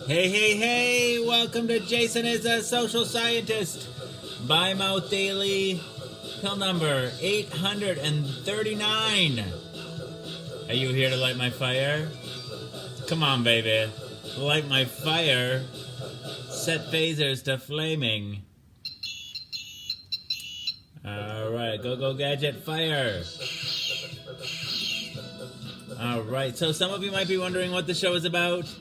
Hey, hey, hey! Welcome to Jason is a Social Scientist. By Mouth Daily, pill number 839. Are you here to light my fire? Come on, baby. Light my fire. Set phasers to flaming. Alright, go gadget fire. Alright, so some of you might be wondering what the show is about.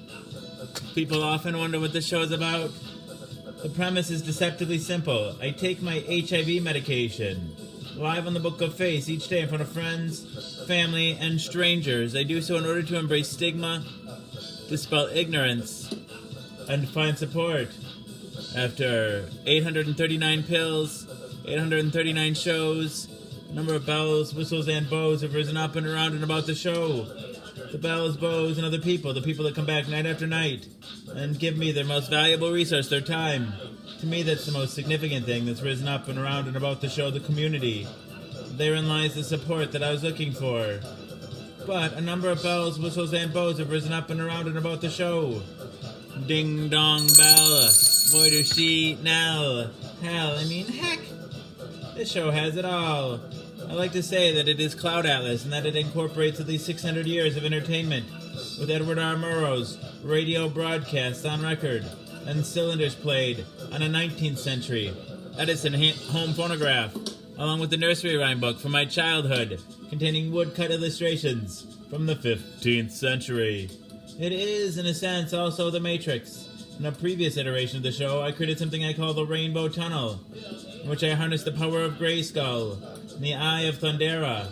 People often wonder what the show is about. The premise is deceptively simple. I take my HIV medication live on the Book of Face each day in front of friends, family, and strangers. I do so in order to embrace stigma, dispel ignorance, and find support. After 839 pills, 839 shows, a number of bells, whistles, and bows have risen up and around and about the show. The bells, bows, and other people, the people that come back night after night and give me their most valuable resource, their time. To me, that's the most significant thing that's risen up and around and about the show, the community. Therein lies the support that I was looking for. But a number of bells, whistles, and bows have risen up and around and about the show. Ding dong bell, boy do she knell. Hell, heck, this show has it all. I like to say that it is Cloud Atlas and that it incorporates at least 600 years of entertainment with Edward R. Murrow's radio broadcasts on record and cylinders played on a 19th century Edison home phonograph, along with the nursery rhyme book from my childhood containing woodcut illustrations from the 15th century. It is, in a sense, also The Matrix. In a previous iteration of the show, I created something I call the Rainbow Tunnel, in which I harnessed the power of Grayskull and the Eye of Thundera,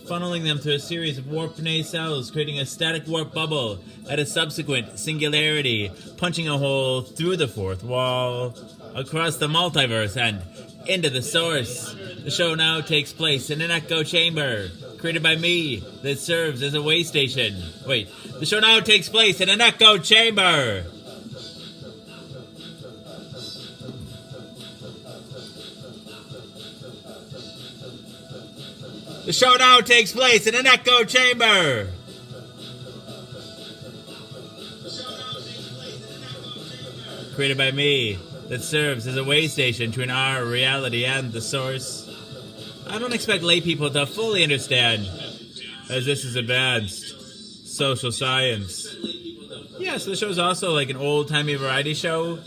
funneling them through a series of warp nacelles, creating a static warp bubble at a subsequent singularity, punching a hole through the fourth wall, across the multiverse, and into the source. The show now takes place in an echo chamber, created by me, that serves as a way station. The show now takes place in an echo chamber! The show now takes place in an echo chamber! Created by me, that serves as a way station between our reality and the source. I don't expect lay people to fully understand, as this is advanced social science. Yes, the show's also like an old-timey variety show,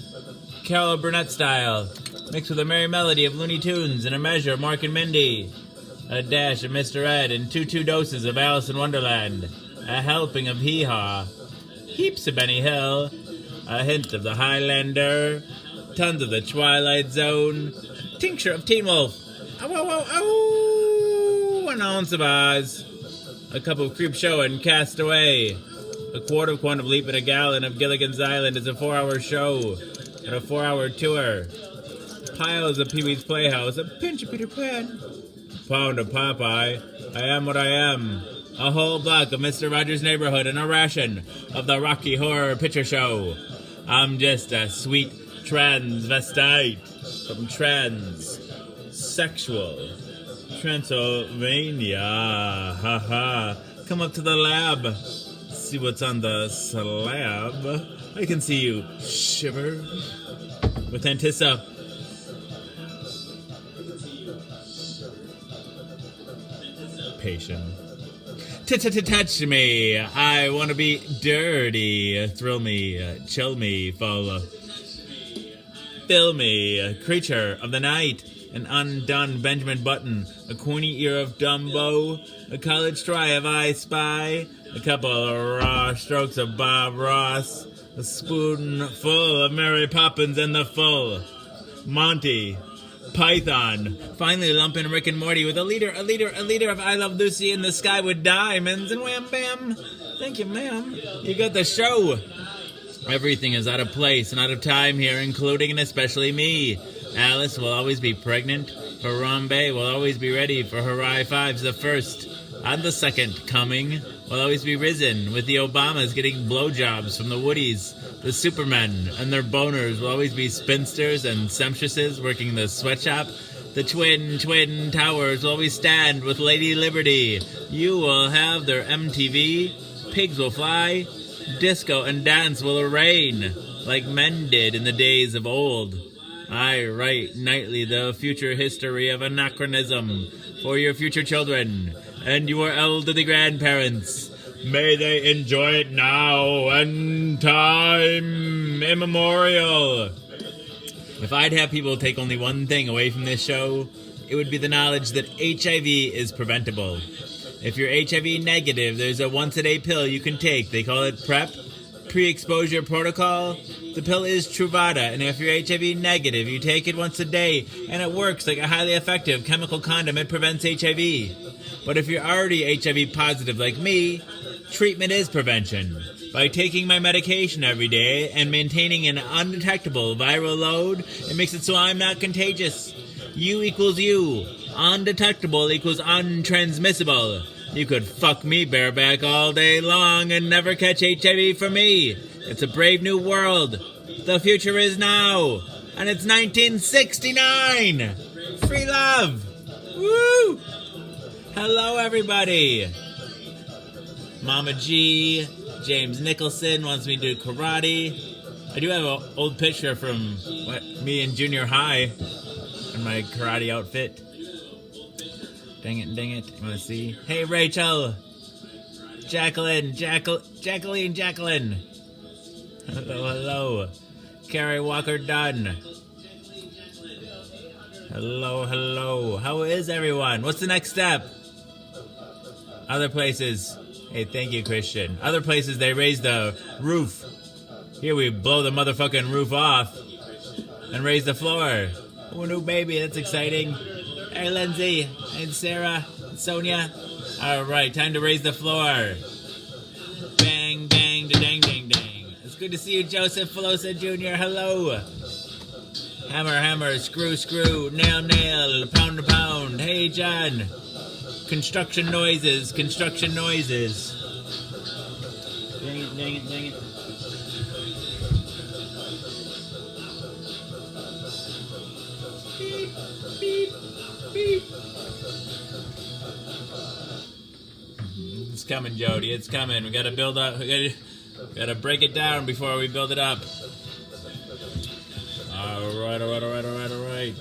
Carol Burnett style, mixed with a merry melody of Looney Tunes and a measure of Mork and Mindy. A dash of Mr. Ed and two doses of Alice in Wonderland. A helping of Hee Haw. Heaps of Benny Hill. A hint of the Highlander. Tons of the Twilight Zone. Tincture of Teen Wolf. An ounce of Oz. A cup of Creep Show and Cast Away. A quart of Quantum Leap and a gallon of Gilligan's Island is a 4-hour show. And a 4-hour tour. Piles of Pee-wee's Playhouse. A pinch of Peter Pan. Pound of Popeye, I am what I am. A whole block of Mr. Rogers' Neighborhood and a ration of the Rocky Horror Picture Show. I'm just a sweet transvestite from transsexual Transylvania. Ha. Come up to the lab. See what's on the slab. I can see you shiver with anticipation. Touch me. I want to be dirty. Thrill me. Chill me. Fill me. Creature of the night. An undone Benjamin Button. A corny ear of Dumbo. A college try of I Spy. A couple of raw strokes of Bob Ross. A spoonful of Mary Poppins and the full Monty Python. Finally lump in Rick and Morty with a liter of I Love Lucy in the Sky with Diamonds, and wham bam. Thank you, ma'am. You got the show. Everything is out of place and out of time here, including and especially me. Alice will always be pregnant. Harambe will always be ready for her I-5s, the first and the second coming. Will always be risen, with the Obamas getting blowjobs from the Woodies. The Supermen and their boners will always be spinsters and seamstresses working the sweatshop. The twin towers will always stand with Lady Liberty. You will have their MTV. Pigs will fly. Disco and dance will reign, like men did in the days of old. I write nightly the future history of anachronism for your future children and your elderly grandparents. May they enjoy it now and time immemorial. If I'd have people take only one thing away from this show, it would be the knowledge that HIV is preventable. If you're HIV negative, there's a once-a-day pill you can take. They call it PrEP, pre-exposure protocol. The pill is Truvada, and if you're HIV negative, you take it once a day, and it works like a highly effective chemical condom. It prevents HIV. But if you're already HIV positive like me, treatment is prevention. By taking my medication every day and maintaining an undetectable viral load, it makes it so I'm not contagious. U equals U. Undetectable equals untransmissible. You could fuck me bareback all day long and never catch HIV from me. It's a brave new world. The future is now. And it's 1969. Free love. Woo! Hello, everybody. Mama G, James Nicholson wants me to do karate. I do have an old picture from me in junior high in my karate outfit. Dang it. You want to see? Hey, Rachel. Jacqueline. Hello. Carrie Walker Dunn. Hello. How is everyone? What's the next step? Other places. Hey, thank you, Christian. Other places, they raise the roof. Here we blow the motherfucking roof off and raise the floor. Oh, new baby. That's exciting. Hey, Lindsay, and Sarah, and Sonia. All right, time to raise the floor. Bang, dang, dang. It's good to see you, Joseph Filosa Jr. Hello. Hammer, screw, nail, pound. Hey, John. Construction noises. Dang it. Beep. It's coming, Jody. It's coming. We gotta build up. We gotta break it down before we build it up. All right.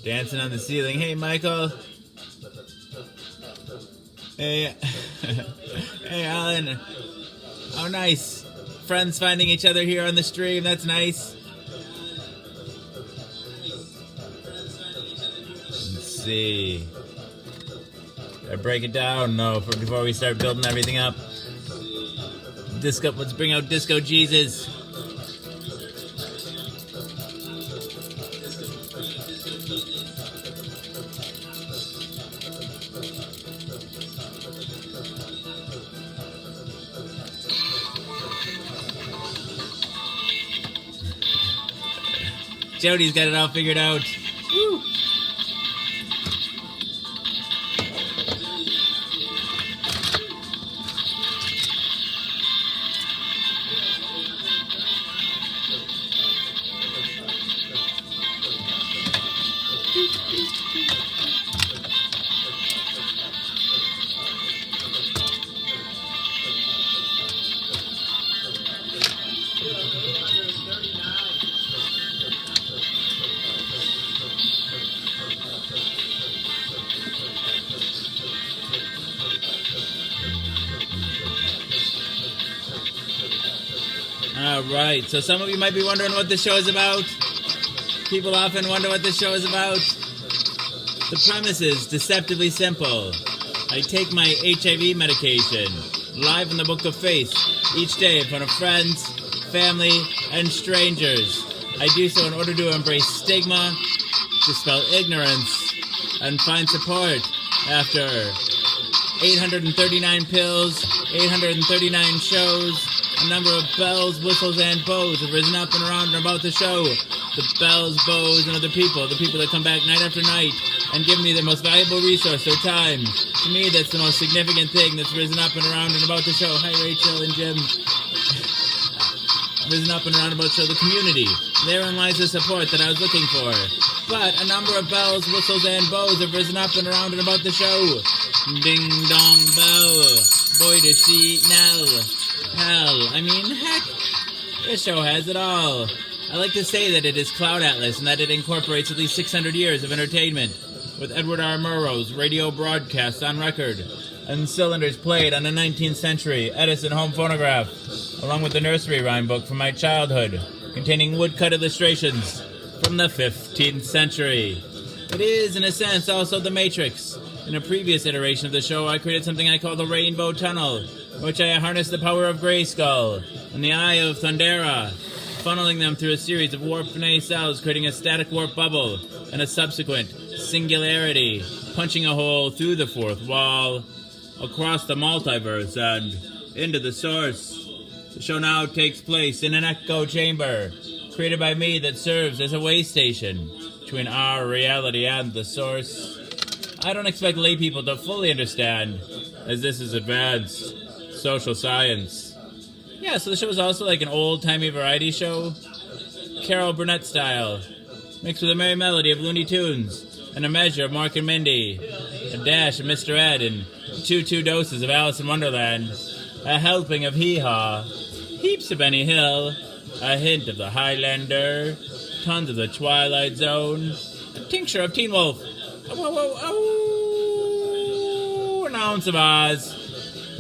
Dancing on the ceiling. Hey, Michael. Hey, hey, Alan. Oh, nice. Friends finding each other here on the stream. That's nice. Let's see. Did I break it down? No, before we start building everything up. Let's bring out Disco Jesus. Jody's got it all figured out. Woo! Alright, so some of you might be wondering what this show is about. People often wonder what this show is about. The premise is deceptively simple. I take my HIV medication, live in the Book of Faith, each day in front of friends, family, and strangers. I do so in order to embrace stigma, dispel ignorance, and find support after 839 pills, 839 shows, A number of bells, whistles, and bows have risen up and around and about the show. The bells, bows, and other people, the people that come back night after night and give me their most valuable resource, their time. To me, that's the most significant thing that's risen up and around and about the show. Hi, Rachel and Jim. Risen up and around about the show, the community. Therein lies the support that I was looking for. But a number of bells, whistles, and bows have risen up and around and about the show. Ding dong bell, boy does she knell. Hell, I mean, heck, this show has it all. I like to say that it is Cloud Atlas and that it incorporates at least 600 years of entertainment, with Edward R. Murrow's radio broadcasts on record, and cylinders played on the 19th century Edison home phonograph, along with the nursery rhyme book from my childhood, containing woodcut illustrations from the 15th century. It is, in a sense, also The Matrix. In a previous iteration of the show, I created something I call the Rainbow Tunnel, in which I harnessed the power of Grayskull and the Eye of Thundera, funneling them through a series of warp nacelles, creating a static warp bubble, and a subsequent singularity, punching a hole through the fourth wall, across the multiverse, and into the source. The show now takes place in an echo chamber, created by me, that serves as a way station between our reality and the source. I don't expect lay people to fully understand, as this is advanced social science. Yeah, so the show is also like an old-timey variety show, Carol Burnett style, mixed with a merry melody of Looney Tunes, and a measure of Mork and Mindy, a dash of Mr. Ed, and two doses of Alice in Wonderland, a helping of Hee Haw, heaps of Benny Hill, a hint of the Highlander, tons of the Twilight Zone, a tincture of Teen Wolf, an ounce of Oz,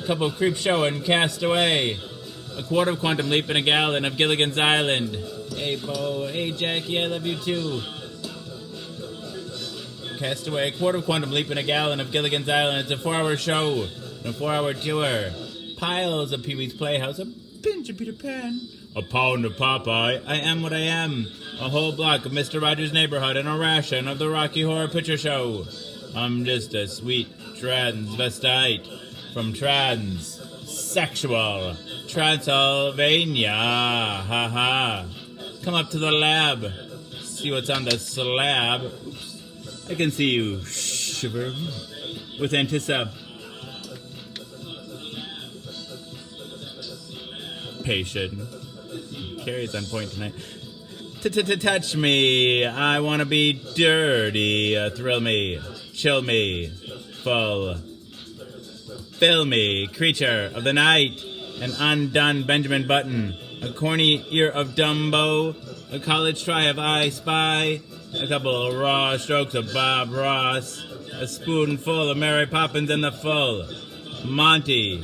a cup of Creep Show and Cast Away, a quart of Quantum Leap and a gallon of Gilligan's Island. Hey, Bo. Hey, Jackie, I love you too. Cast Away, a quart of Quantum Leap and a gallon of Gilligan's Island. It's a 4-hour show and a 4-hour tour. Piles of Pee-wee's Playhouse, a pinch of Peter Pan, a pound of Popeye, I Am What I Am, a whole block of Mr. Rogers' Neighborhood, and a ration of the Rocky Horror Picture Show. I'm just a sweet transvestite from transsexual Transylvania. Ha ha. Come up to the lab. See what's on the slab. Oops. I can see you shiver with anticipation. Carrie's on point tonight. Touch me. I want to be dirty. Thrill me. Chill me. Full. Fill me. Creature of the night. An undone Benjamin Button. A corny ear of Dumbo. A college try of I Spy. A couple of raw strokes of Bob Ross. A spoonful of Mary Poppins and the full. Monty.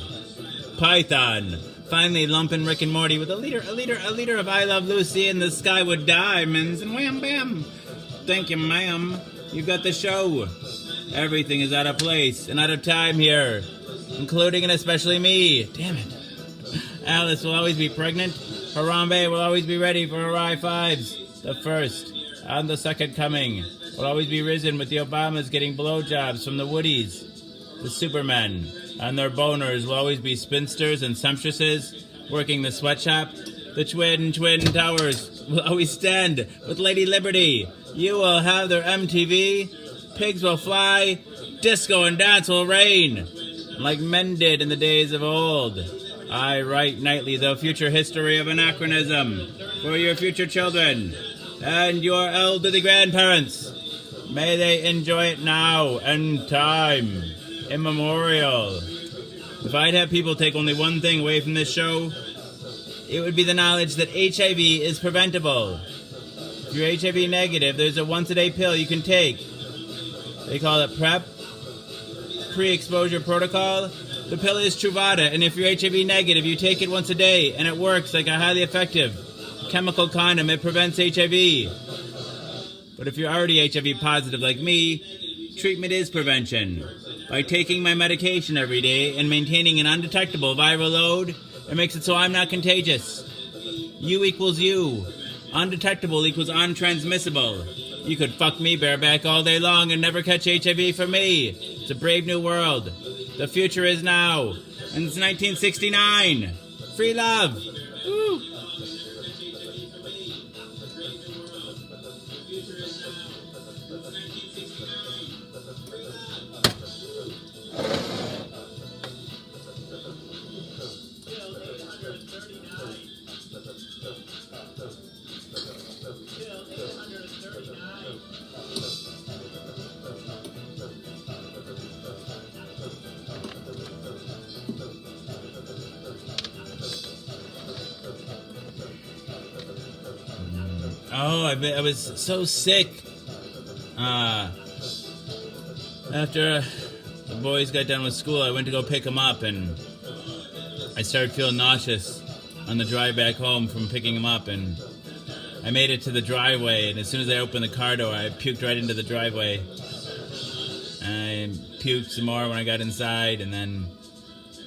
Python. Finally lumping Rick and Morty with a liter of I Love Lucy and the Skywood Diamonds, and wham bam. Thank you, ma'am. You've got the show. Everything is out of place and out of time here, including and especially me. Damn it. Alice will always be pregnant. Harambe will always be ready for her I-5s. The first and the second coming will always be risen with the Obamas getting blowjobs from the Woodies. The Supermen and their boners will always be spinsters and sumptuouses working the sweatshop. The twin towers will always stand with Lady Liberty. You will have their MTV. Pigs will fly. Disco and dance will reign, like men did in the days of old. I write nightly the future history of anachronism for your future children and your elderly grandparents. May they enjoy it now and time immemorial. If I'd have people take only one thing away from this show, it would be the knowledge that HIV is preventable. If you're HIV negative, there's a once-a-day pill you can take. They call it PrEP, pre-exposure protocol. The pill is Truvada, and if you're HIV negative, you take it once a day, and it works like a highly effective chemical condom. It prevents HIV. But if you're already HIV positive like me, treatment is prevention. By taking my medication every day and maintaining an undetectable viral load, it makes it so I'm not contagious. U equals you. Undetectable equals untransmissible. You could fuck me bareback all day long and never catch HIV from me. It's a brave new world. The future is now. And it's 1969. Free love. Woo. Oh, I was so sick. After the boys got done with school, I went to go pick them up, and I started feeling nauseous on the drive back home from picking them up, and I made it to the driveway, and as soon as I opened the car door, I puked right into the driveway. I puked some more when I got inside, and then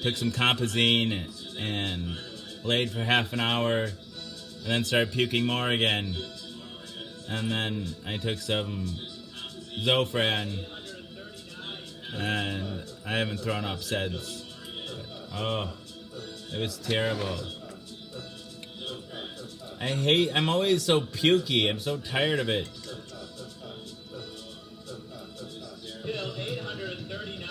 took some Compazine and laid for half an hour, and then started puking more again. And then I took some Zofran, and I haven't thrown up since. But, it was terrible. I'm always so pukey. I'm so tired of it. Bill 839.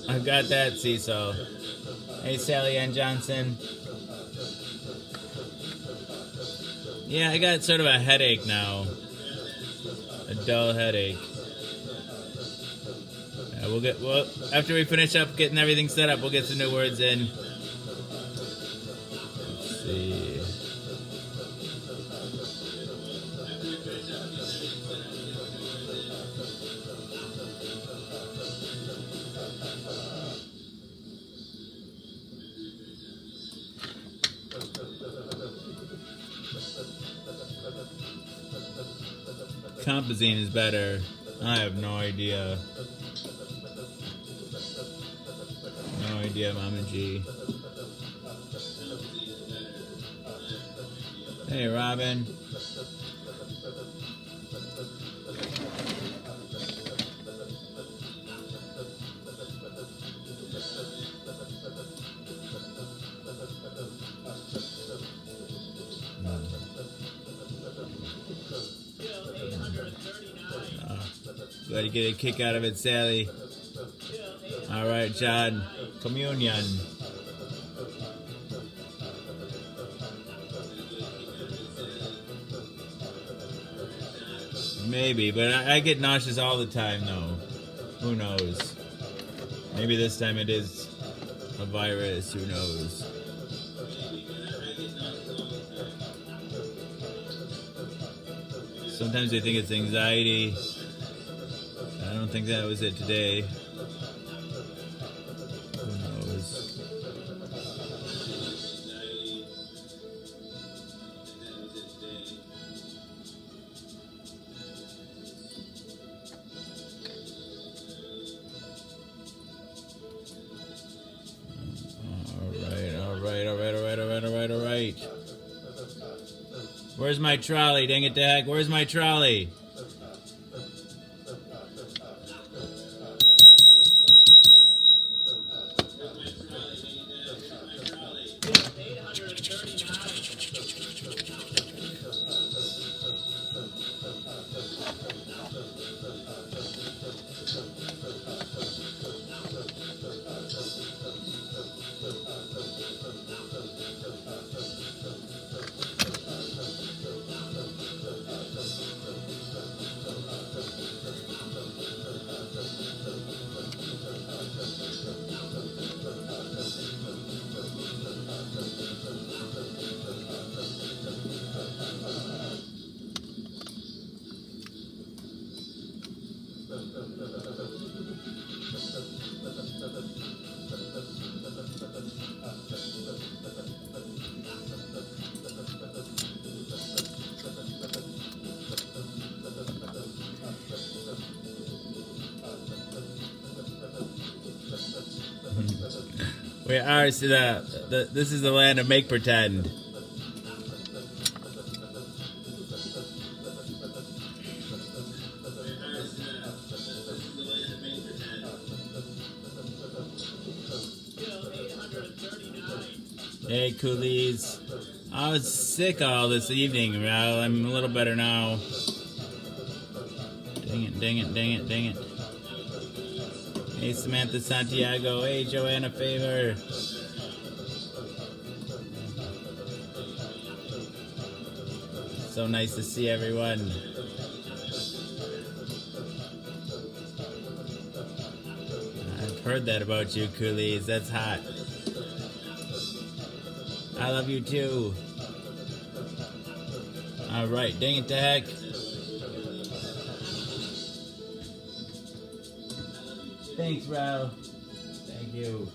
I've got that, Cecil. Hey, Sally Ann Johnson. Yeah, I got sort of a headache now. A dull headache. Yeah, we'll after we finish up getting everything set up, we'll get some new words in. Let's see. Compazine is better. I have no idea. No idea, Mama G. Hey, Robin. Glad you get a kick out of it, Sally. All right, John. Communion. Maybe, but I get nauseous all the time, though. Who knows? Maybe this time it is a virus. Who knows? Sometimes I think it's anxiety. I don't think that was it today. Who knows? All right. Where's my trolley? Dang it, Dag. Where's my trolley? We are so this is the land of make pretend. Bill 839. Hey, coolies. I was sick all this evening. Well, I'm a little better now. Dang it, dang it, dang it, dang it. Hey, Samantha Santiago. Hey, Joanna Favor. So nice to see everyone. I've heard that about you, coolies. That's hot. I love you too. Alright, dang it to heck. Thanks, Ral. Thank you.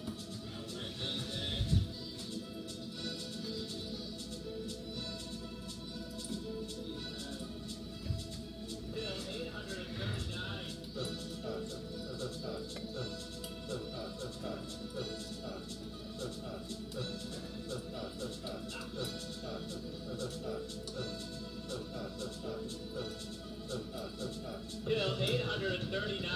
Bill 839.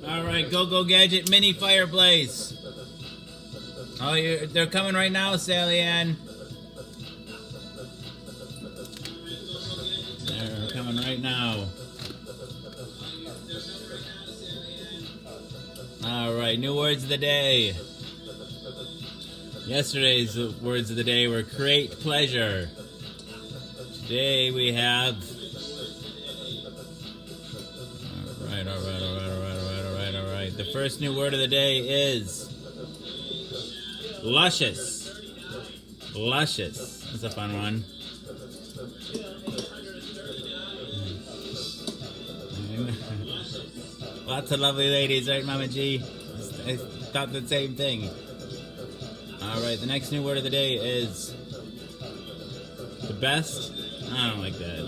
Alright, Go Gadget Mini Fireplace. Oh, they're coming right now, Sally Ann. They're coming right now. Alright, new words of the day. Yesterday's words of the day were create pleasure. Today we have... Alright. The first new word of the day is luscious. Luscious. That's a fun one. Lots of lovely ladies, right, Mama G? I thought the same thing. Alright, the next new word of the day is the best. I don't like that.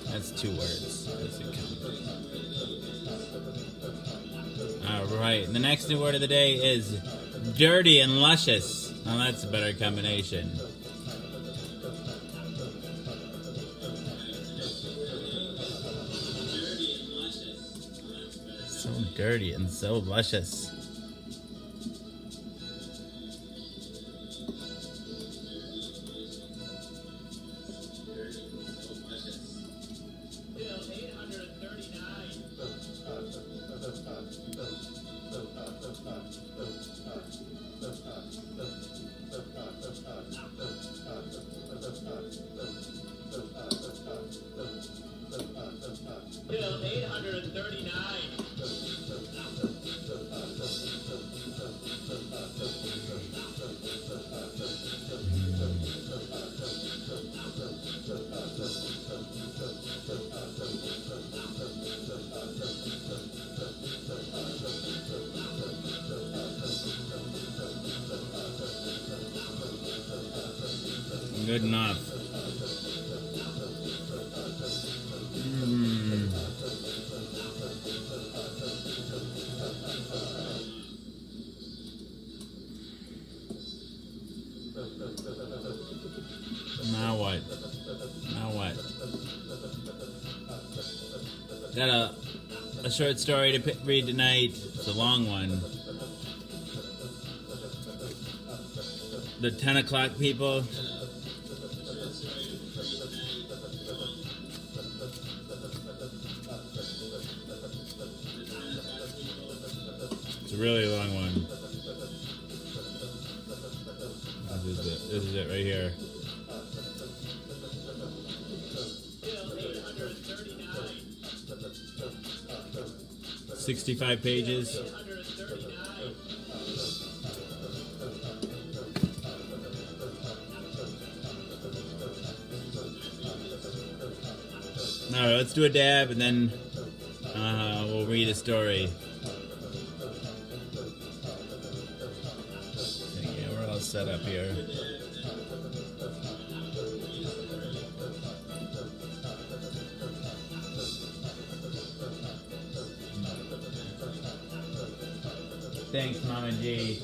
That's 2 words. Doesn't count. Alright, the next new word of the day is dirty and luscious. Now that's a better combination. So dirty and so luscious. Bill 839. Bill 839. Good enough. Now what? Now what? Got a short story to read tonight. It's a long one. The 10 o'clock people. It's a really long one. This is it. This is it right here. Bill 839. 65 pages. 839. Alright, let's do a dab and then read a story. Okay, we're all set up here. Thanks, Mama G.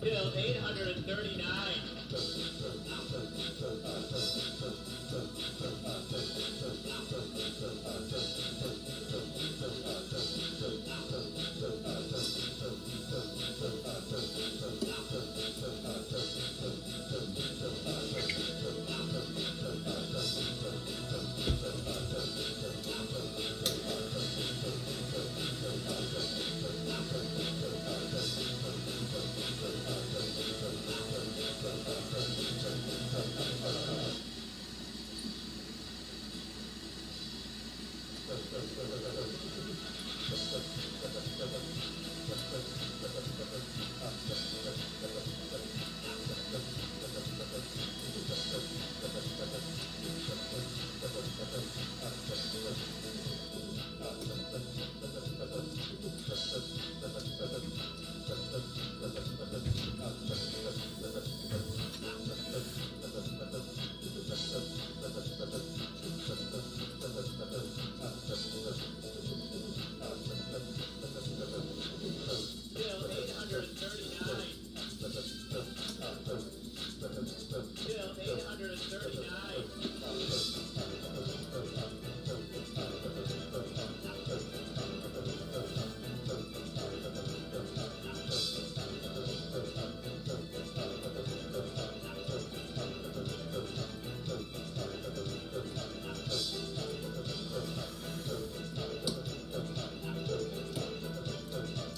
Bill 839. Bill 839. Bill 839. Bill 839.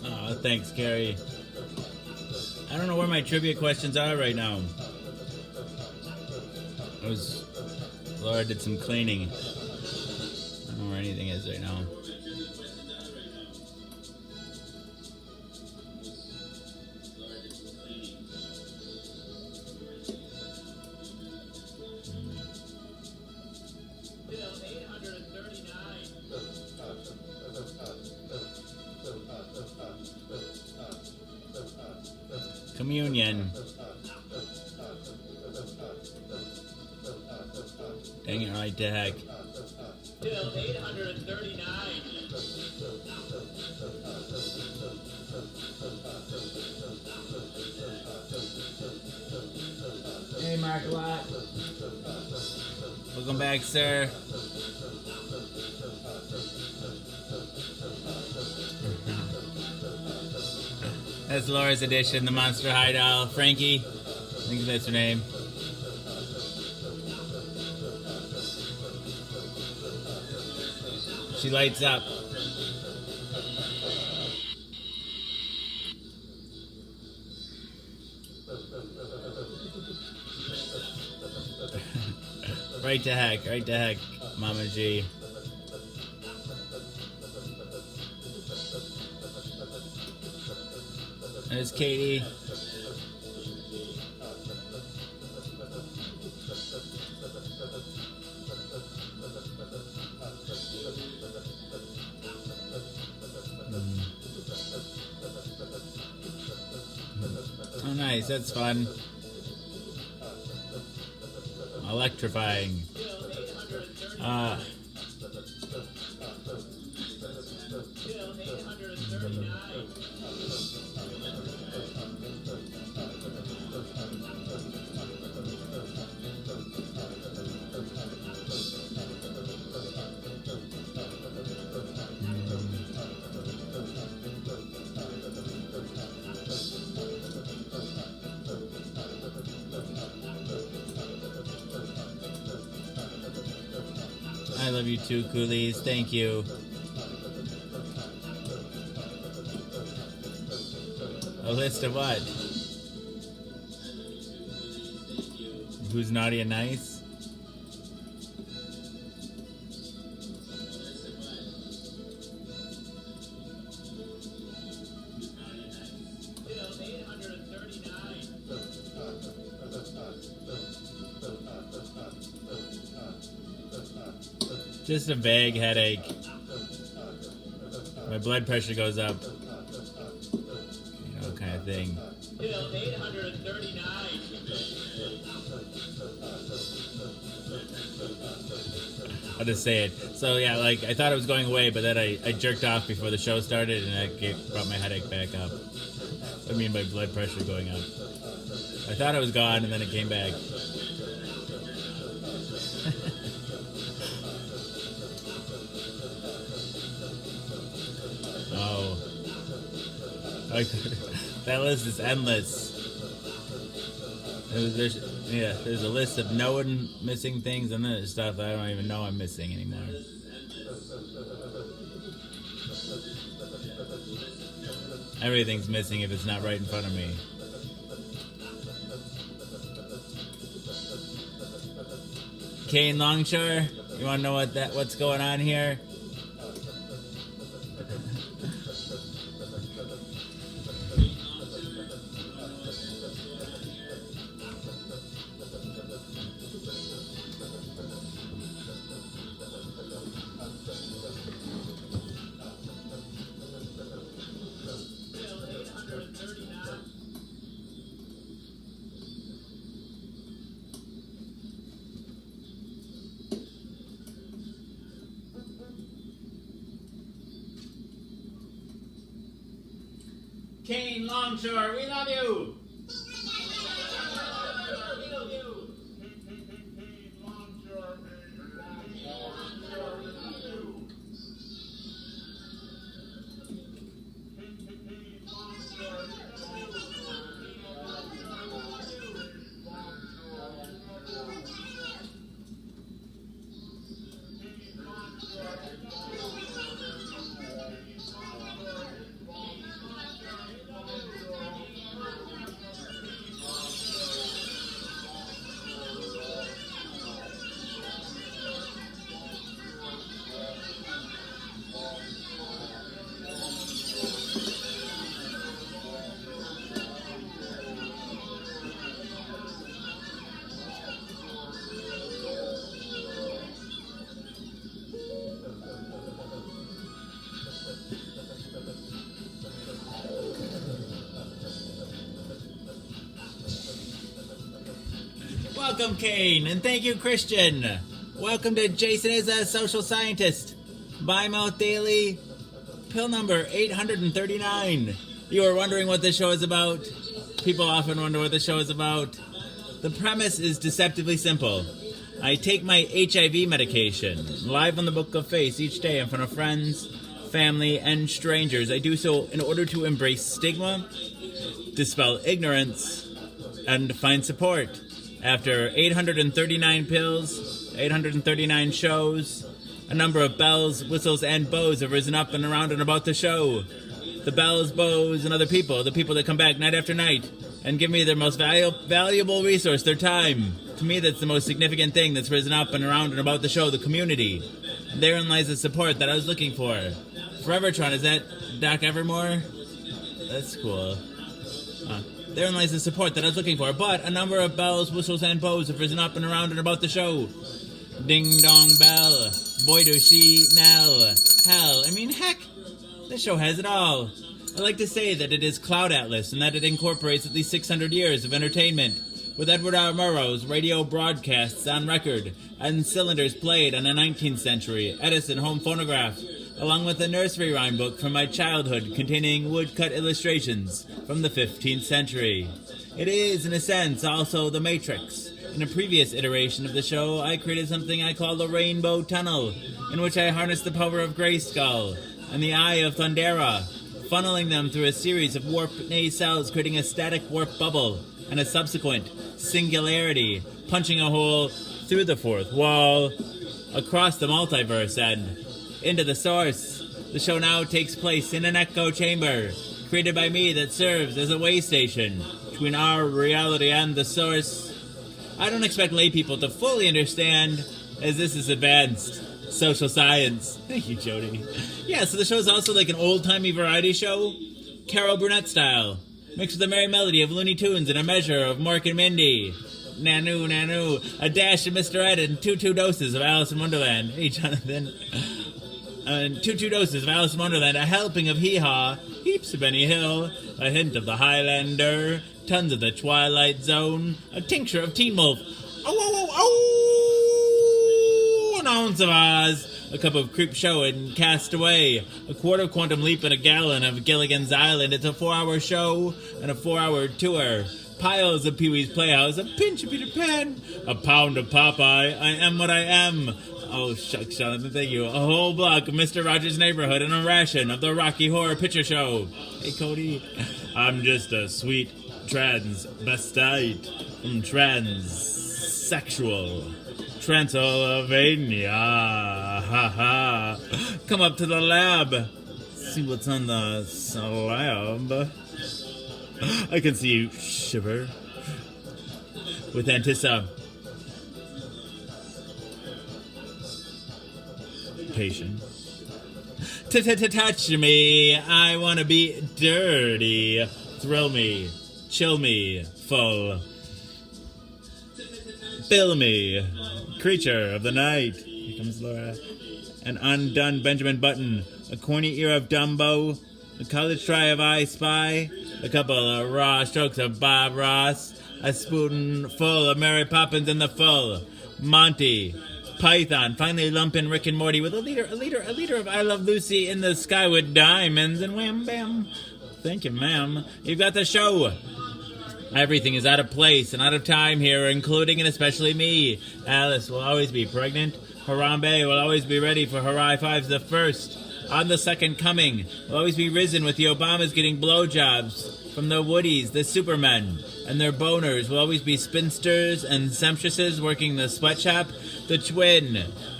Oh, thanks, Gary. I don't know where my trivia questions are right now. Laura did some cleaning. I don't know where anything is right now. Bill 839. Communion. Dang it, right to heck. Bill 839. Hey, Mark Lott. Welcome back, sir. That's Laura's edition, the Monster High Doll. Frankie, I think that's her name. She lights up. Right to heck, Mama G. There's Katie. Oh, nice. That's fun. Electrifying. Bill 839. I love you too, Coolies. Thank you. A list of what? Who's naughty and nice? Till 839. Just a vague headache. My blood pressure goes up. You know, kind of thing. Till 839. I'll just say it. So yeah, like I thought it was going away, but then I jerked off before the show started, and that brought my headache back up. I mean, my blood pressure going up. I thought it was gone, and then it came back. Oh, that list is endless. There's a list of known missing things, and then there's stuff that I don't even know I'm missing anymore. Everything's missing if it's not right in front of me. Kane Longshore, you want to know what's going on here? Kane Longshore, we love you! Welcome, Kane, and thank you, Christian. Welcome to Jason is a Social Scientist. Bi-Mouth Daily, pill number 839. You are wondering what this show is about? People often wonder what the show is about. The premise is deceptively simple. I take my HIV medication, live on the Book of Face each day in front of friends, family, and strangers. I do so in order to embrace stigma, dispel ignorance, and find support. After 839 pills, 839 shows, a number of bells, whistles, and bows have risen up and around and about the show. The bells, bows, and other people, the people that come back night after night and give me their most valuable resource, their time. To me, that's the most significant thing that's risen up and around and about the show, the community. Therein lies the support that I was looking for. Forevertron, is that Doc Evermore? That's cool. Therein lies the support that I was looking for. But a number of bells, whistles, and bows have risen up and around and about the show. Ding dong bell. Boy do she knell. Hell, I mean, heck, this show has it all. I like to say that it is Cloud Atlas and that it incorporates at least 600 years of entertainment, with Edward R. Murrow's radio broadcasts on record and cylinders played on a 19th century Edison home phonograph, along with a nursery rhyme book from my childhood containing woodcut illustrations from the 15th century. It is, in a sense, also The Matrix. In a previous iteration of the show, I created something I call the Rainbow Tunnel, in which I harnessed the power of Grayskull and the Eye of Thundera, funneling them through a series of warp nacelles, creating a static warp bubble, and a subsequent singularity, punching a hole through the fourth wall, across the multiverse, and into the source. The show now takes place in an echo chamber, created by me that serves as a way station between our reality and the source. I don't expect lay people to fully understand, as this is advanced social science. Thank you, Jody. Yeah, so the show is also like an old-timey variety show, Carol Burnett style, mixed with a merry melody of Looney Tunes and a measure of Mork and Mindy. Nanu, nanu, a dash of Mr. Ed and two doses of Alice in Wonderland. Hey, Jonathan. And two doses of Alice in Wonderland, a helping of Hee Haw, heaps of Benny Hill, a hint of the Highlander, tons of the Twilight Zone, a tincture of Teen Wolf, an ounce of Oz, a cup of Creep Show and Cast Away, a quart of Quantum Leap and a gallon of Gilligan's Island. It's a 4-hour show and a 4-hour tour. Piles of Pee-wee's Playhouse, a pinch of Peter Pan, a pound of Popeye, I am what I am. Oh, shucks, Jonathan, thank you. A whole block of Mr. Rogers' Neighborhood and a ration of the Rocky Horror Picture Show. Hey, Cody. I'm just a sweet transvestite from transsexual Transylvania. Ha ha. Come up to the lab. See what's on the slab. I can see you shiver with anticipation. Touch me, I wanna be dirty. Thrill me, chill me, full. Bill me, creature of the night. Here comes Laura. An undone Benjamin Button, a corny ear of Dumbo, a college try of I Spy, a couple of raw strokes of Bob Ross, a spoonful of Mary Poppins in the full, Monty, Python, finally lump in Rick and Morty with a liter of I Love Lucy in the sky with diamonds, and wham bam. Thank you, ma'am. You've got the show. Everything is out of place and out of time here, including and especially me. Alice will always be pregnant. Harambe will always be ready for her I-5s the first. On the second coming, will always be risen with the Obamas getting blowjobs from the Woodies, the Supermen, and their boners will always be spinsters and seamstresses working the sweatshop. The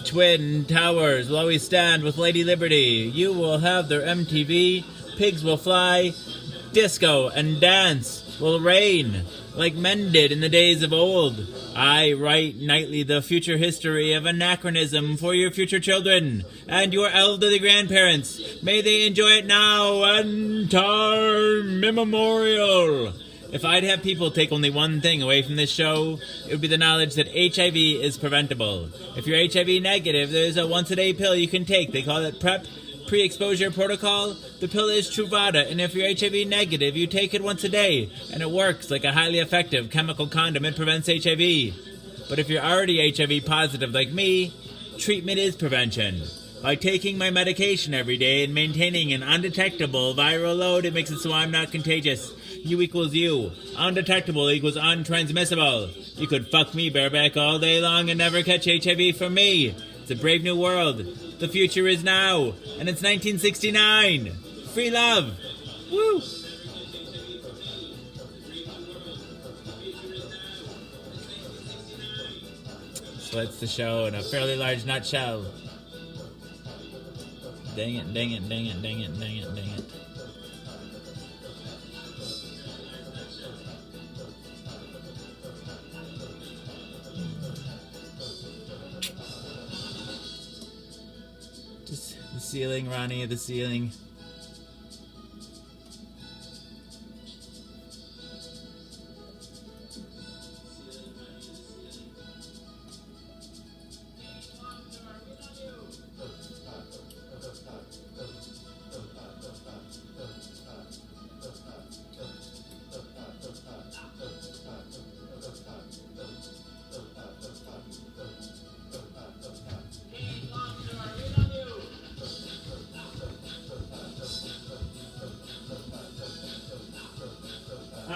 Twin Towers will always stand with Lady Liberty. You will have their MTV. Pigs will fly. Disco and dance will reign like men did in the days of old. I write nightly the future history of anachronism for your future children and your elderly grandparents. May they enjoy it now and time immemorial. If I'd have people take only one thing away from this show, it would be the knowledge that HIV is preventable. If you're HIV negative, there's a once-a-day pill you can take. They call it PrEP, pre-exposure protocol. The pill is Truvada, and if you're HIV negative, you take it once a day, and it works like a highly effective chemical condom. It prevents HIV. But if you're already HIV positive like me, treatment is prevention. By taking my medication every day and maintaining an undetectable viral load, it makes it so I'm not contagious. U equals U. Undetectable equals untransmissible. You could fuck me bareback all day long and never catch HIV from me. It's a brave new world. The future is now, and it's 1969. Free love. Woo! So that's the show in a fairly large nutshell. Dang it, dang it, dang it, dang it, dang it, dang it. Just the ceiling, Ronnie, the ceiling.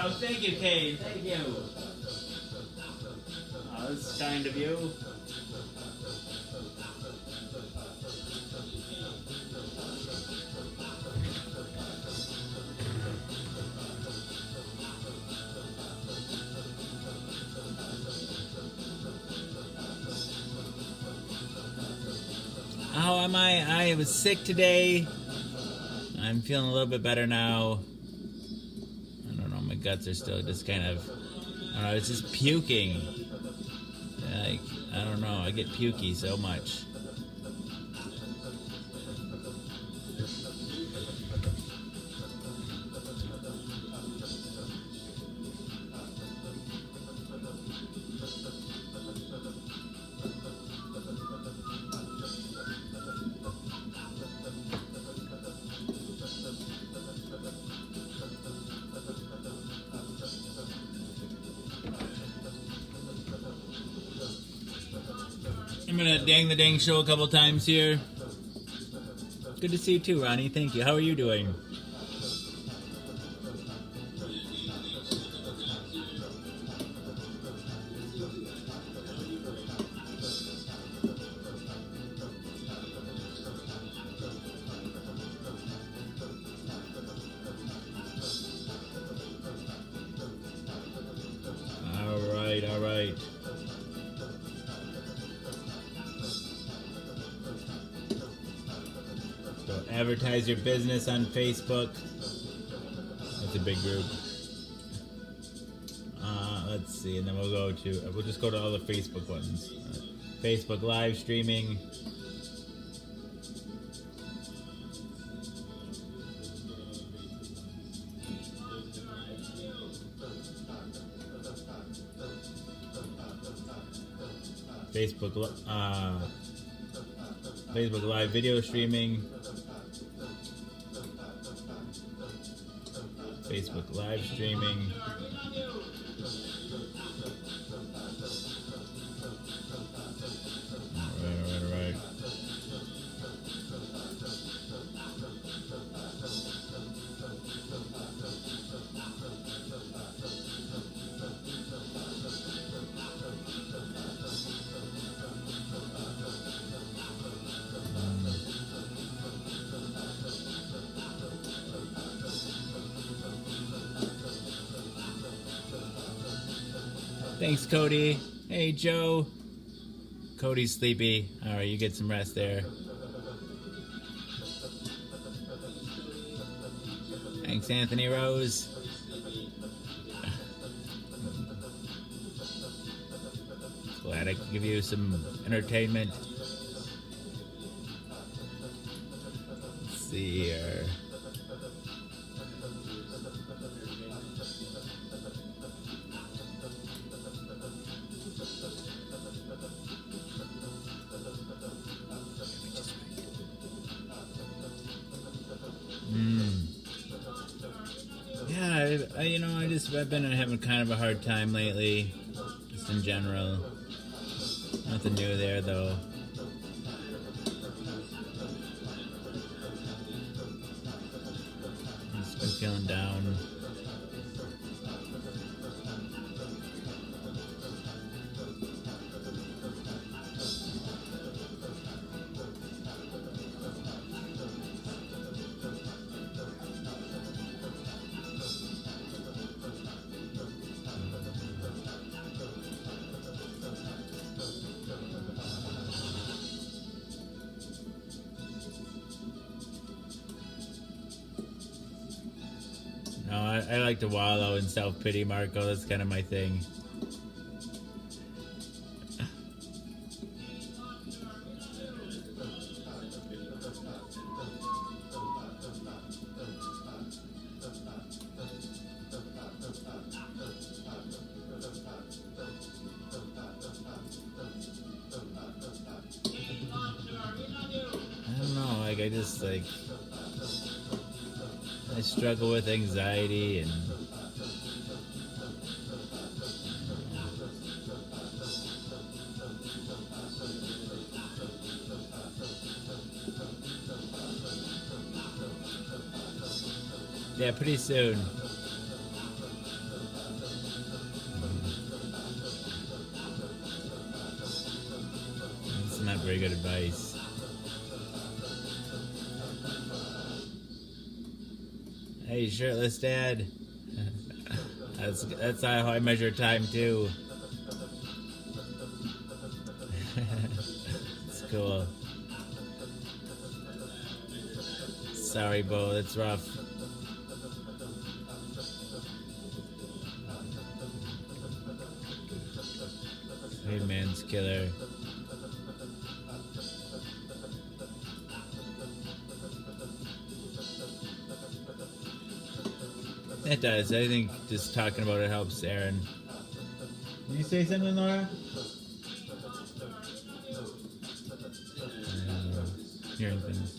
Oh, thank you, Kate. Thank you. Oh, that's kind of you. How am I? I was sick today. I'm feeling a little bit better now. guts are still just kind of, I don't know, it's just puking. Like, I don't know, I get pukey so much. I'm gonna dang the dang show a couple times here. Good to see you too, Ronnie. Thank you. How are you doing? All right. So advertise your business on Facebook. That's a big group. Let's see, and then we'll just go to all the Facebook ones. Facebook live streaming. Facebook live video streaming. Facebook live streaming. All right. Thanks, Cody. Hey, Joe. Cody's sleepy. All right, you get some rest there. Thanks, Anthony Rose. Glad I could give you some entertainment. Let's see here. Yeah, I've been having kind of a hard time lately, just in general. Nothing new there, though. Just been feeling down. No, I like to wallow in self-pity, Marco. That's kind of my thing. I don't know, I struggle with anxiety and yeah, pretty soon. That's not very good advice. Hey, shirtless dad. That's how I measure time too. It's cool. Sorry, Bo. That's rough. Made man's killer. It does. I think just talking about it helps Aaron. Did you say something, Laura? Hearing things.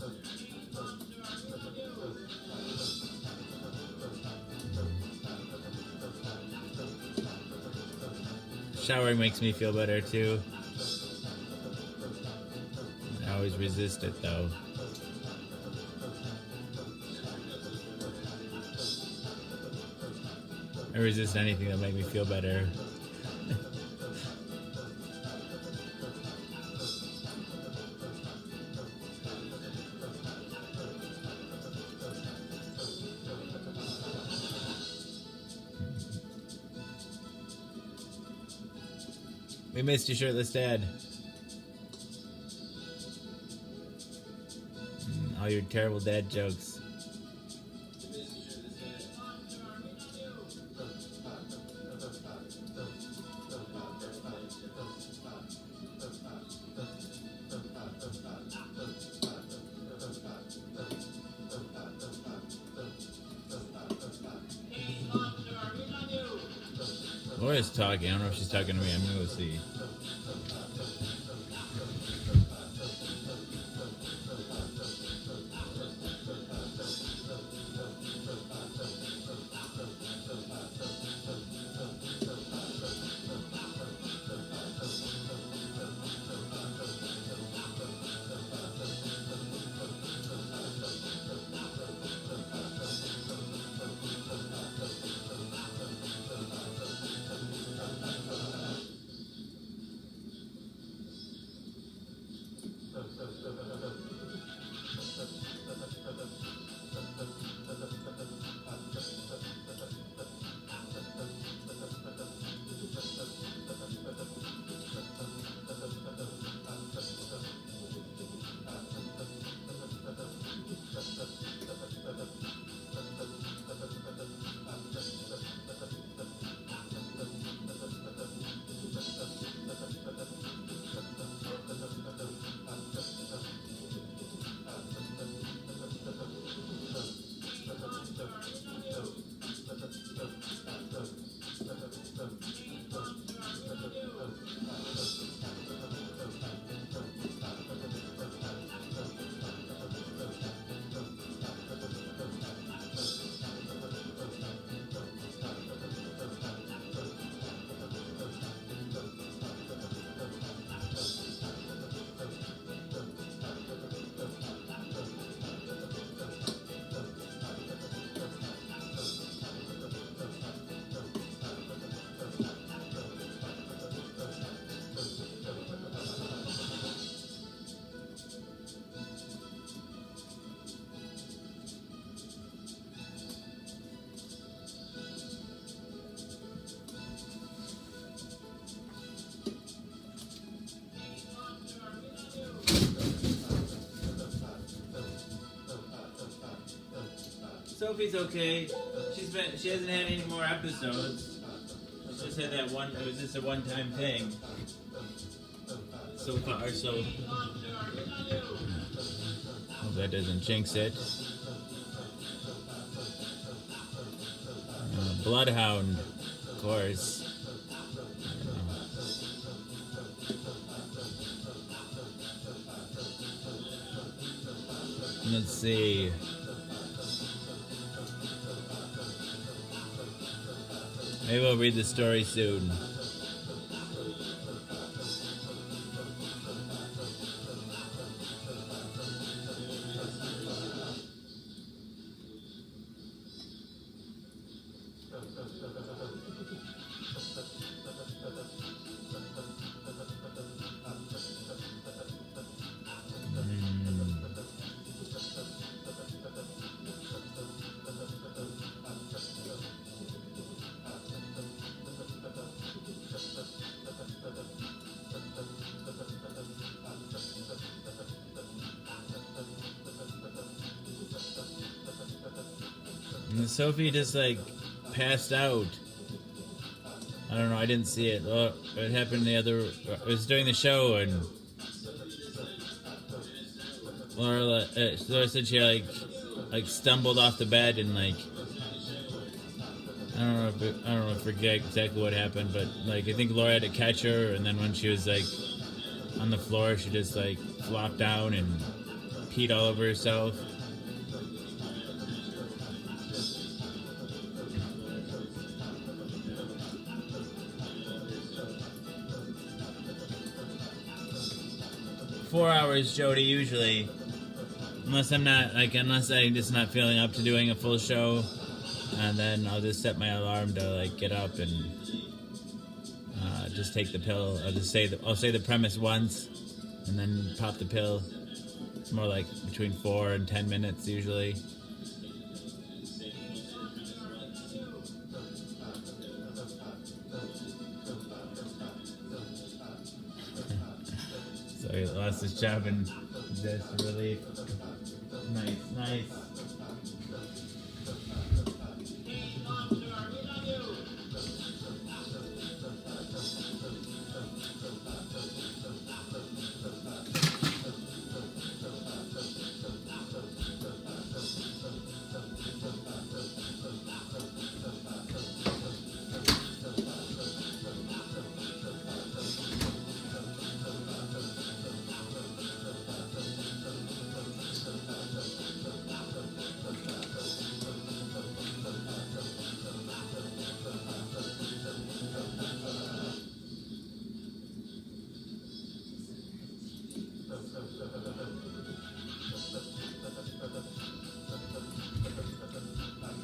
Showering makes me feel better too. I always resist it though. I resist anything that make me feel better. We missed you, shirtless dad. All your terrible dad jokes. Laura's talking. I don't know if she's talking to me. I'm gonna go see. Sophie's okay. She hasn't had any more episodes. She just had that one. It was just a one-time thing. So far, so hope that doesn't jinx it. Bloodhound, of course. Let's see. Maybe we'll read the story soon. And Sophie just like passed out I don't know. I didn't see it. Well, it happened the other. It was during the show, and Laura said she like stumbled off the bed and like I don't know. I forget exactly what happened, but like I think Laura had to catch her, and then when she was like on the floor, she just like flopped down and peed all over herself. "4 hours, Jody, usually. Unless I'm just not feeling up to doing a full show. And then I'll just set my alarm to like get up and just take the pill. I'll say the premise once and then pop the pill. It's more like between 4 and 10 minutes usually. So he lost his job in disaster relief. Nice.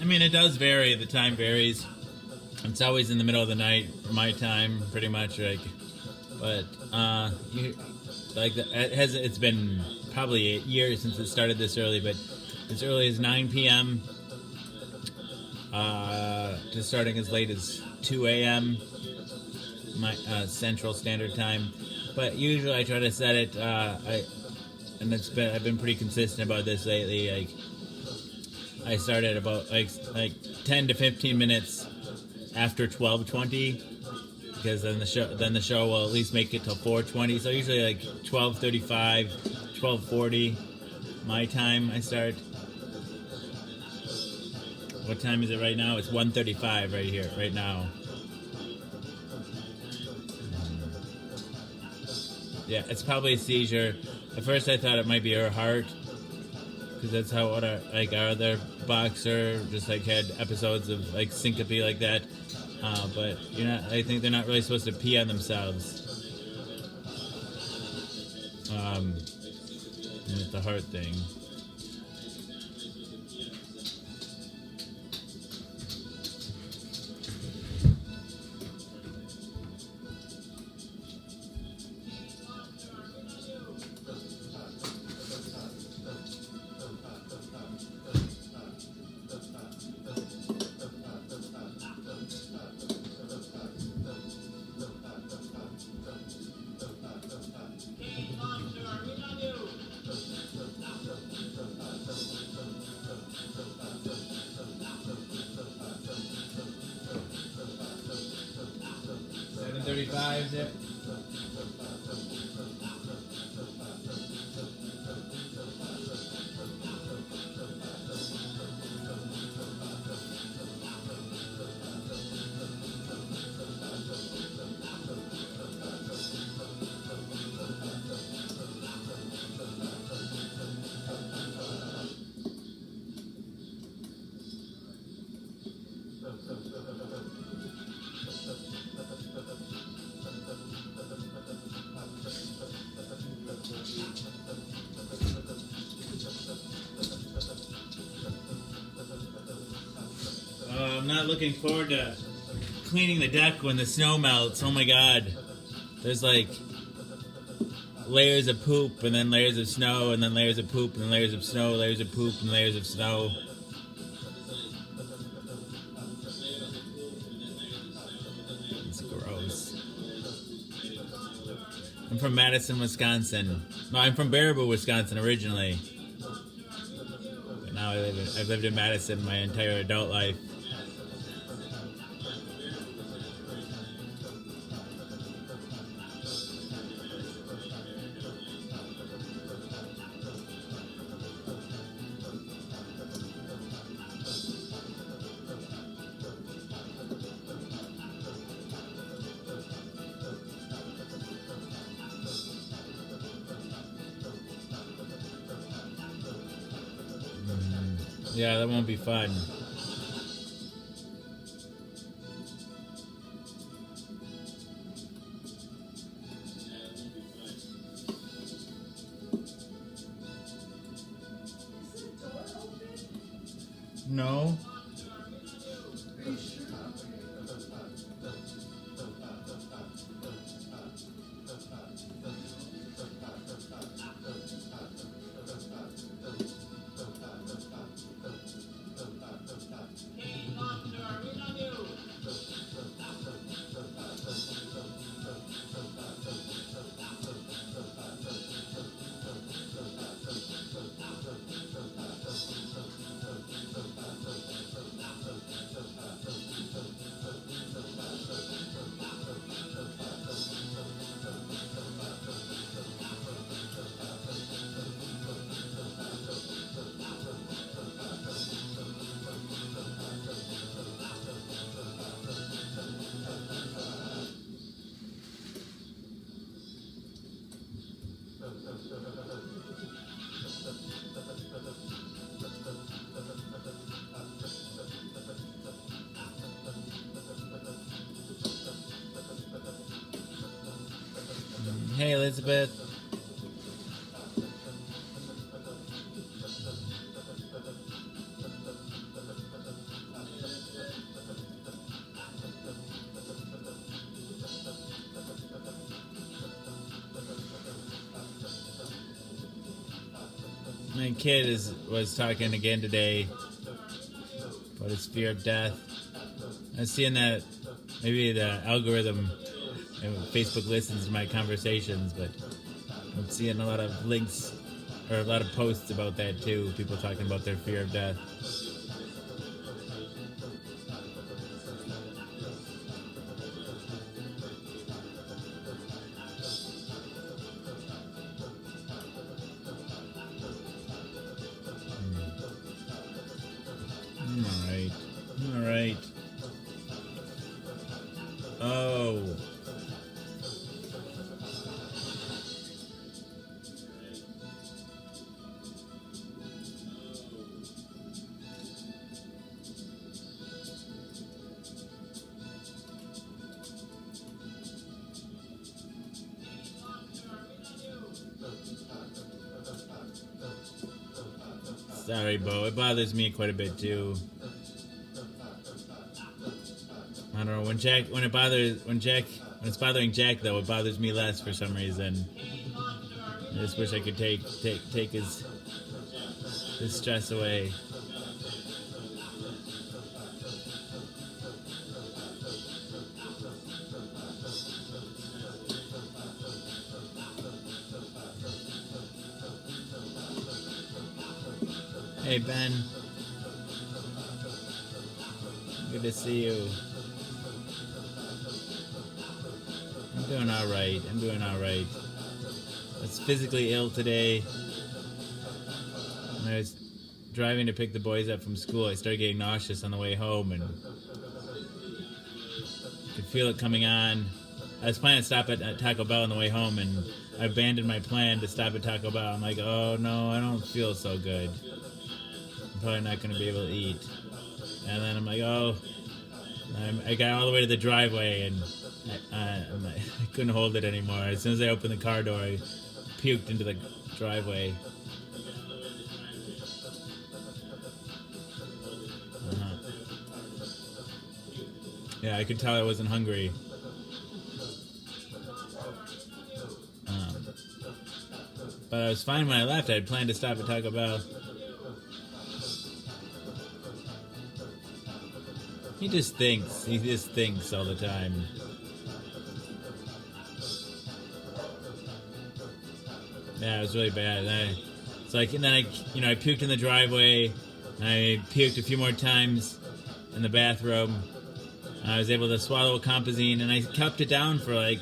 I mean, it does vary. The time varies. It's always in the middle of the night, my time, pretty much. But it's been probably 8 years since it started this early. But as early as 9 p.m. To starting as late as 2 a.m. my Central Standard Time. But usually I try to set it. I've been pretty consistent about this lately. Like, I started about like 10 to 15 minutes after 12:20, because then the show will at least make it till 4:20. So usually like 12:35, 12:40, my time I start. What time is it right now? It's 1:35 right here, right now. Yeah, it's probably a seizure. At first I thought it might be her heart, because that's how our other boxer just like had episodes of like syncope like that. But I think they're not really supposed to pee on themselves. With the heart thing. $7:35 it. I'm not looking forward to cleaning the deck when the snow melts. Oh my god. There's like layers of poop and then layers of snow and then layers of poop and then layers of snow, layers of poop and layers of snow. It's gross. I'm from Madison, Wisconsin. No, I'm from Baraboo, Wisconsin originally. But now I've lived in Madison my entire adult life. Yeah, that won't be fun. No. Hey, Elizabeth. My kid was talking again today about his fear of death. I was seeing that maybe the algorithm and Facebook listens to my conversations, but I'm seeing a lot of links or a lot of posts about that too. People talking about their fear of death. All right. Oh. Sorry, Bo. It bothers me quite a bit too. I don't know when it's bothering Jack though, it bothers me less for some reason. I just wish I could take his stress away. Hey Ben, good to see you. I'm doing all right. I was physically ill today. When I was driving to pick the boys up from school, I started getting nauseous on the way home and could feel it coming on. I was planning to stop at Taco Bell on the way home, and I abandoned my plan to stop at Taco Bell. I'm like, oh no, I don't feel so good. I'm probably not going to be able to eat. And then I'm like, oh, I got all the way to the driveway, and I couldn't hold it anymore. As soon as I opened the car door, I puked into the driveway. Yeah, I could tell I wasn't hungry. But I was fine when I left. I had planned to stop at Taco Bell. He just thinks all the time. Yeah, it was really bad. And then I puked in the driveway. I puked a few more times in the bathroom. I was able to swallow Compazine, and I kept it down for like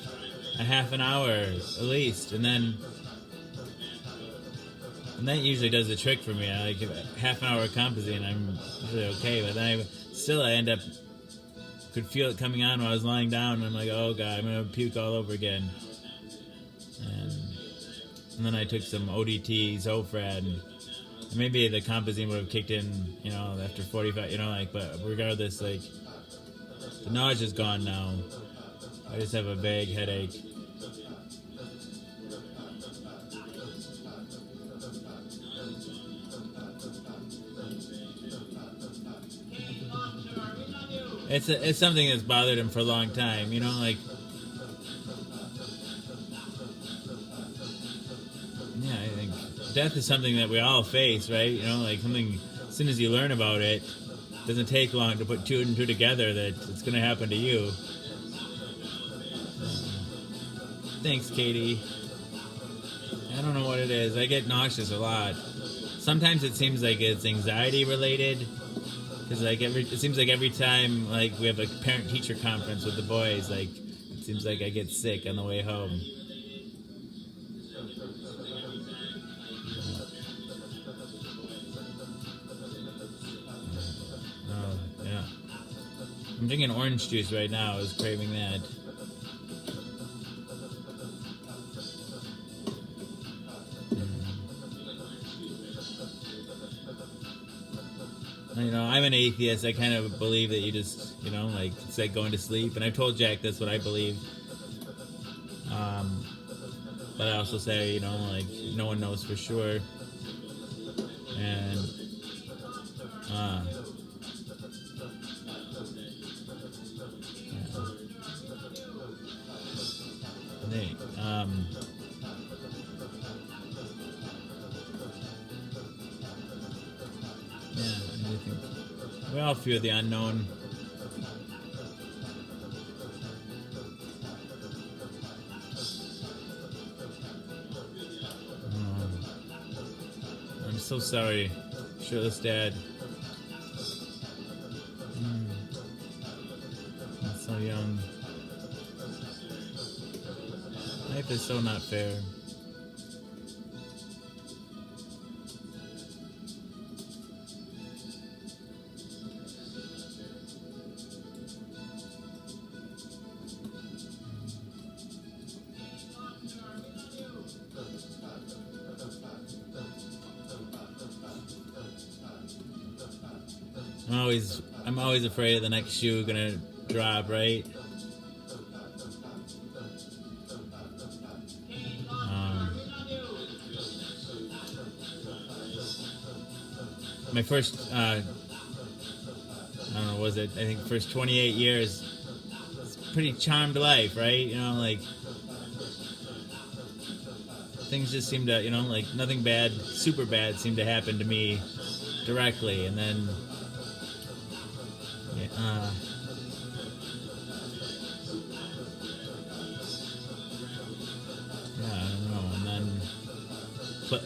a half an hour at least, and that usually does the trick for me. I like half an hour of Compazine, I'm usually okay, but then I end up could feel it coming on while I was lying down, and I'm like, oh god, I'm gonna puke all over again. And then I took some ODT, Zofran, Maybe the Compazine would have kicked in, after 45, but regardless, like, the nausea's gone now. I just have a vague headache. It's something that's bothered him for a long time, like. Yeah, I think death is something that we all face, right? Like something. As soon as you learn about it, it doesn't take long to put two and two together that it's going to happen to you. Thanks, Katie. I don't know what it is. I get nauseous a lot. Sometimes it seems like it's anxiety related. Because it seems like every time we have a parent-teacher conference with the boys, it seems like I get sick on the way home. Oh, yeah. I'm drinking orange juice right now. I was craving that. I'm an atheist. I kind of believe that you just, it's like going to sleep. And I've told Jack that's what I believe. But I also say, no one knows for sure. And, yeah. We all fear the unknown. I'm so sorry, shirtless dad. I'm so young. Life is so not fair. I'm always afraid of the next shoe gonna drop, right? My first, I don't know, was it? I think first 28 years, it's a pretty charmed life, right? Things just seem to, nothing bad, super bad seemed to happen to me directly, and then. I don't know.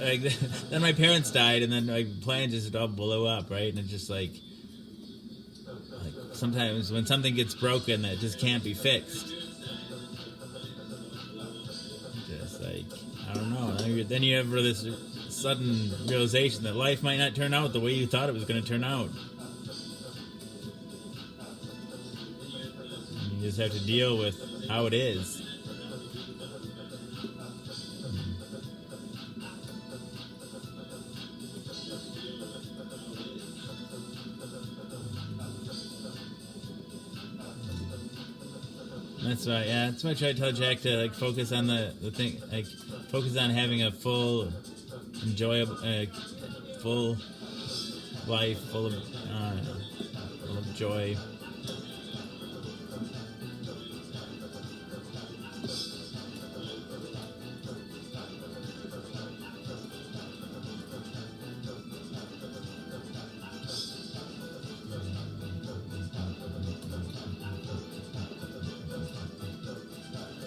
And then my parents died, and then my plan just all blew up, right? And it's just like sometimes when something gets broken that just can't be fixed, just I don't know. Then you have this sudden realization that life might not turn out the way you thought it was going to turn out. You just have to deal with how it is. That's why, that's why I try to tell Jack to focus on the thing, focus on having a full, enjoyable, full life, full of joy.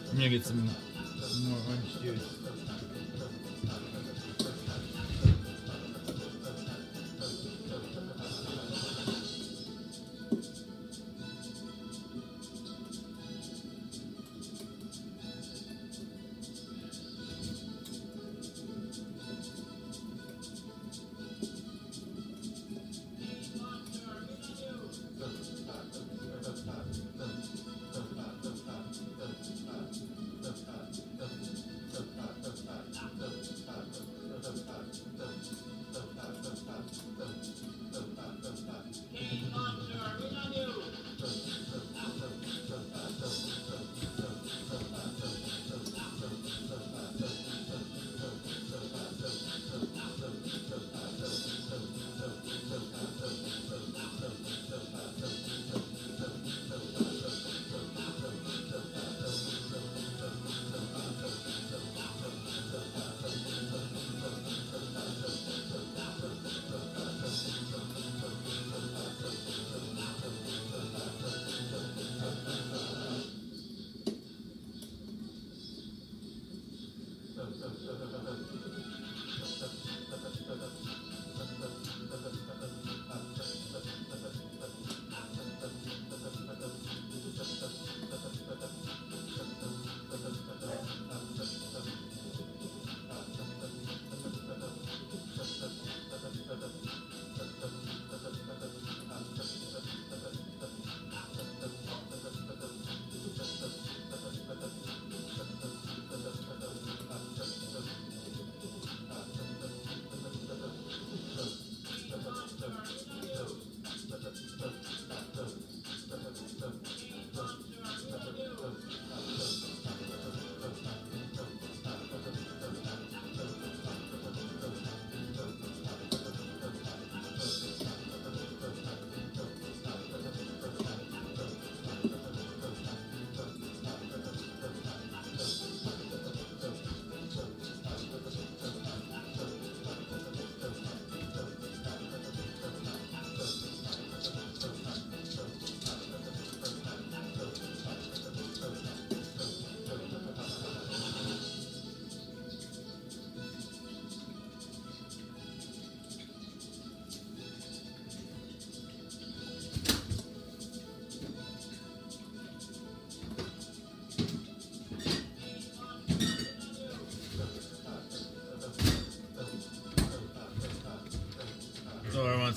I'm gonna get some more orange juice.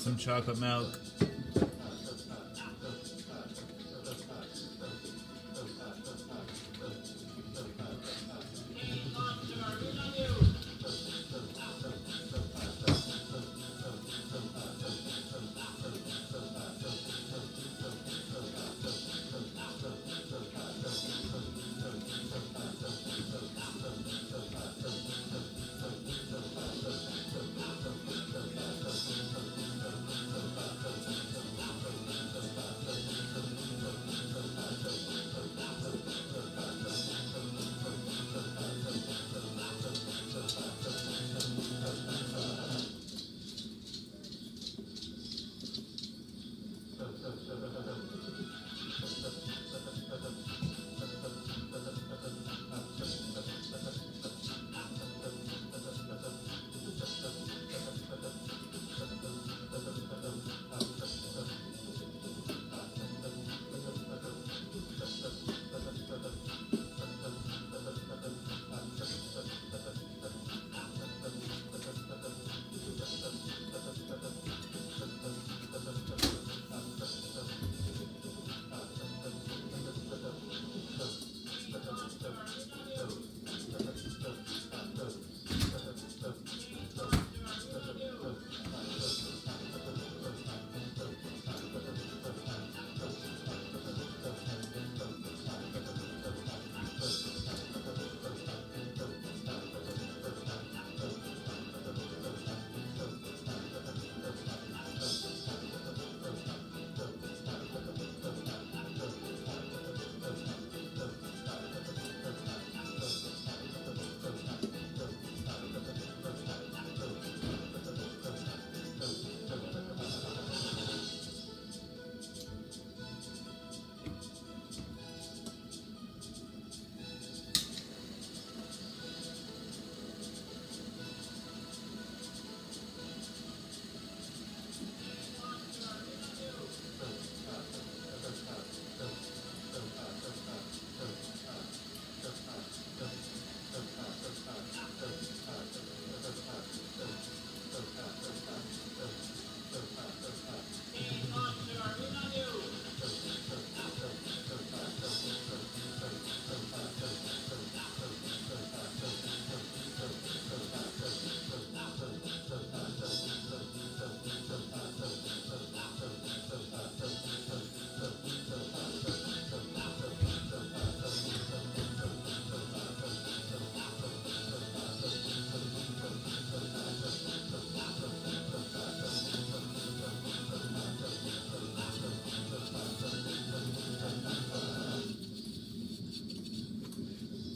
some chocolate milk.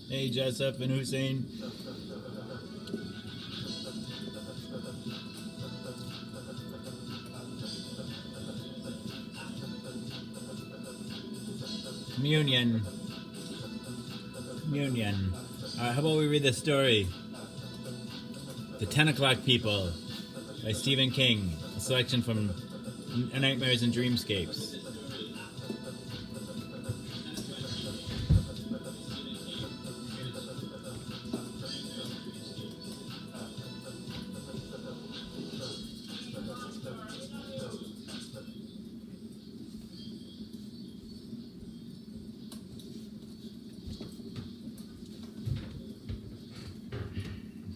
Hey, Jessup and Hussein. Communion. Communion. How about we read the story? The 10 O'Clock People by Stephen King. A selection from Nightmares and Dreamscapes.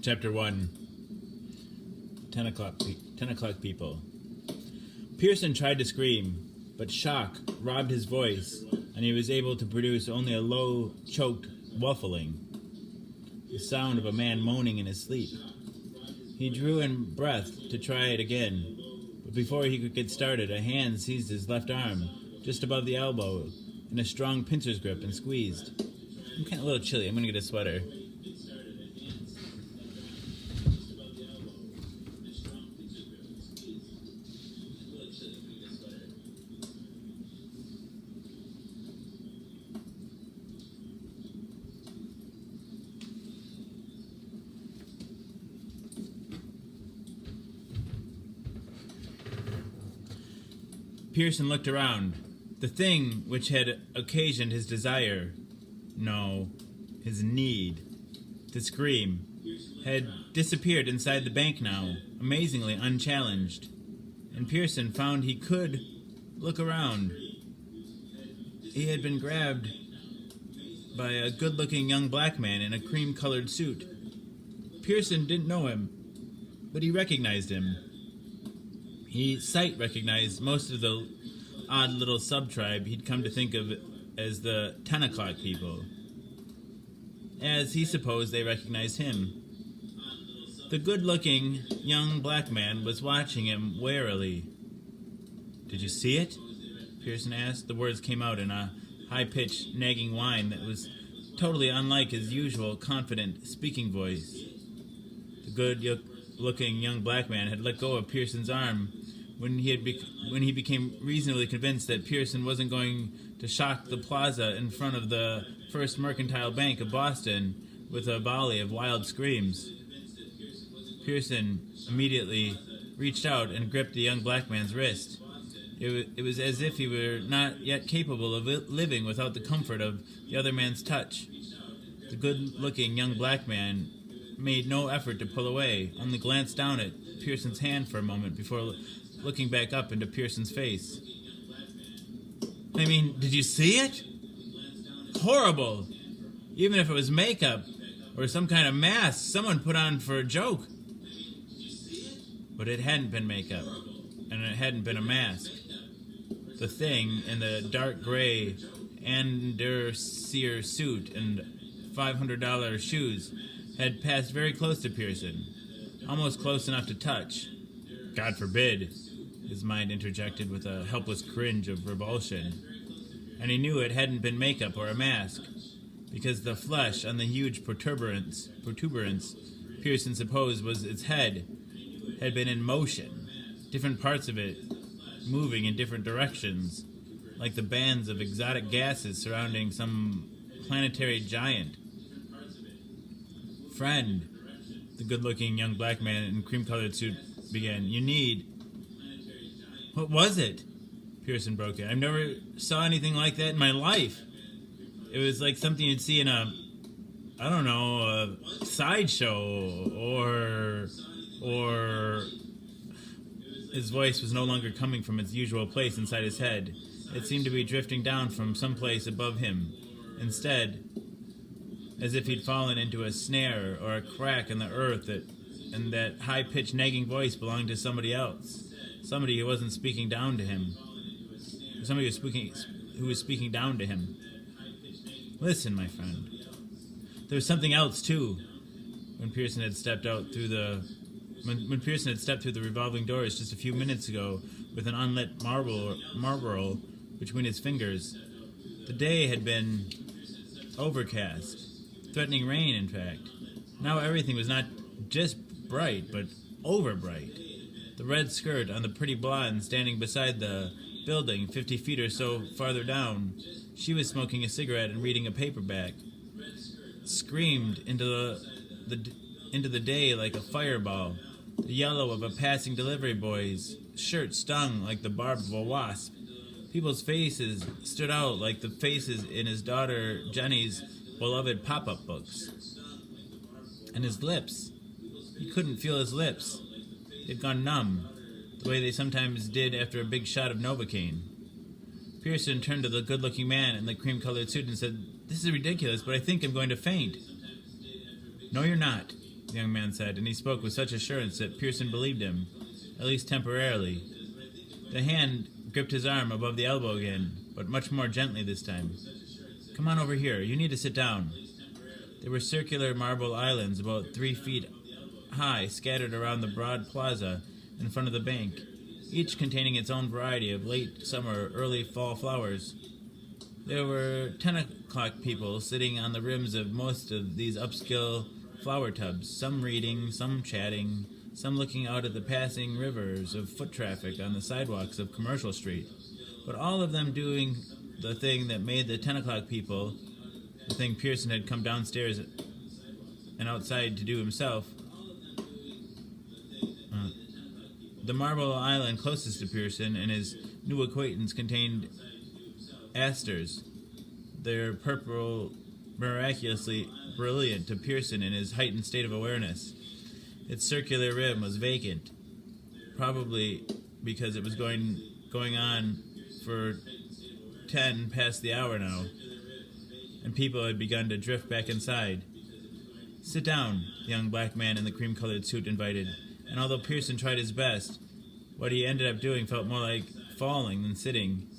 Chapter 1. 10 o'clock people. Pearson tried to scream, but shock robbed his voice, and he was able to produce only a low, choked whuffling, the sound of a man moaning in his sleep. He drew in breath to try it again, but before he could get started, a hand seized his left arm, just above the elbow, in a strong pincer's grip and squeezed. I'm kind of a little chilly. I'm going to get a sweater. Pearson looked around. The thing which had occasioned his desire, no, his need, to scream, had disappeared inside the bank now, amazingly unchallenged. and Pearson found he could look around. He had been grabbed by a good-looking young black man in a cream-colored suit. Pearson didn't know him, but he recognized him. He sight-recognized most of the odd little sub-tribe he'd come to think of as the 10 o'clock people, as he supposed they recognized him. The good-looking young black man was watching him warily. "Did you see it?" Pearson asked. The words came out in a high-pitched, nagging whine that was totally unlike his usual confident speaking voice. The good-looking young black man had let go of Pearson's arm when he became reasonably convinced that Pearson wasn't going to shock the plaza in front of the First Mercantile Bank of Boston with a volley of wild screams. Pearson immediately reached out and gripped the young black man's wrist. It was as if he were not yet capable of living without the comfort of the other man's touch. The good-looking young black man made no effort to pull away, only glanced down at Pearson's hand for a moment before looking back up into Pearson's face. "I mean, did you see it? Horrible! Even if it was makeup or some kind of mask someone put on for a joke." But it hadn't been makeup, and it hadn't been a mask. The thing in the dark gray Anderseer suit and $500 shoes had passed very close to Pearson, almost close enough to touch. "God forbid," his mind interjected with a helpless cringe of revulsion. And he knew it hadn't been makeup or a mask, because the flesh on the huge protuberance Pearson supposed was its head had been in motion, different parts of it moving in different directions, like the bands of exotic gases surrounding some planetary giant. "Friend," the good-looking young black man in cream-colored suit began, "you need..." "What was it?" Pearson broke in. "I never saw anything like that in my life. It was like something you'd see in a sideshow or... His voice was no longer coming from its usual place inside his head. It seemed to be drifting down from some place above him. Instead, as if he'd fallen into a snare or a crack in the earth, and that high-pitched nagging voice belonged to somebody else. Somebody who wasn't speaking down to him. Somebody who was speaking down to him. "Listen, my friend. There was something else, too." When Pearson had stepped through the revolving doors just a few minutes ago with an unlit Marlboro between his fingers, the day had been overcast, threatening rain, in fact. Now everything was not just bright, but over-bright. The red skirt on the pretty blonde standing beside the building 50 feet or so farther down, she was smoking a cigarette and reading a paperback, screamed into the day like a fireball. The yellow of a passing delivery boy's shirt stung like the barb of a wasp. People's faces stood out like the faces in his daughter Jenny's beloved pop-up books. And his lips. He couldn't feel his lips. They'd gone numb, the way they sometimes did after a big shot of Novocaine. Pearson turned to the good-looking man in the cream-colored suit and said, "This is ridiculous, but I think I'm going to faint." "No, you're not," the young man said, and he spoke with such assurance that Pearson believed him, at least temporarily. The hand gripped his arm above the elbow again, but much more gently this time. "Come on over here. You need to sit down." There were circular marble islands about 3 feet high scattered around the broad plaza in front of the bank, each containing its own variety of late summer, early fall flowers. There were 10 o'clock people sitting on the rims of most of these upscale flower tubs, some reading, some chatting, some looking out at the passing rivers of foot traffic on the sidewalks of Commercial Street, but all of them doing the thing that made the 10 o'clock people, the thing Pearson had come downstairs and outside to do himself. The marble island closest to Pearson and his new acquaintance contained asters, their purple miraculously brilliant to Pearson in his heightened state of awareness. Its circular rim was vacant, probably because it was going on for 10 past the hour now, and people had begun to drift back inside. "Sit down," the young black man in the cream-colored suit invited, and although Pearson tried his best, what he ended up doing felt more like falling than sitting.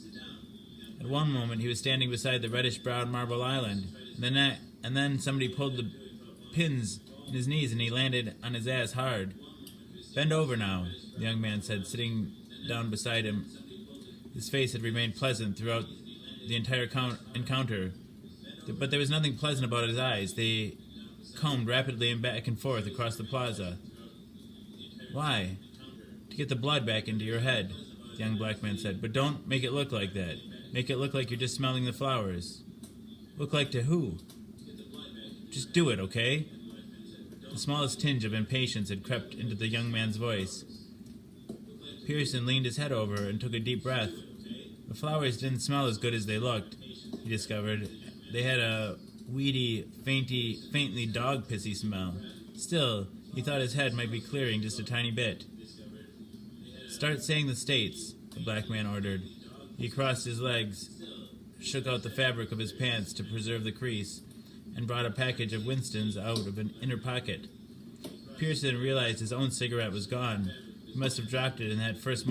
At one moment, he was standing beside the reddish-brown marble island, and then somebody pulled the pins in his knees and he landed on his ass hard. "Bend over now," the young man said, sitting down beside him. His face had remained pleasant throughout the entire encounter, but there was nothing pleasant about his eyes. They combed rapidly and back and forth across the plaza. "Why?" "To get the blood back into your head," the young black man said. "But don't make it look like that. Make it look like you're just smelling the flowers." "Look like to who?" "Just do it, okay?" The smallest tinge of impatience had crept into the young man's voice. Pearson leaned his head over and took a deep breath. The flowers didn't smell as good as they looked, he discovered. They had a weedy, faintly dog-pissy smell. Still, he thought his head might be clearing just a tiny bit. "Start saying the states," the black man ordered. He crossed his legs, shook out the fabric of his pants to preserve the crease, and brought a package of Winston's out of an inner pocket. Pearson realized his own cigarette was gone. He must have dropped it in that first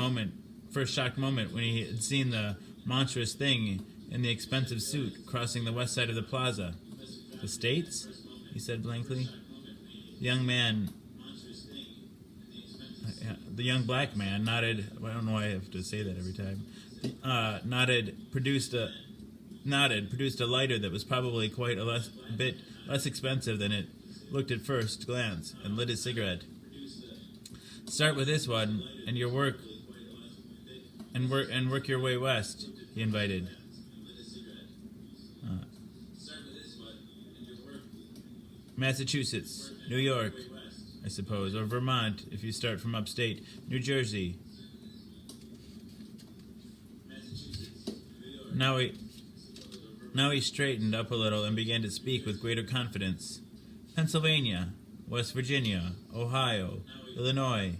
shocked moment when he had seen the monstrous thing in the expensive suit crossing the west side of the plaza. "The States?" he said blankly. The young black man nodded. I don't know why I have to say that every time. Produced a lighter that was probably quite a bit less expensive than it looked at first glance, and lit his cigarette. "Start with this one, and work your way west," he invited. Massachusetts, New York, I suppose, or Vermont if you start from upstate, New Jersey. Now he straightened up a little and began to speak with greater confidence. "Pennsylvania, West Virginia, Ohio, Illinois."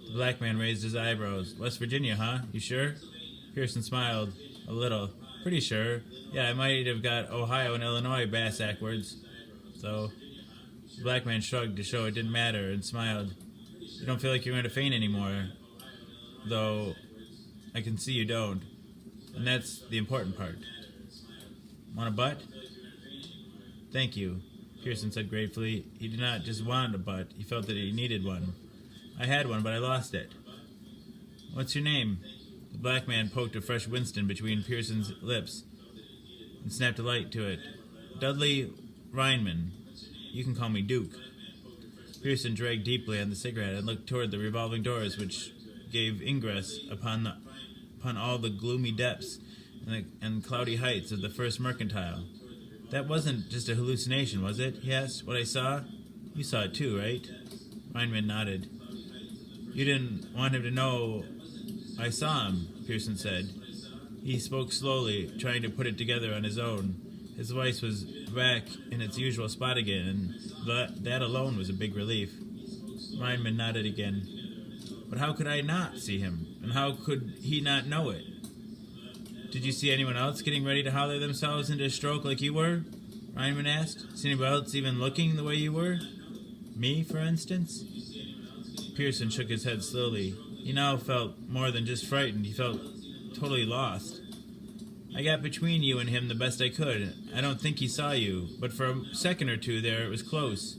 The black man raised his eyebrows. "West Virginia, huh? You sure?" Pearson smiled a little. "Pretty sure. Yeah, I might have got Ohio and Illinois bass-ackwards." So, the black man shrugged to show it didn't matter and smiled. "You don't feel like you're going to faint anymore, though I can see you don't. And that's the important part. Want a butt?" "Thank you," Pearson said gratefully. He did not just want a butt, he felt that he needed one. "I had one, but I lost it." "What's your name?" The black man poked a fresh Winston between Pearson's lips and snapped a light to it. "Dudley Reinman. You can call me Duke." Pearson dragged deeply on the cigarette and looked toward the revolving doors which gave ingress upon all the gloomy depths and cloudy heights of the First Mercantile. "That wasn't just a hallucination, was it?" he asked. "What I saw? You saw it too, right?" Reinman nodded. "You didn't want him to know I saw him," Pearson said. He spoke slowly, trying to put it together on his own. His voice was back in its usual spot again, and that alone was a big relief. Reinman nodded again. "But how could I not see him? And how could he not know it?" "Did you see anyone else getting ready to holler themselves into a stroke like you were?" Reinman asked. "See anybody else even looking the way you were? Me, for instance?" Pearson shook his head slowly. He now felt more than just frightened. He felt totally lost. "I got between you and him the best I could. I don't think he saw you, but for a second or two there it was close.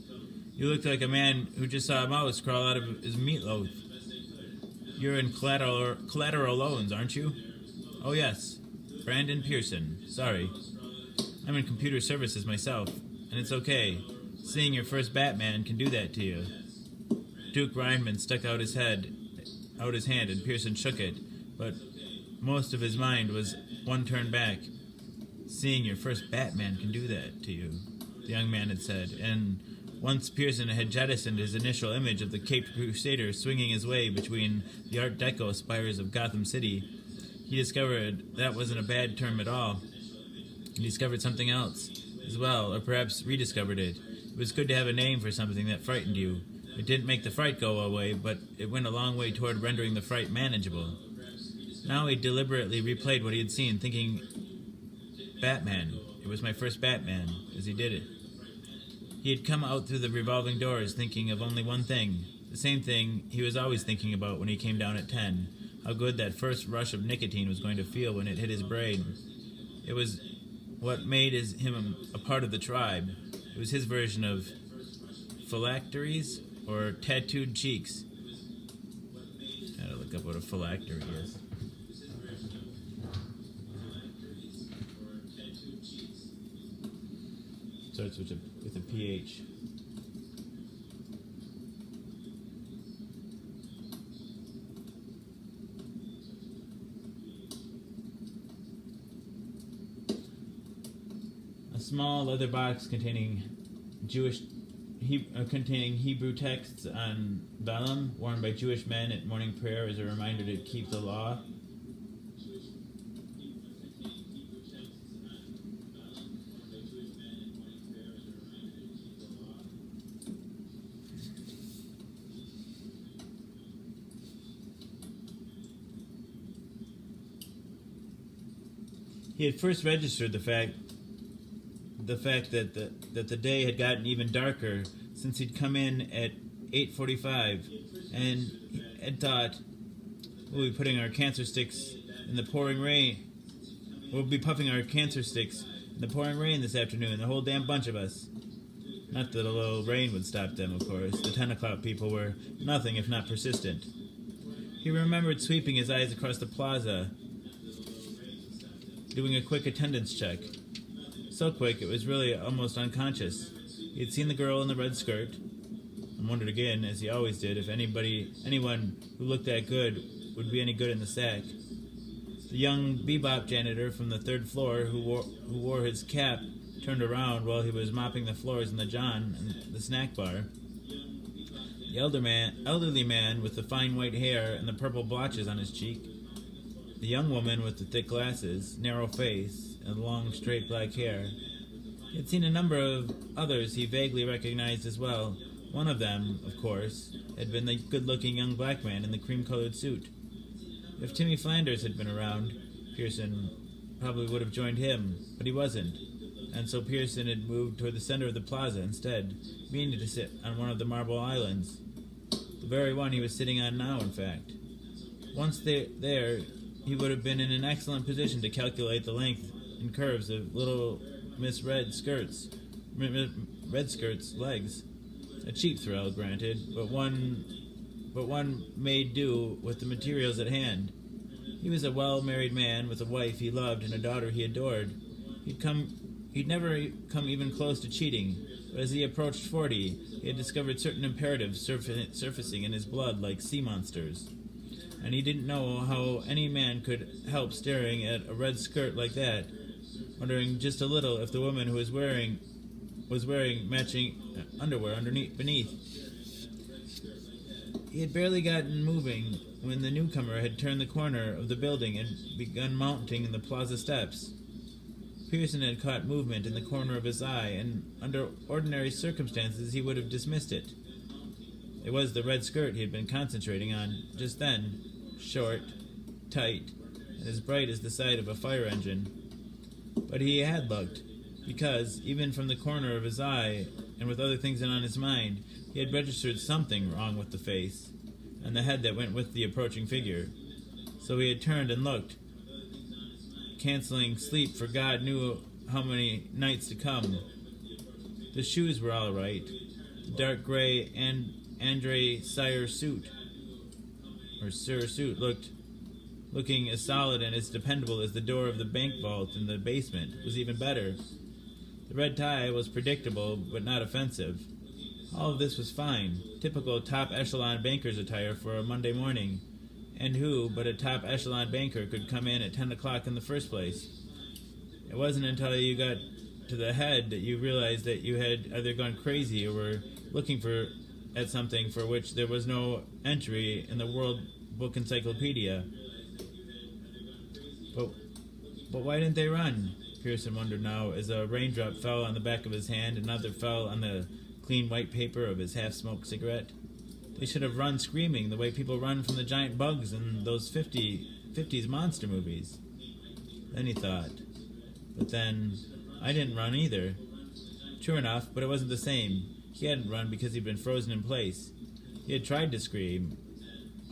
You looked like a man who just saw a mouse crawl out of his meatloaf. You're in collateral loans, aren't you?" "Oh, yes. Brandon Pearson. Sorry. I'm in computer services myself, and it's okay. Seeing your first Batman can do that to you." Duke Reinman stuck out his hand, and Pearson shook it, but most of his mind was one turn back. "Seeing your first Batman can do that to you," the young man had said, and once Pearson had jettisoned his initial image of the caped crusader swinging his way between the Art Deco spires of Gotham City, he discovered that wasn't a bad term at all. He discovered something else as well, or perhaps rediscovered it. It was good to have a name for something that frightened you. It didn't make the fright go away, but it went a long way toward rendering the fright manageable. Now he deliberately replayed what he had seen, thinking, Batman. It was my first Batman, as he did it. He had come out through the revolving doors thinking of only one thing, the same thing he was always thinking about when he came down at 10, how good that first rush of nicotine was going to feel when it hit his brain. It was what made him a part of the tribe. It was his version of phylacteries or tattooed cheeks. Gotta look up what a phylactery is. Starts with a PH. A small leather box containing Hebrew texts on vellum, worn by Jewish men at morning prayer as a reminder to keep the law. He had first registered the fact that the day had gotten even darker since he'd come in at 8:45, and had thought, we'll be putting our cancer sticks in the pouring rain. We'll be puffing our cancer sticks in the pouring rain this afternoon, the whole damn bunch of us. Not that a little rain would stop them, of course. The 10 o'clock people were nothing if not persistent. He remembered sweeping his eyes across the plaza, doing a quick attendance check. So quick, it was really almost unconscious. He had seen the girl in the red skirt, and wondered again, as he always did, if anyone who looked that good would be any good in the sack. The young bebop janitor from the third floor who wore his cap turned around while he was mopping the floors in the John and the snack bar. The elderly man with the fine white hair and the purple blotches on his cheek. The young woman with the thick glasses, narrow face, and long, straight black hair. He had seen a number of others he vaguely recognized as well. One of them, of course, had been the good-looking young black man in the cream-colored suit. If Timmy Flanders had been around, Pearson probably would have joined him, but he wasn't, and so Pearson had moved toward the center of the plaza instead, meaning to sit on one of the marble islands. The very one he was sitting on now, in fact. Once there, he would have been in an excellent position to calculate the length and curves of little Miss Red Skirt's legs. A cheap thrill, granted, but one made do with the materials at hand. He was a well-married man with a wife he loved and a daughter he adored. He'd never come even close to cheating, but as he approached 40, he had discovered certain imperatives surfacing in his blood like sea monsters. And he didn't know how any man could help staring at a red skirt like that, wondering just a little if the woman who was wearing matching underwear beneath. He had barely gotten moving when the newcomer had turned the corner of the building and begun mounting the plaza steps. Pearson had caught movement in the corner of his eye, and under ordinary circumstances he would have dismissed it. It was the red skirt he had been concentrating on just then, short, tight, and as bright as the side of a fire engine. But he had looked, because, even from the corner of his eye, and with other things on his mind, he had registered something wrong with the face, and the head that went with the approaching figure. So he had turned and looked, canceling sleep for God knew how many nights to come. The shoes were all right. The dark gray Andre Sire suit, looking as solid and as dependable as the door of the bank vault in the basement, was even better. The red tie was predictable, but not offensive. All of this was fine, typical top-echelon banker's attire for a Monday morning, and who but a top-echelon banker could come in at 10 o'clock in the first place? It wasn't until you got to the head that you realized that you had either gone crazy or were looking at something for which there was no entry in the World Book Encyclopedia. But why didn't they run? Pearson wondered now, as a raindrop fell on the back of his hand and another fell on the clean white paper of his half-smoked cigarette. They should have run screaming the way people run from the giant bugs in those 50s monster movies. Then he thought, but then I didn't run either. True enough, but it wasn't the same. He hadn't run because he'd been frozen in place. He had tried to scream.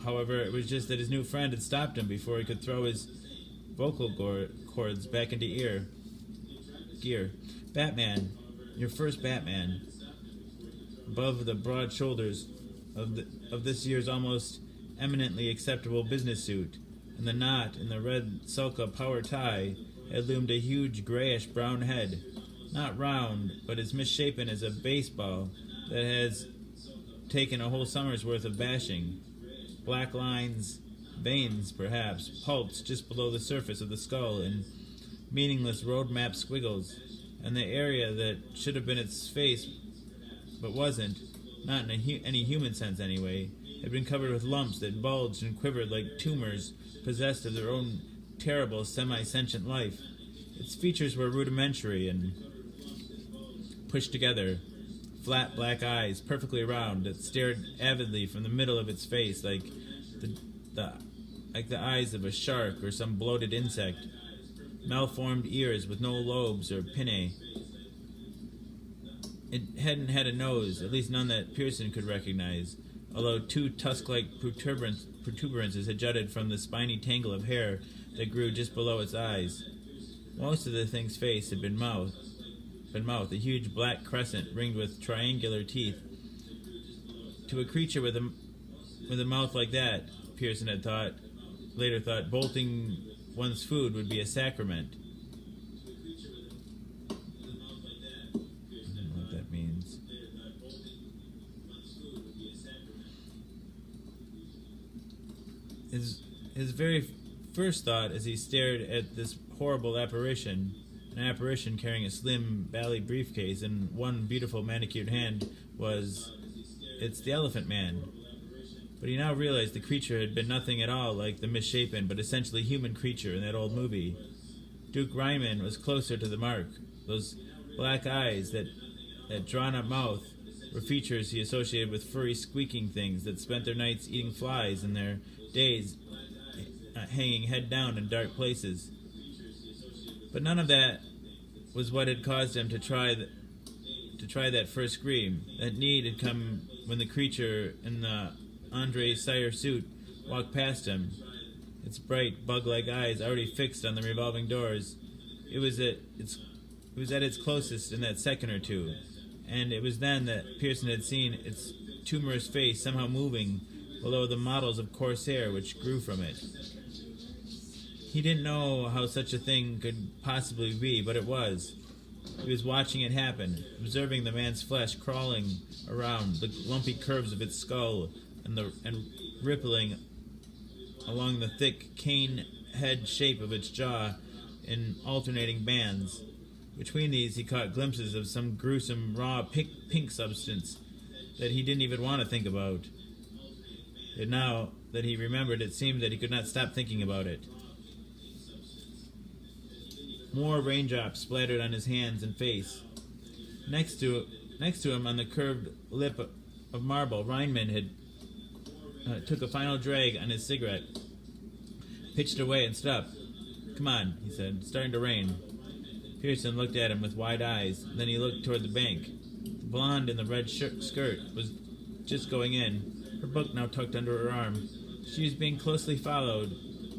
However, it was just that his new friend had stopped him before he could throw his vocal cords back into gear. Batman, your first Batman. Above the broad shoulders of this year's almost eminently acceptable business suit, and the knot in the red Sulka power tie had loomed a huge grayish-brown head, not round, but as misshapen as a baseball that has taken a whole summer's worth of bashing. Black lines, veins perhaps, pulsed just below the surface of the skull in meaningless road map squiggles, and the area that should have been its face but wasn't, not in any human sense anyway, had been covered with lumps that bulged and quivered like tumors possessed of their own terrible semi-sentient life. Its features were rudimentary and pushed together. Flat black eyes, perfectly round, that stared avidly from the middle of its face like the eyes of a shark or some bloated insect. Malformed ears with no lobes or pinnae. It hadn't had a nose, at least none that Pearson could recognize, although two tusk-like protuberances had jutted from the spiny tangle of hair that grew just below its eyes. Most of the thing's face had been mouth, a huge black crescent ringed with triangular teeth. To a creature with a mouth like that, Pearson had later thought, bolting one's food would be a sacrament. I don't know what that means. His very first thought as he stared at this horrible apparition, an apparition carrying a slim Bally briefcase and one beautiful manicured hand, was, it's the Elephant Man. But he now realized the creature had been nothing at all like the misshapen but essentially human creature in that old movie. Duke Ryman was closer to the mark. Those black eyes, that drawn-up mouth, were features he associated with furry squeaking things that spent their nights eating flies and their days hanging head down in dark places. But none of that was what had caused him to try that first scream. That need had come when the creature in the Andre Sire suit walked past him, its bright, bug-like eyes already fixed on the revolving doors. It was at its closest in that second or two, and it was then that Pearson had seen its tumorous face somehow moving below the models of Corsair which grew from it. He didn't know how such a thing could possibly be, but it was. He was watching it happen, observing the man's flesh crawling around the lumpy curves of its skull and rippling along the thick cane head shape of its jaw in alternating bands. Between these he caught glimpses of some gruesome raw pink substance that he didn't even want to think about. And now that he remembered, it seemed that he could not stop thinking about it. More raindrops splattered on his hands and face. Next to him, on the curved lip of marble, Reinman had took a final drag on his cigarette, pitched away and stopped. "Come on," he said. "It's starting to rain." Pearson looked at him with wide eyes. Then he looked toward the bank. The blonde in the red skirt was just going in, her book now tucked under her arm. She was being closely followed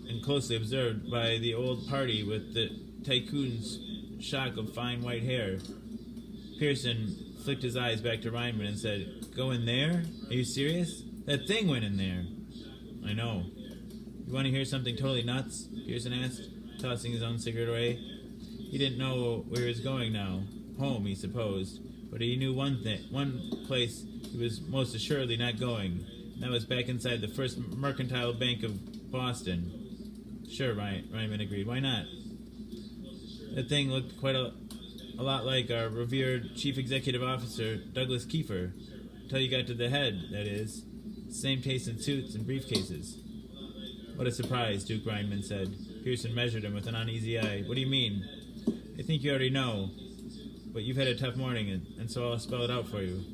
and closely observed by the old party with the tycoon's shock of fine white hair. Pearson flicked his eyes back to Reinman and said, "Go in there? Are you serious? That thing went in there." "I know." "You want to hear something totally nuts?" Pearson asked, tossing his own cigarette away. He didn't know where he was going now. Home, he supposed. But he knew one place he was most assuredly not going, and that was back inside the First Mercantile Bank of Boston. "Sure," Reinman agreed. "Why not?" That thing looked quite a lot like our revered Chief Executive Officer, Douglas Kiefer. Until you got to the head, that is. Same taste in suits and briefcases. "What a surprise," Duke Reinman said. Pearson measured him with an uneasy eye. "What do you mean?" "I think you already know, but you've had a tough morning, and so I'll spell it out for you.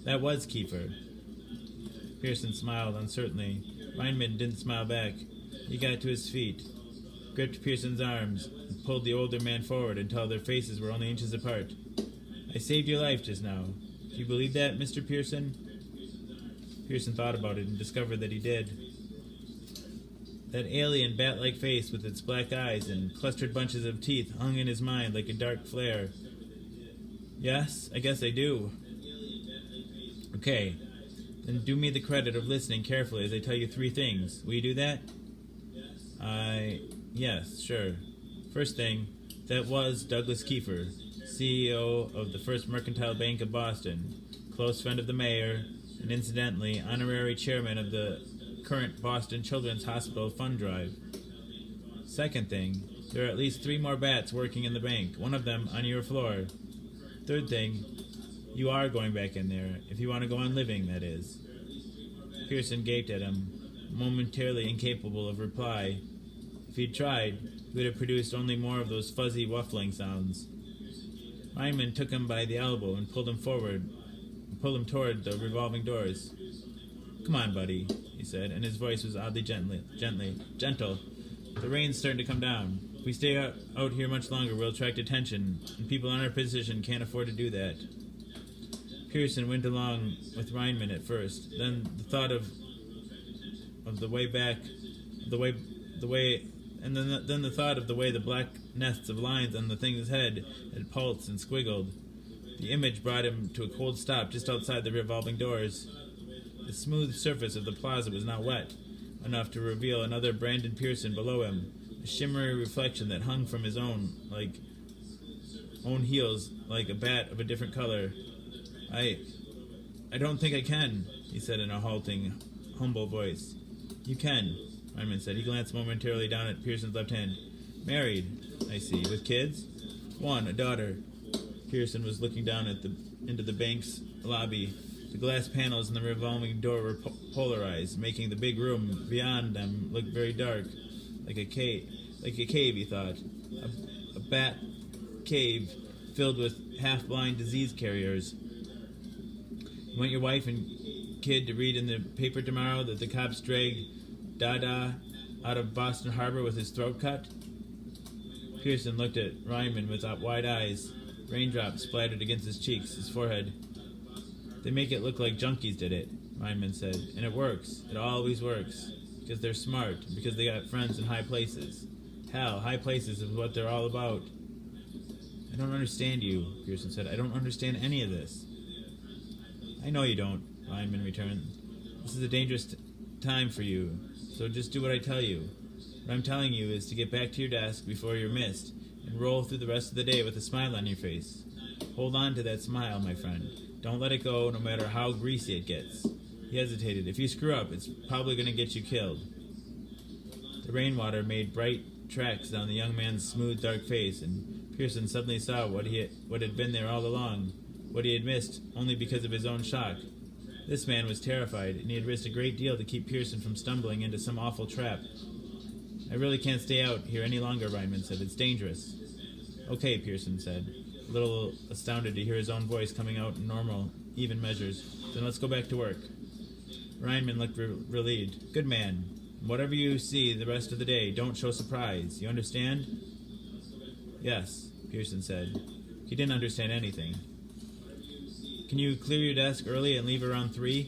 That was Kiefer." Pearson smiled uncertainly. Reinman didn't smile back. He got to his feet, gripped Pearson's arms, and pulled the older man forward until their faces were only inches apart. I saved your life just now. Do you believe that, Mr. Pearson? Pearson thought about it and discovered that he did. That alien bat-like face with its black eyes and clustered bunches of teeth hung in his mind like a dark flare. Yes, I guess I do. Okay, then do me the credit of listening carefully as I tell you 3 things. Will you do that? Yes, sure. First thing, that was Douglas Kiefer, CEO of the First Mercantile Bank of Boston, close friend of the mayor, and incidentally, honorary chairman of the current Boston Children's Hospital Fund Drive. Second thing, there are at least 3 more bats working in the bank, one of them on your floor. Third thing, you are going back in there, if you want to go on living, that is. Pearson gaped at him, momentarily incapable of reply. If he'd tried, he would have produced only more of those fuzzy, waffling sounds. Reinman took him by the elbow and pulled him toward the revolving doors. Come on, buddy, he said, and his voice was oddly gentle. The rain's starting to come down. If we stay out here much longer, we'll attract attention, and people in our position can't afford to do that. Pearson went along with Reinman at first. Then the thought of the way the black nests of lines on the thing's head had pulsed and squiggled. The image brought him to a cold stop just outside the revolving doors. The smooth surface of the plaza was not wet enough to reveal another Brandon Pearson below him, a shimmery reflection that hung from his own heels like a bat of a different color. I don't think I can, he said in a halting, humble voice. You can, Reinman said. He glanced momentarily down at Pearson's left hand. Married, I see. With kids? 1, a daughter. Pearson was looking down into the bank's lobby. The glass panels in the revolving door were polarized, making the big room beyond them look very dark, like a cave, he thought. A bat cave filled with half-blind disease carriers. You want your wife and kid to read in the paper tomorrow that the cops dragged Dada out of Boston Harbor with his throat cut? Pearson looked at Reinman with wide eyes. Raindrops splattered against his cheeks, his forehead. They make it look like junkies did it, Reinman said. And it works. It always works. Because they're smart. Because they got friends in high places. Hell, high places is what they're all about. I don't understand you, Pearson said. I don't understand any of this. I know you don't, Reinman returned. This is a dangerous time for you, so just do what I tell you. What I'm telling you is to get back to your desk before you're missed, and roll through the rest of the day with a smile on your face. Hold on to that smile, my friend. Don't let it go, no matter how greasy it gets. He hesitated. If you screw up, it's probably going to get you killed. The rainwater made bright tracks down the young man's smooth, dark face, and Pearson suddenly saw what had been there all along, what he had missed only because of his own shock. This man was terrified, and he had risked a great deal to keep Pearson from stumbling into some awful trap. I really can't stay out here any longer, Reinman said. It's dangerous. Okay, Pearson said, a little astounded to hear his own voice coming out in normal, even measures. Then let's go back to work. Reinman looked relieved. Good man. Whatever you see the rest of the day, don't show surprise. You understand? Yes, Pearson said. He didn't understand anything. Can you clear your desk early and leave around 3?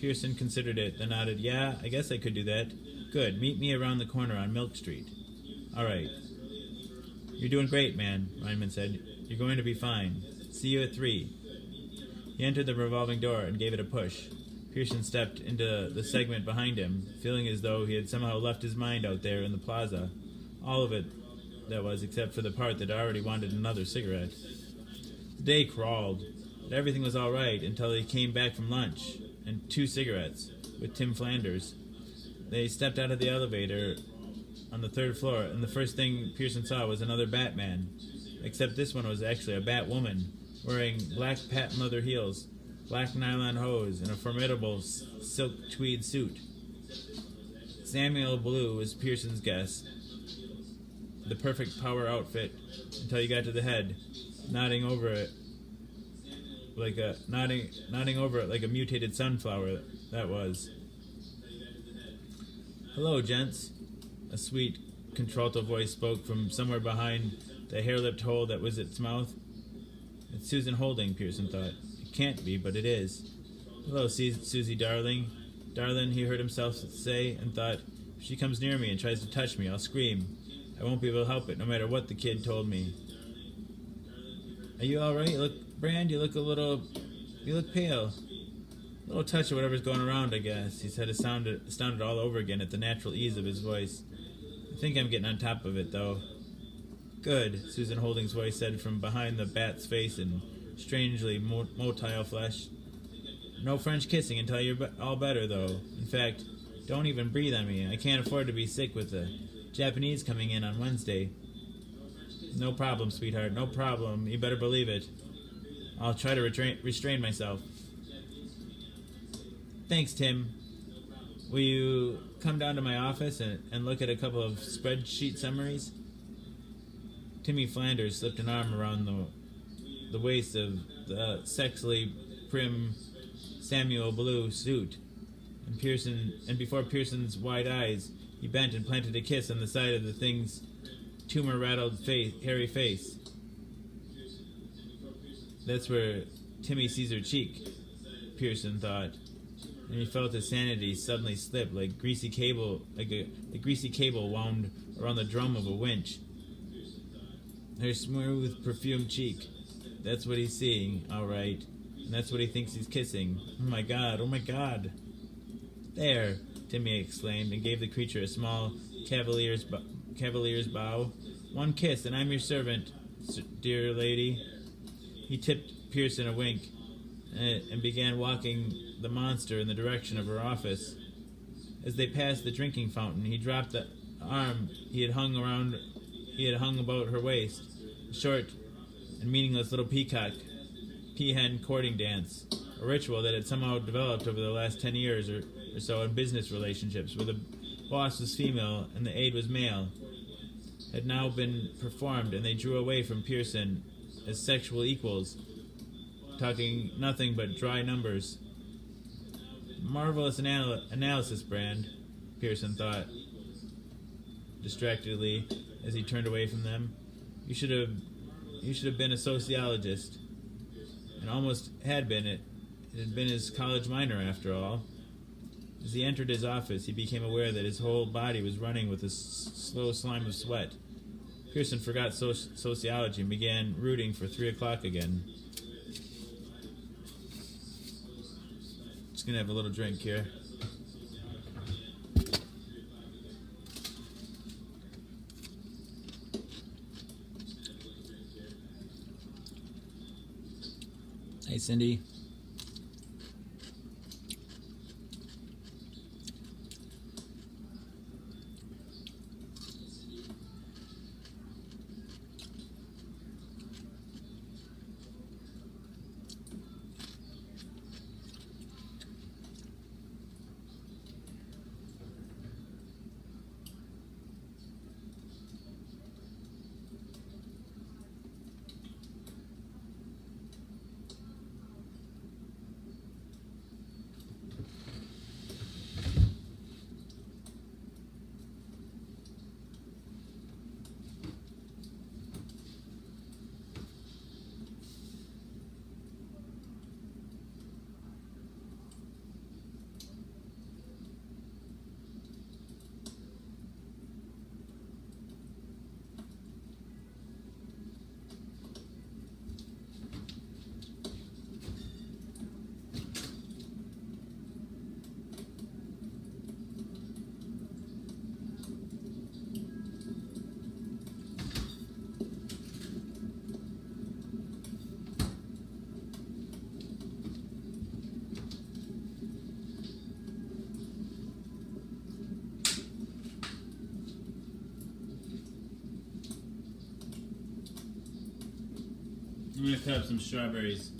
Pearson considered it, then nodded. Yeah, I guess I could do that. Good. Meet me around the corner on Milk Street. All right. You're doing great, man, Reinman said. You're going to be fine. See you at 3. He entered the revolving door and gave it a push. Pearson stepped into the segment behind him, feeling as though he had somehow left his mind out there in the plaza. All of it, that was, except for the part that already wanted another cigarette. The day crawled. But everything was all right until he came back from lunch and 2 cigarettes with Tim Flanders. They stepped out of the elevator on the 3rd floor, and the first thing Pearson saw was another Batman, except this one was actually a Batwoman, wearing black patent leather heels, black nylon hose, and a formidable silk tweed suit. Samuel Blue was Pearson's guess, the perfect power outfit until he got to the head. Nodding over it like a nodding over it like a mutated sunflower. That was. Hello, gents. A sweet contralto voice spoke from somewhere behind the hair-lipped hole that was its mouth. It's Susan Holding, Pearson thought. It can't be, but it is. Hello, Susie, darling. Darling, he heard himself say, and thought, if she comes near me and tries to touch me, I'll scream. I won't be able to help it, no matter what the kid told me. Are you all right? Brand, you look pale. A little touch of whatever's going around, I guess. He said, astounded all over again at the natural ease of his voice. I think I'm getting on top of it, though. Good, Susan Holding's voice said from behind the bat's face and strangely motile flesh. No French kissing until you're all better, though. In fact, don't even breathe on me. I can't afford to be sick with the Japanese coming in on Wednesday. No problem, sweetheart, no problem. You better believe it. I'll try to restrain myself. Thanks, Tim. Will you come down to my office and look at a couple of spreadsheet summaries? Timmy Flanders slipped an arm around the waist of the sexily prim Samuel blue suit, and before Pearson's wide eyes, he bent and planted a kiss on the side of the thing's tumor-rattled hairy face. That's where Timmy sees her cheek, Pearson thought, and he felt his sanity suddenly slip like a greasy cable wound around the drum of a winch. Her smooth, perfumed cheek. That's what he's seeing, all right. And that's what he thinks he's kissing. Oh my God, oh my God. There, Timmy exclaimed, and gave the creature a small cavalier's bow. One kiss, and I'm your servant, dear lady. He tipped Pearson a wink, and began walking the monster in the direction of her office. As they passed the drinking fountain, he dropped the arm he had hung about her waist, a short and meaningless little peahen courting dance, a ritual that had somehow developed over the last 10 years or so in business relationships, where the boss was female and the aide was male, had now been performed, and they drew away from Pearson as sexual equals, talking nothing but dry numbers. Marvelous analysis, Brand, Pearson thought distractedly as he turned away from them. You should have been a sociologist, and almost had been it. It had been his college minor, after all. As he entered his office, he became aware that his whole body was running with a slow slime of sweat. Pearson forgot sociology and began rooting for 3 o'clock again. Just gonna have a little drink here. Hey, Cindy. I'm gonna cut up some strawberries.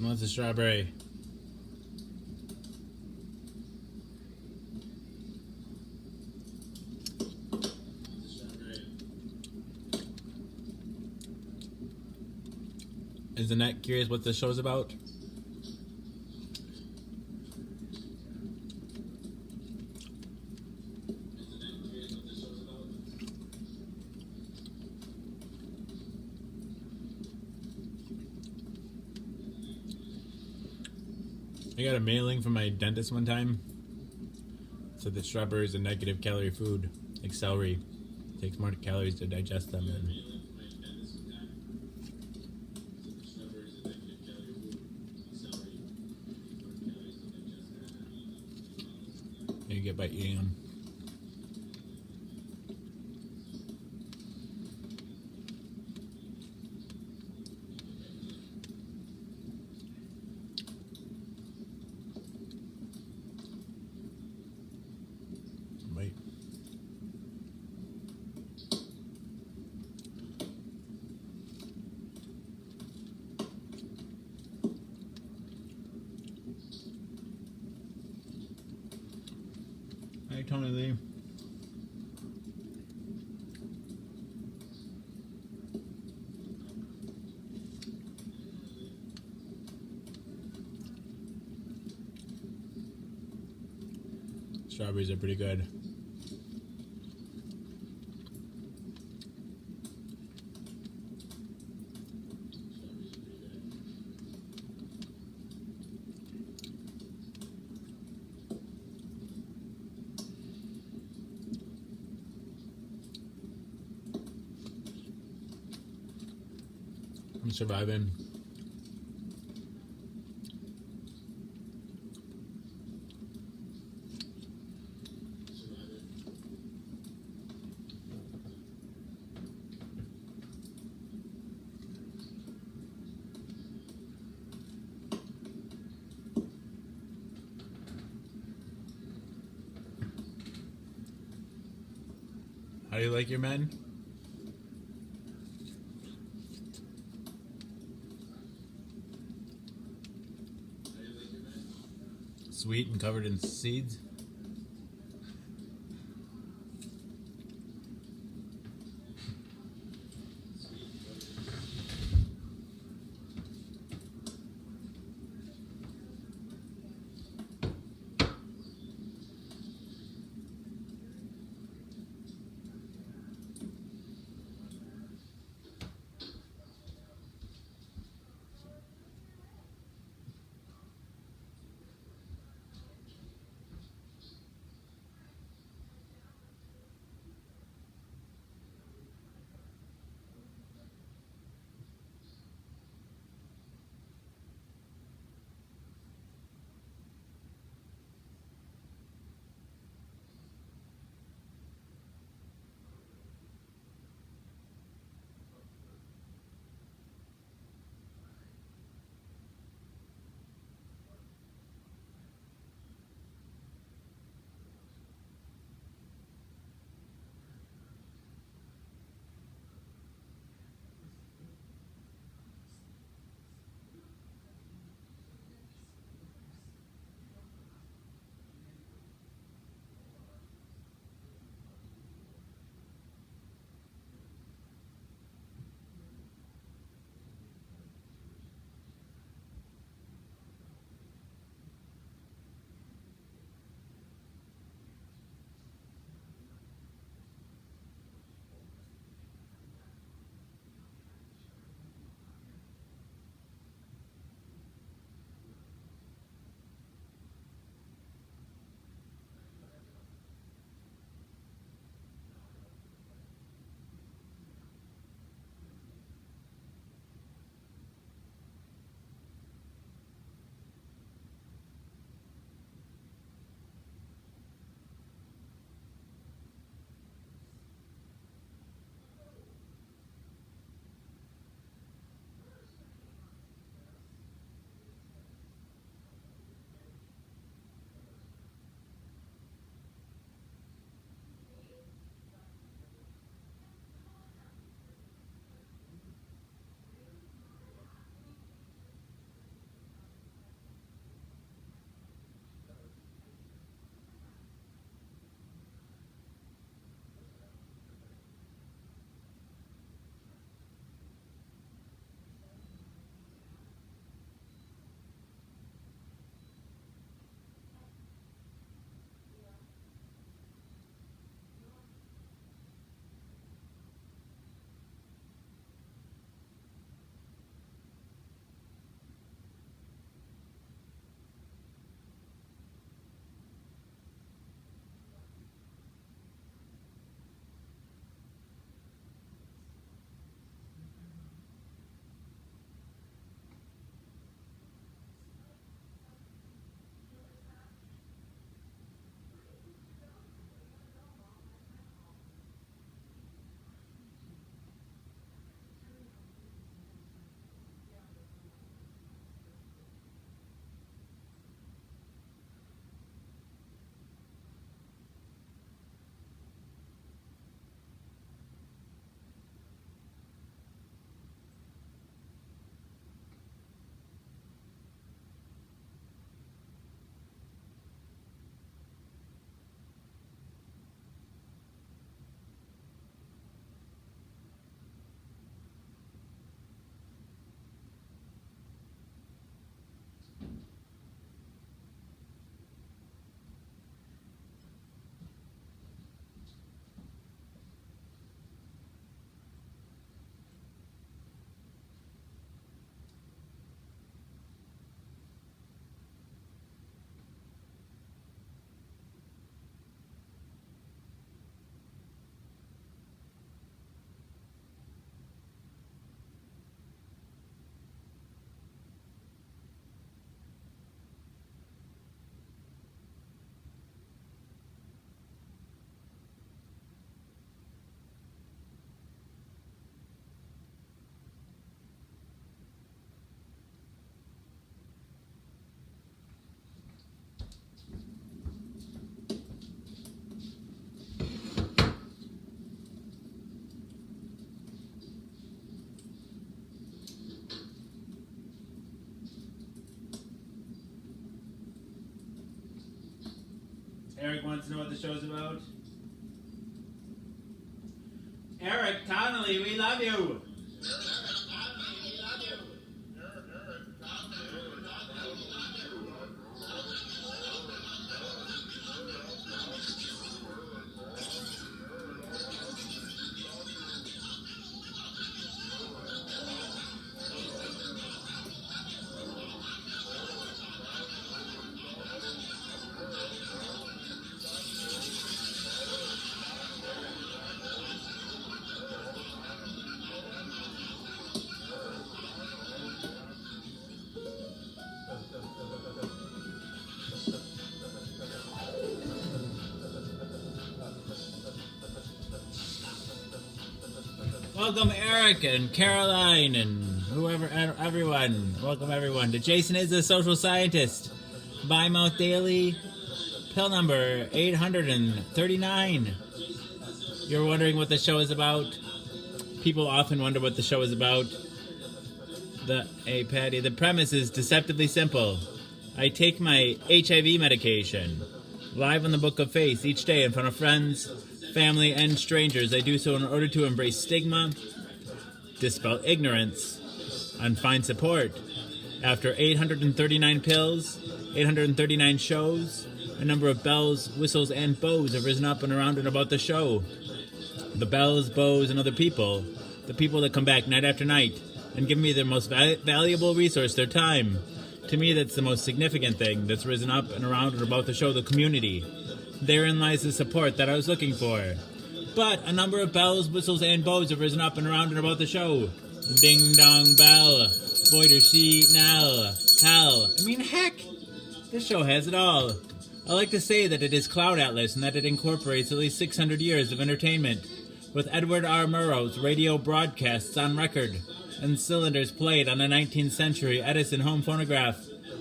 What's a strawberry? Is Annette curious what the show's about? I got a mailing from my dentist one time. Said that strawberry is a negative calorie food, like celery. Takes more calories to digest them. And you get by eating them. Wait. Hey, Tony Lee. Strawberries are pretty good. I'm surviving. How do you like your men? Sweet and covered in seeds? Eric wants to know what the show's about. Eric Connolly, we love you. Welcome Eric and Caroline and whoever, everyone. Welcome everyone to Jason is a Social Scientist. By Mouth Daily, pill number 839. You're wondering what the show is about? People often wonder what the show is about. Hey Patty, the premise is deceptively simple. I take my HIV medication live on the Book of Face each day in front of friends, family, and strangers. I do so in order to embrace stigma, dispel ignorance, and find support. After 839 pills, 839 shows, a number of bells, whistles, and bows have risen up and around and about the show. The bells, bows, and other people, the people that come back night after night and give me their most valuable resource, their time. To me, that's the most significant thing that's risen up and around and about the show, the community. Therein lies the support that I was looking for. But a number of bells, whistles, and bows have risen up and around and about the show. Ding dong bell, voider she nell, hell. I mean, heck, this show has it all. I like to say that it is Cloud Atlas and that it incorporates at least 600 years of entertainment, with Edward R. Murrow's radio broadcasts on record and cylinders played on a 19th century Edison home phonograph,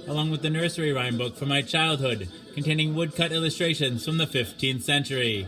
along with the nursery rhyme book from my childhood, containing woodcut illustrations from the 15th century.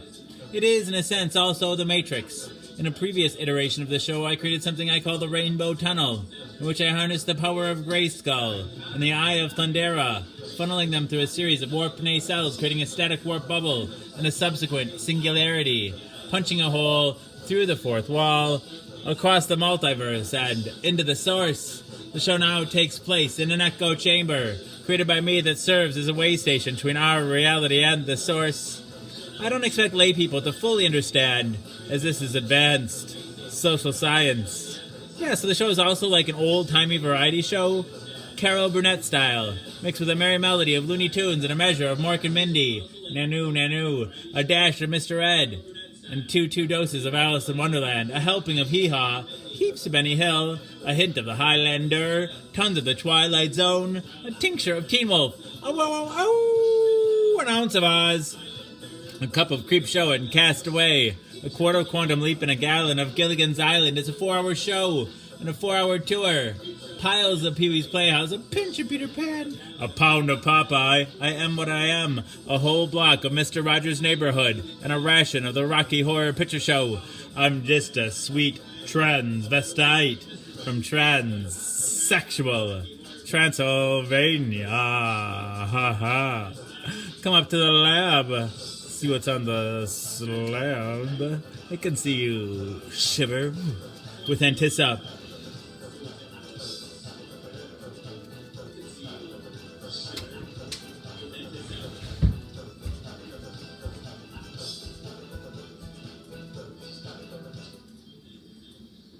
It is, in a sense, also The Matrix. In a previous iteration of the show, I created something I call the Rainbow Tunnel, in which I harnessed the power of Grayskull and the Eye of Thundera, funneling them through a series of warp nacelles, creating a static warp bubble and a subsequent singularity, punching a hole through the fourth wall, across the multiverse, and into the source. The show now takes place in an echo chamber, created by me, that serves as a way station between our reality and the source. I don't expect lay people to fully understand, as this is advanced social science. Yeah, so the show is also like an old-timey variety show, Carol Burnett style, mixed with a merry melody of Looney Tunes and a measure of Mork and Mindy, Nanu Nanu, a dash of Mr. Ed, and two doses of Alice in Wonderland, a helping of Hee Haw, heaps of Benny Hill, a hint of the Highlander, tons of the Twilight Zone, a tincture of Teen Wolf, an ounce of Oz, a cup of Creep Show and Cast Away, a quarter of Quantum Leap, and a gallon of Gilligan's Island. It's a 4-hour show and a 4-hour tour. Piles of Pee-wee's Playhouse, a pinch of Peter Pan, a pound of Popeye, I Am What I Am, a whole block of Mr. Rogers' Neighborhood, and a ration of the Rocky Horror Picture Show. I'm just a sweet transvestite from transsexual Transylvania. Ha ha. Come up to the lab. See what's on the slab. I can see you shiver with Antissa.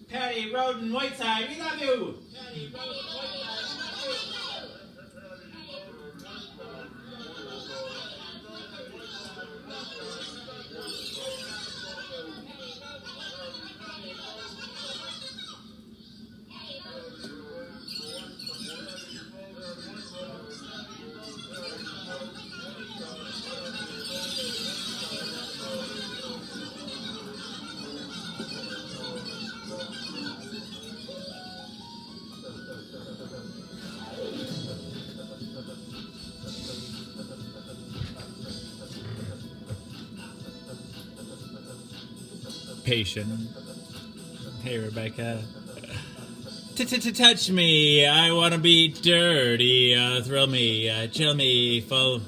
Patty Roden Whiteside, we love you! Patty Roden Whiteside, we love you! Patient. Hey, Rebecca. Touch me. I want to be dirty. Thrill me. Chill me. Full.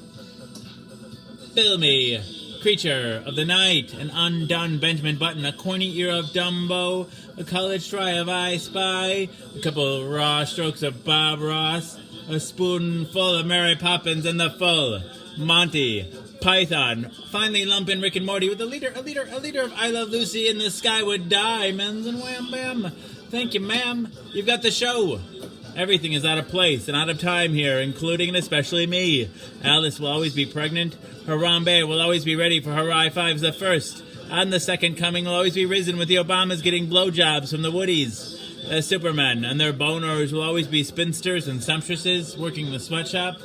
filmy creature of the night, an undone Benjamin Button, a corny ear of Dumbo, a college try of I Spy, a couple raw strokes of Bob Ross, a spoonful of Mary Poppins, and the full Monty Python. Finally lump in Rick and Morty with a liter of I Love Lucy in the Skywood Diamonds, and wham bam. Thank you, ma'am. You've got the show. Everything is out of place and out of time here, including and especially me. Alice will always be pregnant. Harambe will always be ready for her high fives the first. And the second coming will always be risen with the Obamas getting blowjobs from the Woodies. The Supermen and their boners will always be spinsters and sumptuouses working the sweatshop.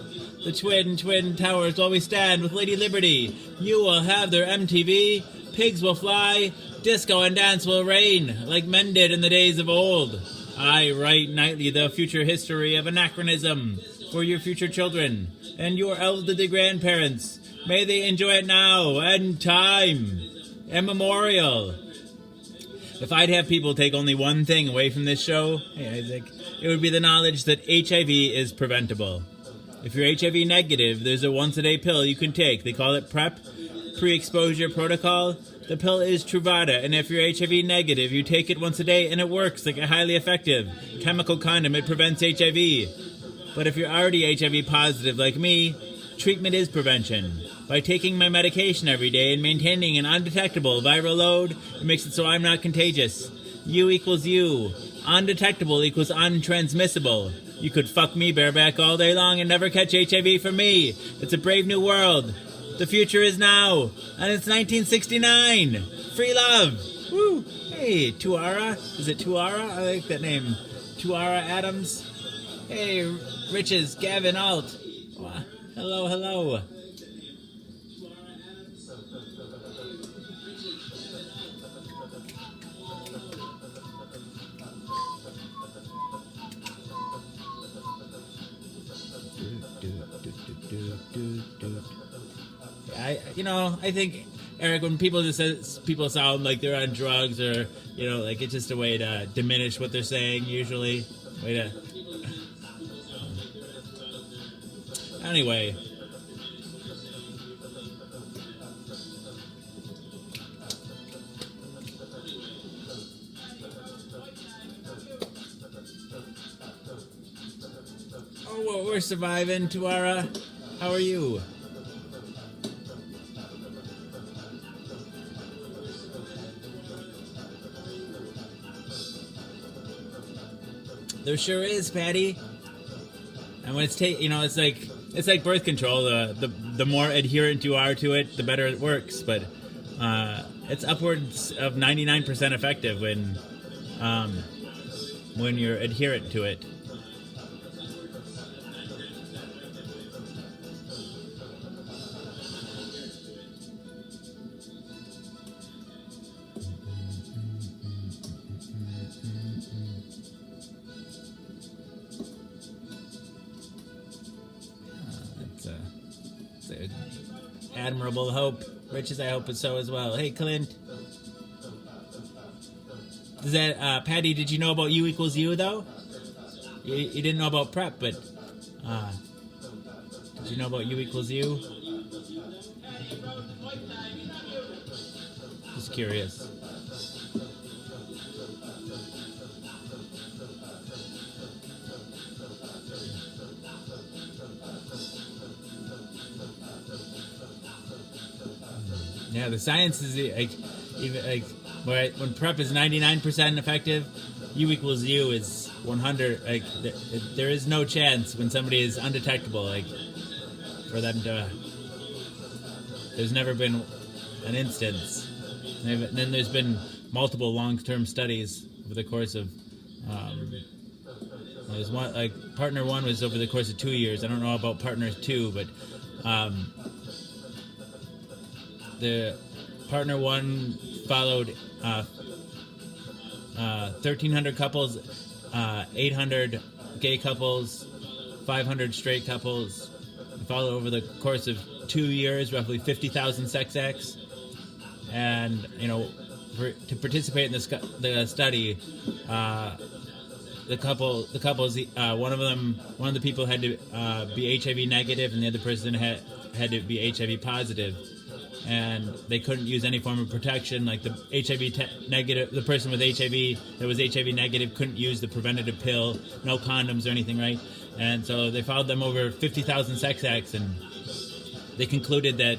The twin towers will always stand with Lady Liberty. You will have their MTV. Pigs will fly. Disco and dance will reign, like men did in the days of old. I write nightly the future history of anachronism for your future children and your elderly grandparents. May they enjoy it now and time immemorial. If I'd have people take only one thing away from this show, hey Isaac, it would be the knowledge that HIV is preventable. If you're HIV negative, there's a once-a-day pill you can take. They call it PrEP, pre-exposure protocol. The pill is Truvada, and if you're HIV negative, you take it once a day, and it works like a highly effective chemical condom. It prevents HIV. But if you're already HIV positive like me, treatment is prevention. By taking my medication every day and maintaining an undetectable viral load, it makes it so I'm not contagious. U equals U. Undetectable equals untransmissible. You could fuck me bareback all day long and never catch HIV from me. It's a brave new world. The future is now, and it's 1969. Free love. Woo. Hey, Tuara. Is it Tuara? I like that name. Tuara Adams. Hey, Riches, Gavin Alt. Hello, hello. I think, Eric, when people people sound like they're on drugs or, like it's just a way to diminish what they're saying, usually. Anyway. Oh, well, we're surviving, Tuara. How are you? There sure is, Patty. And when it's like birth control. The more adherent you are to it, the better it works. But it's upwards of 99% effective when you're adherent to it. Admirable hope. Riches, I hope it's so as well. Hey, Clint. Does that, Patty, did you know about U equals U, though? You didn't know about PrEP, but, did you know about U equals U? Just curious. Yeah, the science is when PrEP is 99% effective, U equals U is 100. There is no chance when somebody is undetectable, for them to. There's never been an instance. And then there's been multiple long-term studies over the course of. There's one partner 1 was over the course of 2 years. I don't know about partner 2, but. The partner 1 followed 1,300 couples, 800 gay couples, 500 straight couples. Followed over the course of 2 years, roughly 50,000 sex acts. And, to participate in the study, the couples, one of the people had to be HIV negative, and the other person had to be HIV positive, and they couldn't use any form of protection. Like the negative, the person with HIV that was HIV negative couldn't use the preventative pill, no condoms or anything, right? And so they filed them over 50,000 sex acts, and they concluded that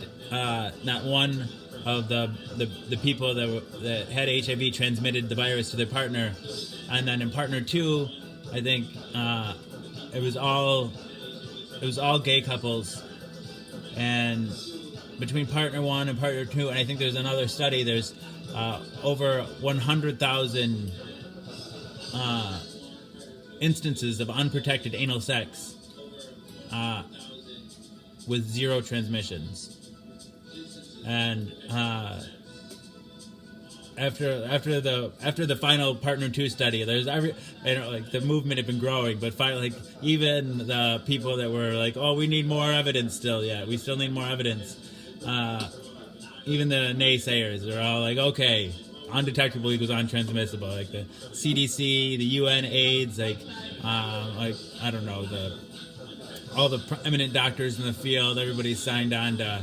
not one of the people that had HIV transmitted the virus to their partner. And then in partner 2, I think it was all gay couples, and between partner 1 and partner 2, and I think there's another study, there's over 100,000 instances of unprotected anal sex with 0 transmissions. And after the final partner 2 study, there's the movement had been growing, but finally, like, even the people that were like, oh, we need more evidence still, we still need more evidence. Even the naysayers are all like, okay, undetectable equals untransmissible. Like the CDC, the UN, AIDS, like I don't know, all the eminent doctors in the field, everybody signed on to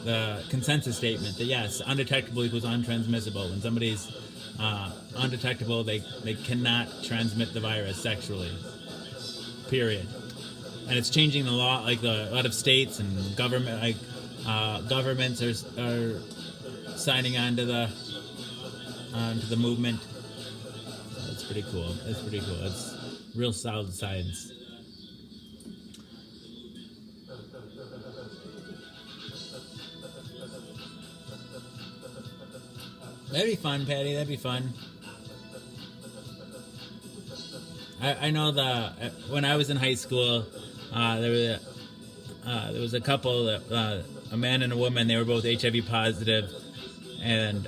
the consensus statement that yes, undetectable equals untransmissible. When somebody's undetectable, they cannot transmit the virus sexually. Period. And it's changing the law. Like a lot of states and governments are signing on to the movement. So that's pretty cool. It's real solid science. That'd be fun, Patty. That'd be fun. I know when I was in high school, there was a couple, a man and a woman. They were both HIV positive, and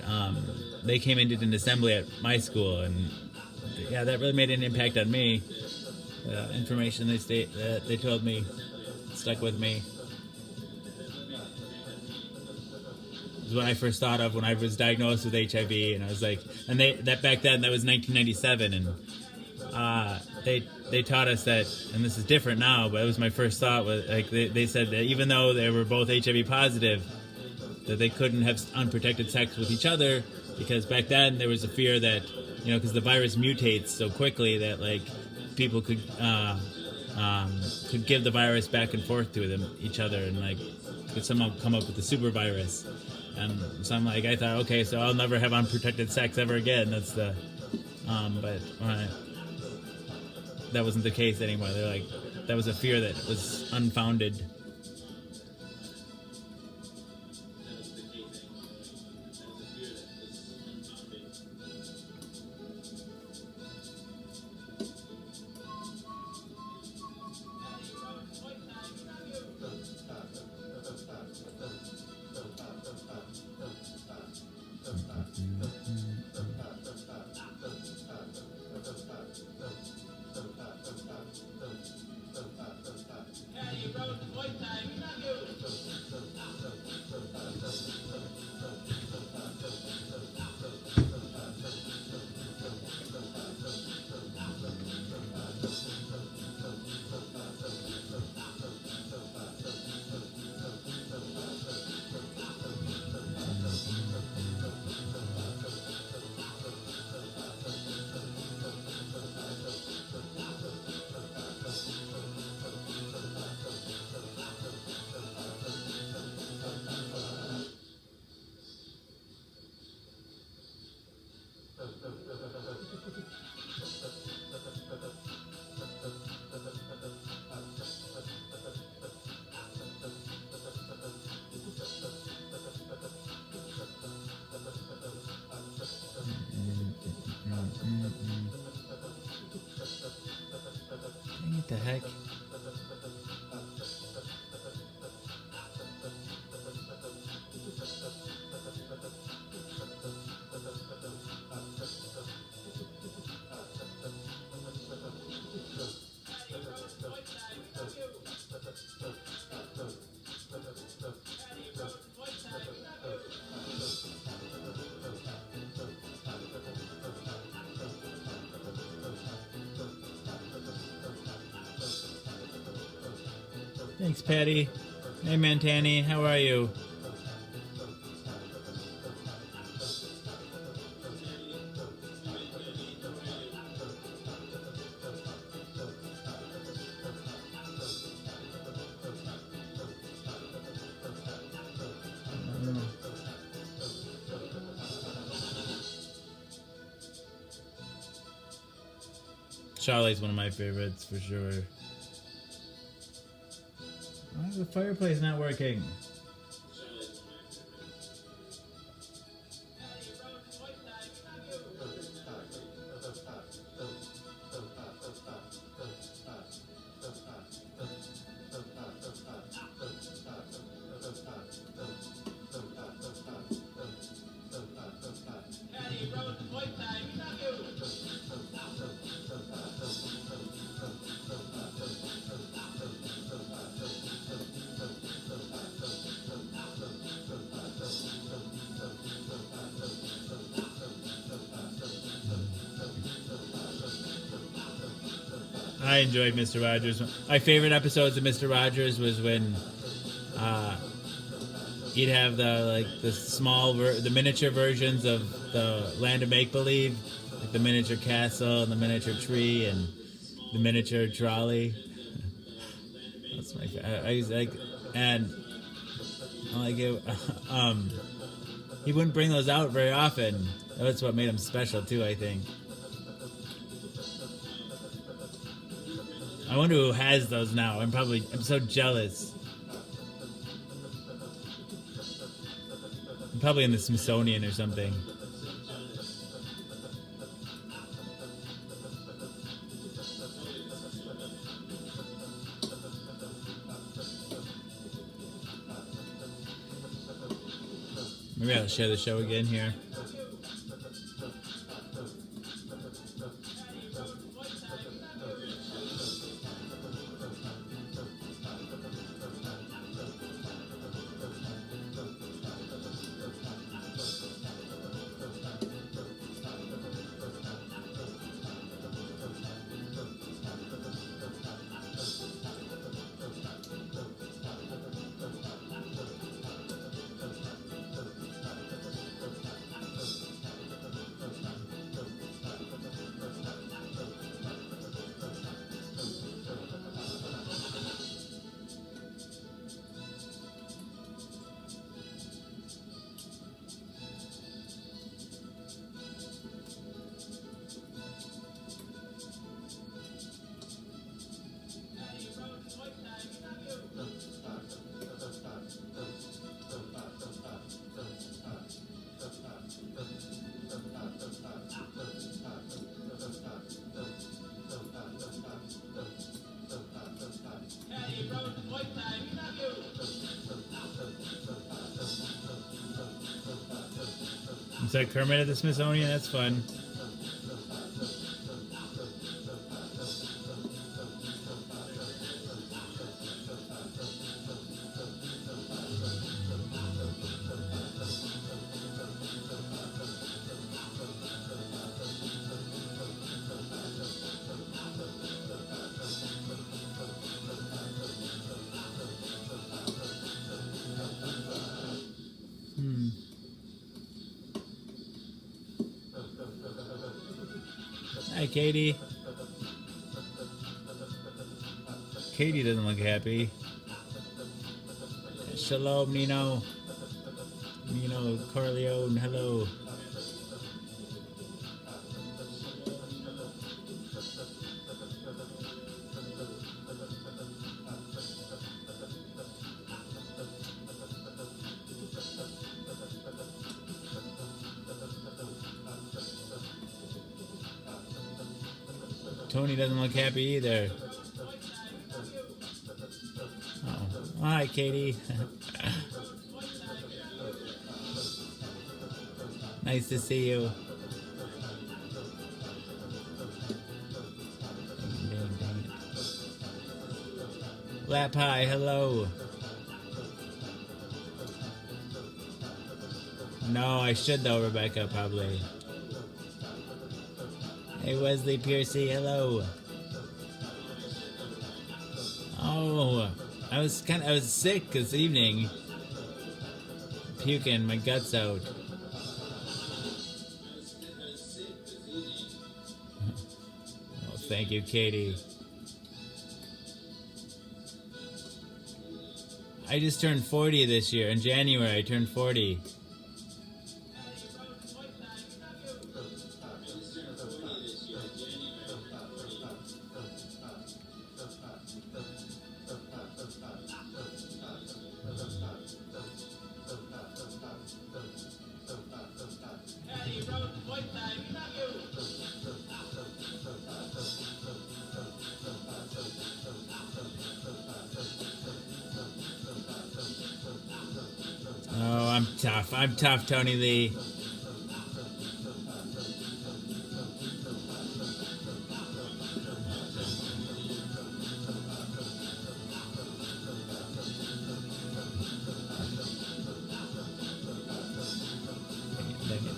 they came and did an assembly at my school, and yeah, that really made an impact on me. The information they told me stuck with me. It was what I first thought of when I was diagnosed with HIV, and I was like, and back then that was 1997, and they taught us that, and this is different now, but it was my first thought. Was like they said that even though they were both HIV positive, that they couldn't have unprotected sex with each other, because back then there was a fear that, because the virus mutates so quickly that like people could give the virus back and forth to each other, and like could somehow come up with the super virus. And so I thought, okay, so I'll never have unprotected sex ever again. That's the but that wasn't the case anymore. They're like, that was a fear that was unfounded. What the heck? Thanks, Patty. Hey, Mantani, how are you? Charlie's one of my favorites for sure. Why is the fireplace not working? I enjoyed Mr. Rogers. My favorite episodes of Mr. Rogers was when he'd have the miniature versions of the Land of Make Believe, like the miniature castle and the miniature tree and the miniature trolley. That's my favorite. I was like, and I like it. He wouldn't bring those out very often. That's what made him special too, I think. I wonder who has those now. I'm so jealous. I'm probably in the Smithsonian or something. Maybe I'll share the show again here. Is that Kermit at the Smithsonian? That's fun. Hi, Katie. Katie doesn't look happy. Shalom, Nino. Nino Corleone, hello. Tony doesn't look happy either. Oh, hi, Katie. Nice to see you. Dang it. Lap High, hello. No, I should though, Rebecca, probably. Hey, Wesley Piercy, hello. Oh, I was sick this evening, puking my guts out. Oh, thank you, Katie. I just turned 40 this year. In January, I turned 40. Oh, I'm tough. I'm tough, Tony Lee. Dang it.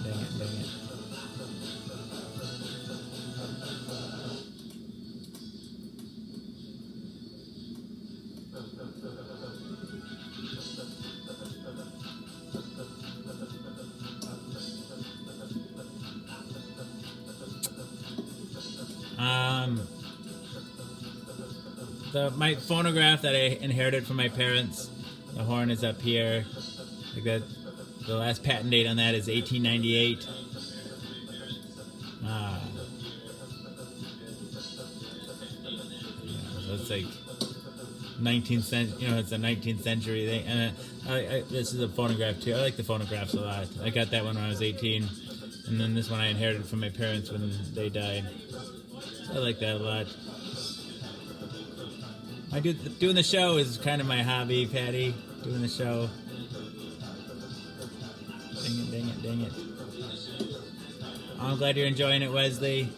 My phonograph that I inherited from my parents, the horn is up here. Like that, the last patent date on that is 1898. So it's like 19th century. It's a 19th century thing. And this is a phonograph too. I like the phonographs a lot. I got that one when I was 18, and then this one I inherited from my parents when they died. So I like that a lot. Doing the show is kind of my hobby, Patty. Doing the show. Dang it. I'm glad you're enjoying it, Wesley.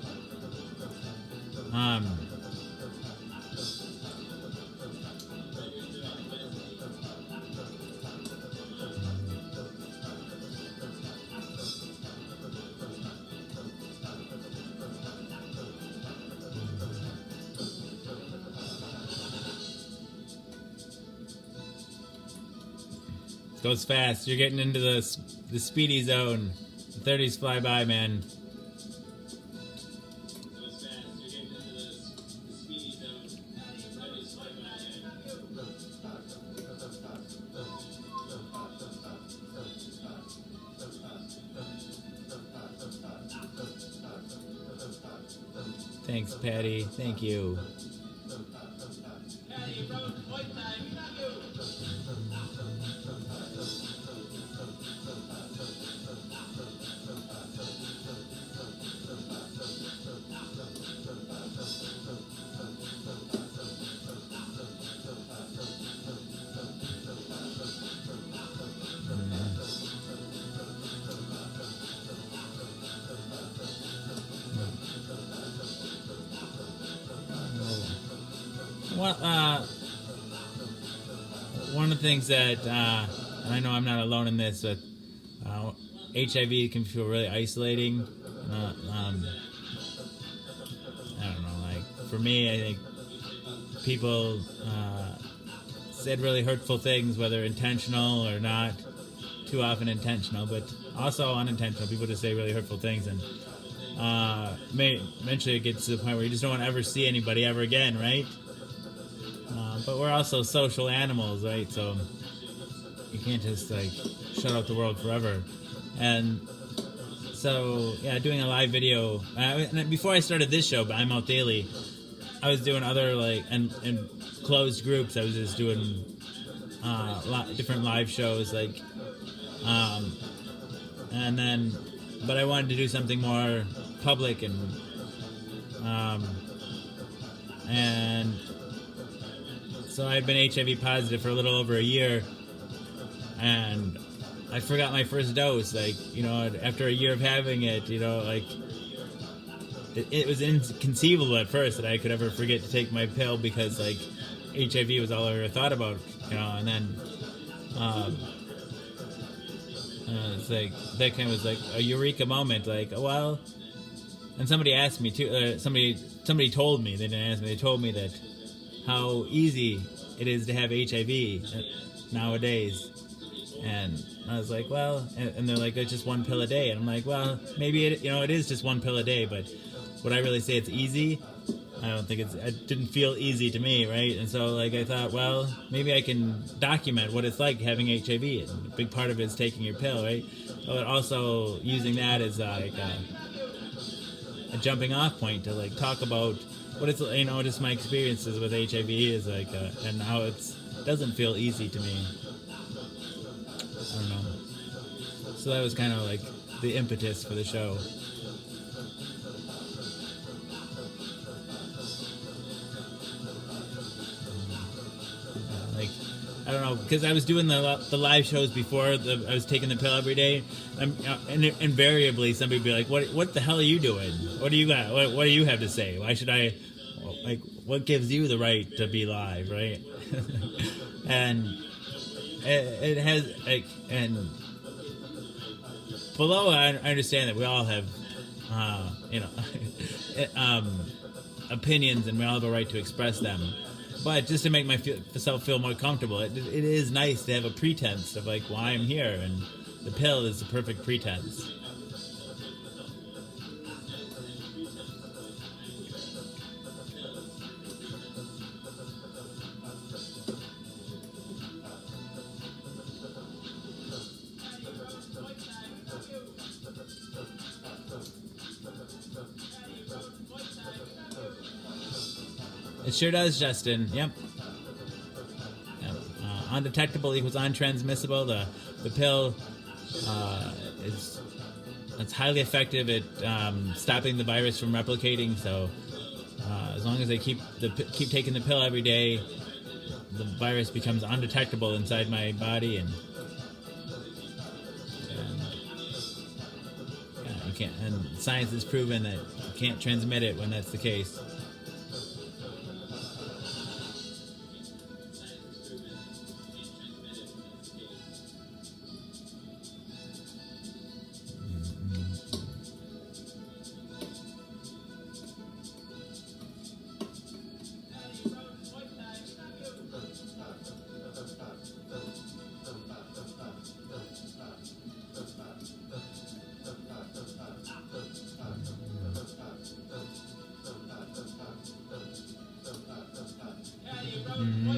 Goes fast. You're getting into the speedy zone. The 30s fly by, man. Thanks, Patty. Thank you. One of the things that, and I know I'm not alone in this, but HIV can feel really isolating. I don't know, like, for me, I think people said really hurtful things, whether intentional or not. Too often intentional, but also unintentional. People just say really hurtful things, and eventually it gets to the point where you just don't want to ever see anybody ever again, right? But we're also social animals, right? So you can't just like shut out the world forever. And so, yeah, doing a live video. And before I started this show, but I'm Out Daily, I was doing other like and closed groups. I was just doing different live shows, like, and then, but I wanted to do something more public and so I'd been HIV positive for a little over a year, and I forgot my first dose. Like, after a year of having it, like, it was inconceivable at first that I could ever forget to take my pill because, like, HIV was all I ever thought about, and then, it's like, that kind of was like a eureka moment, like, well, and somebody asked me too, somebody told me, they didn't ask me, they told me that how easy it is to have HIV nowadays. And I was like, well, and they're like, it's just one pill a day. And I'm like, well, maybe it is just one pill a day, but would I really say it's easy? I don't think it didn't feel easy to me, right? And so, like, I thought, well, maybe I can document what it's like having HIV. And a big part of it is taking your pill, right? But also using that as like a jumping off point to like talk about what it's, just my experiences with HIV is like, and how it doesn't feel easy to me. I don't know. So that was kind of like the impetus for the show. Like, I don't know, because I was doing the live shows before. I was taking the pill every day, and invariably somebody would be like, "What the hell are you doing? What do you got? What do you have to say? Why should I? Like, what gives you the right to be live, right?" And it has like, and below, I understand that we all have, opinions, and we all have a right to express them. But just to make myself feel more comfortable, it is nice to have a pretense of like why I'm here, and the pill is the perfect pretense. It sure does, Justin. Yep. Undetectable equals untransmissible. The pill it's highly effective at stopping the virus from replicating. So as long as they keep taking the pill every day, the virus becomes undetectable inside my body, and you can't. And science has proven that you can't transmit it when that's the case.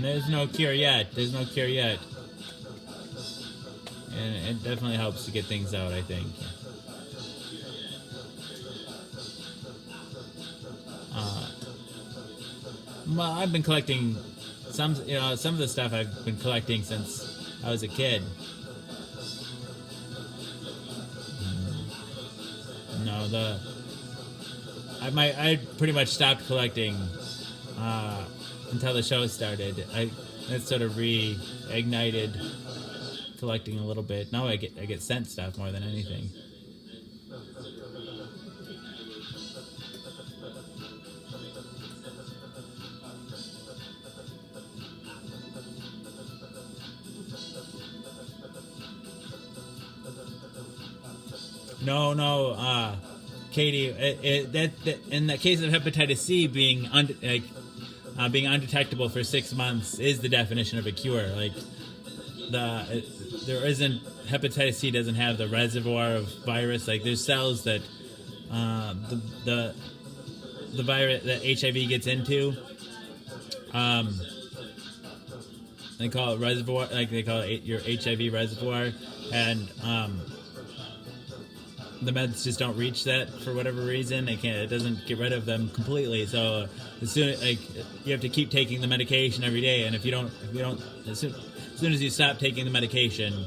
There's no cure yet. And it definitely helps to get things out, I think. Well, I've been collecting some of the stuff I've been collecting since I was a kid. No, I pretty much stopped collecting until the show started. That sort of reignited collecting a little bit. Now I get sent stuff more than anything. No, Katie. That in the case of hepatitis C being undetectable for 6 months is the definition of a cure. Like there isn't, hepatitis C doesn't have the reservoir of virus. Like there's cells that the virus that HIV gets into. They call it reservoir. Like they call it your HIV reservoir, and the meds just don't reach that for whatever reason. They can't. It doesn't get rid of them completely. So as soon you have to keep taking the medication every day. And if you don't, as soon as you stop taking the medication,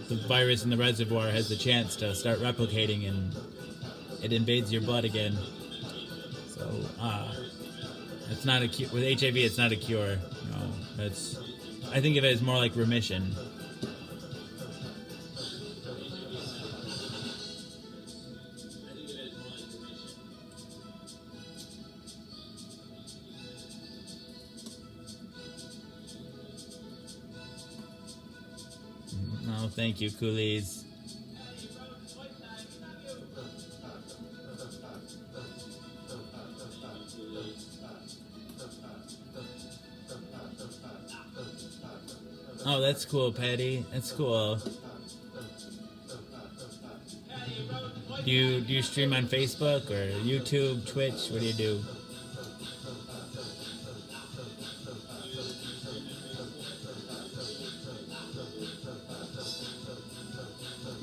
the virus in the reservoir has the chance to start replicating, and it invades your blood again. So it's not a cure with HIV. It's not a cure. I think of it as more like remission. Oh, thank you, Coolies. Oh, that's cool, Patty. That's cool. Do you stream on Facebook or YouTube, Twitch? What do you do?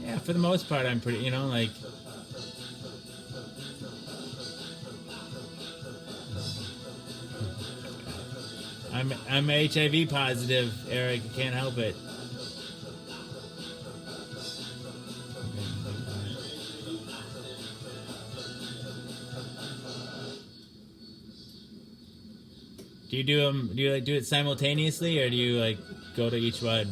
Yeah, for the most part, I'm pretty. Like I'm HIV positive, Eric. I can't help it. Do you do them? Do you like do it simultaneously, or do you like go to each one?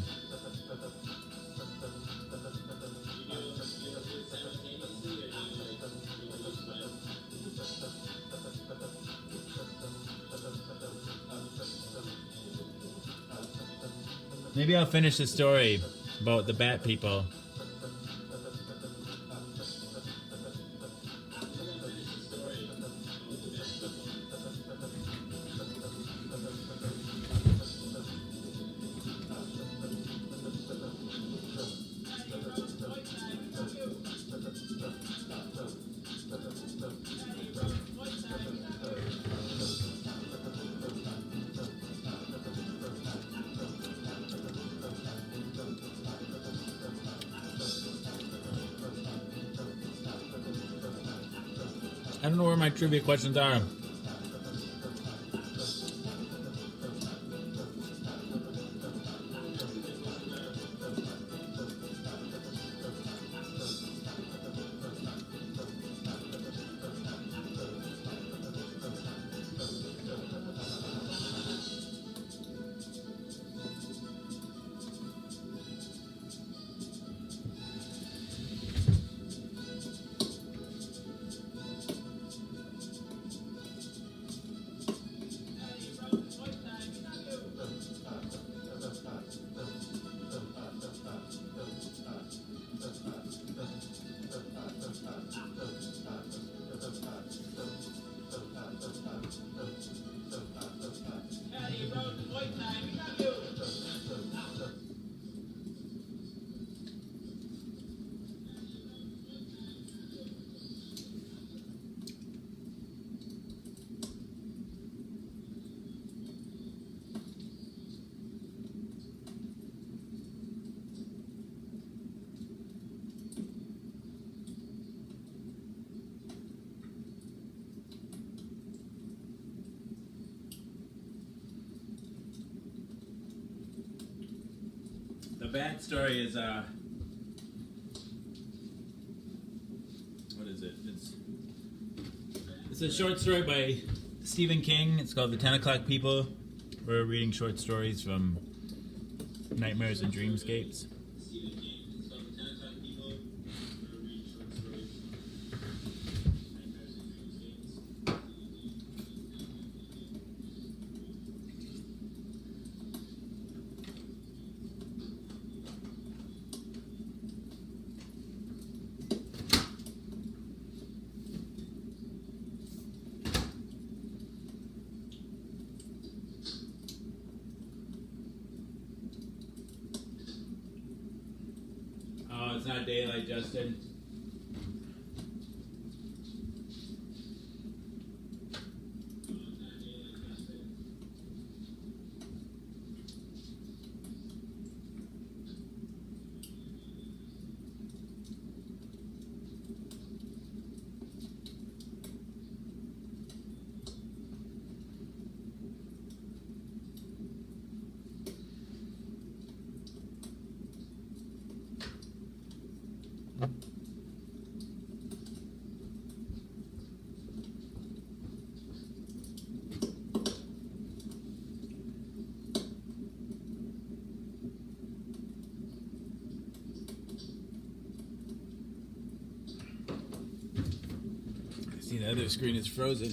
Maybe I'll finish the story about the bat people. I don't know where my trivia questions are. The bad story is what is it? It's a short story by Stephen King. It's called The 10 O'Clock People. We're reading short stories from Nightmares and Dreamscapes. Oh, it's not daylight, Justin. See, the other screen is frozen.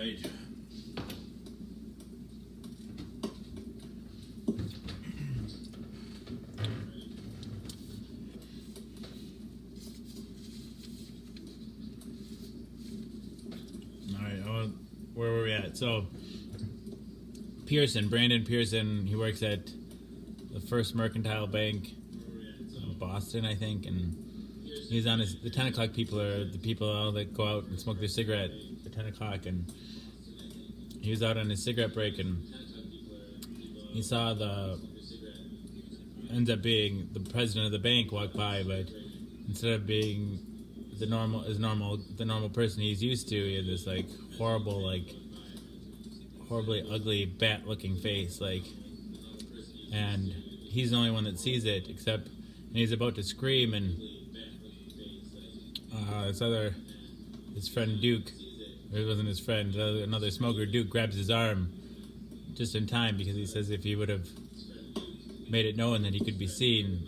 right. All right. Well, where were we at? So, Brandon Pearson, he works at the First Mercantile Bank in Boston, I think, and he's on the 10 o'clock people are the people that go out and smoke their cigarette at 10 o'clock, and he was out on his cigarette break, and he saw ends up being the president of the bank walk by, but instead of being the normal person he's used to, he had this like horribly ugly bat-looking face, and he's the only one that sees it, and he's about to scream, and his friend Duke, or it wasn't his friend, another smoker, Duke, grabs his arm just in time, because he says if he would have made it known that he could be seen,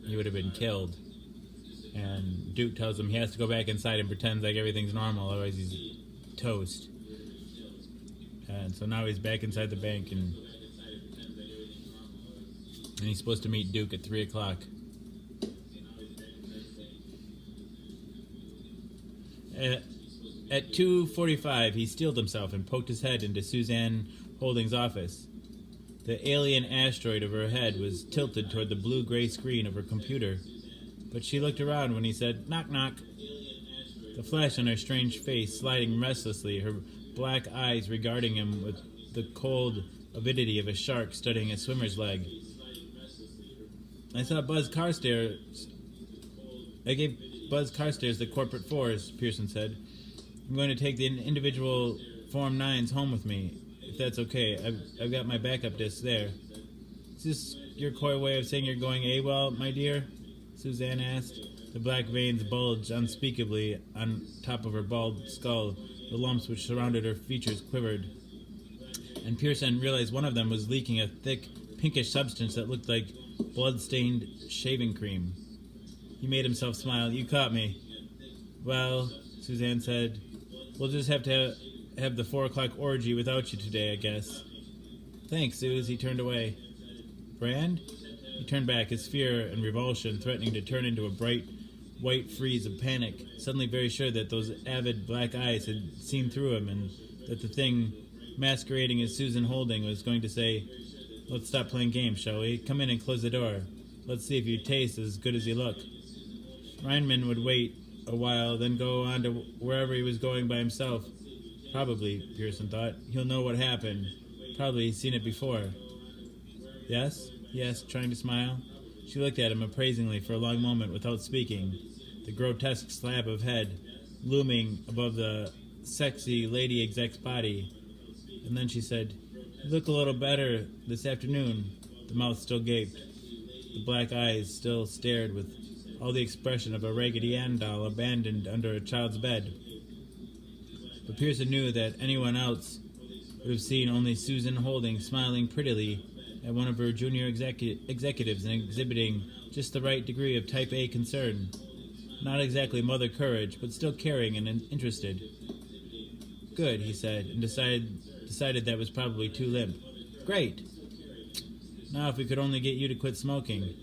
he would have been killed. And Duke tells him he has to go back inside and pretend like everything's normal, otherwise he's toast. And so now he's back inside the bank, and he's supposed to meet Duke at 3 o'clock. At 2:45, he steeled himself and poked his head into Suzanne Holding's office. The alien asteroid of her head was tilted toward the blue-gray screen of her computer, but she looked around when he said, "Knock, knock." The flesh on her strange face sliding restlessly, her black eyes regarding him with the cold avidity of a shark studying a swimmer's leg. I gave Buzz Carstairs the corporate fours, Pearson said. I'm going to take the individual Form 9s home with me, if that's okay. I've got my backup disc there. Is this your coy way of saying you're going AWOL, my dear? Suzanne asked. The black veins bulged unspeakably on top of her bald skull. The lumps which surrounded her features quivered. And Pearson realized one of them was leaking a thick, pinkish substance that looked like blood-stained shaving cream. He made himself smile. You caught me. Well, Suzanne said, we'll just have to have the 4 o'clock orgy without you today, I guess. Thanks, Suze. He turned away. Brand? He turned back, his fear and revulsion threatening to turn into a bright, white freeze of panic, suddenly very sure that those avid black eyes had seen through him, and that the thing masquerading as Susan Holding was going to say, let's stop playing games, shall we? Come in and close the door. Let's see if you taste as good as you look. Reinman would wait a while, then go on to wherever he was going by himself. Probably, Pearson thought. He'll know what happened. Probably he's seen it before. Yes? He asked, trying to smile. She looked at him appraisingly for a long moment without speaking, the grotesque slab of head looming above the sexy lady exec's body. And then she said, You look a little better this afternoon. The mouth still gaped. The black eyes still stared with all the expression of a Raggedy Ann doll abandoned under a child's bed. But Pearson knew that anyone else would have seen only Susan Holding smiling prettily at one of her junior executives and exhibiting just the right degree of type A concern. Not exactly mother courage, but still caring and interested. Good, he said, and decided that was probably too limp. Great! Now if we could only get you to quit smoking.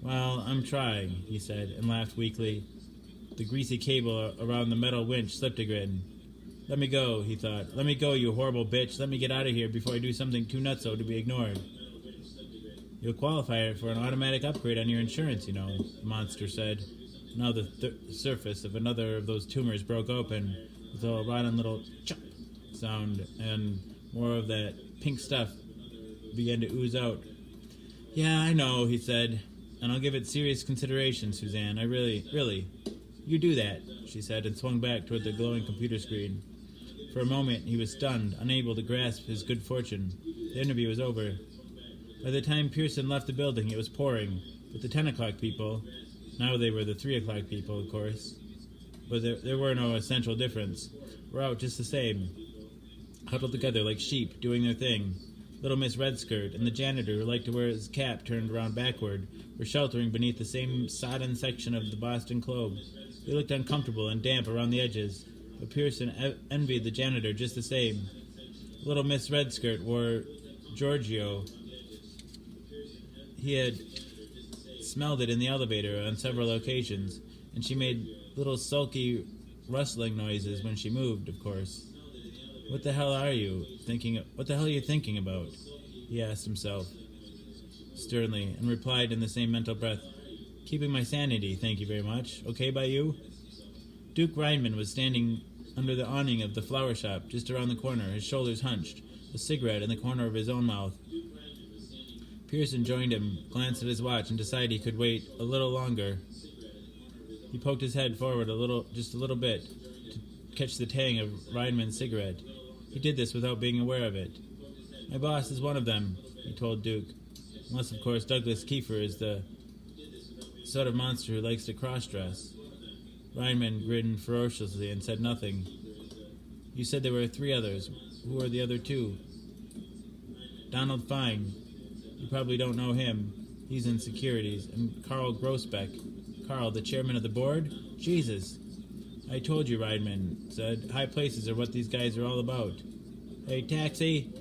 Well, I'm trying, he said, and laughed weakly. The greasy cable around the metal winch slipped again. Let me go, he thought. Let me go, you horrible bitch. Let me get out of here before I do something too nutso to be ignored. You'll qualify for an automatic upgrade on your insurance, you know, the monster said. Now the surface of another of those tumors broke open with a rotten little chop sound, and more of that pink stuff began to ooze out. Yeah, I know, he said, and I'll give it serious consideration, Suzanne. I really. You do that, she said, and swung back toward the glowing computer screen. For a moment, he was stunned, unable to grasp his good fortune. The interview was over. By the time Pearson left the building, it was pouring, but the 10 o'clock people, now they were the 3 o'clock people, of course, but there were no essential difference, were out just the same, huddled together like sheep, doing their thing. Little Miss Redskirt and the janitor, who liked to wear his cap turned around backward, were sheltering beneath the same sodden section of the Boston Globe. They looked uncomfortable and damp around the edges. but Pearson envied the janitor just the same. Little Miss Redskirt wore Giorgio. He had smelled it in the elevator on several occasions, and she made little sulky rustling noises when she moved, of course. What the hell are you thinking about? He asked himself sternly, and replied in the same mental breath, keeping my sanity, thank you very much. Okay by you? Duke Reinman was standing under the awning of the flower shop just around the corner, his shoulders hunched, a cigarette in the corner of his own mouth. Pearson joined him, glanced at his watch, and decided he could wait a little longer. He poked his head forward just a little bit, to catch the tang of Reinman's cigarette. He did this without being aware of it. My boss is one of them, he told Duke. Unless, of course, Douglas Kiefer is the sort of monster who likes to cross-dress. Reinman grinned ferociously and said nothing. You said there were 3 others. Who are the other 2? Donald Fine. You probably don't know him. He's in securities. And Carl Grossbeck. Carl, the chairman of the board? Jesus. I told you, Reinman said. High places are what these guys are all about. Hey, taxi!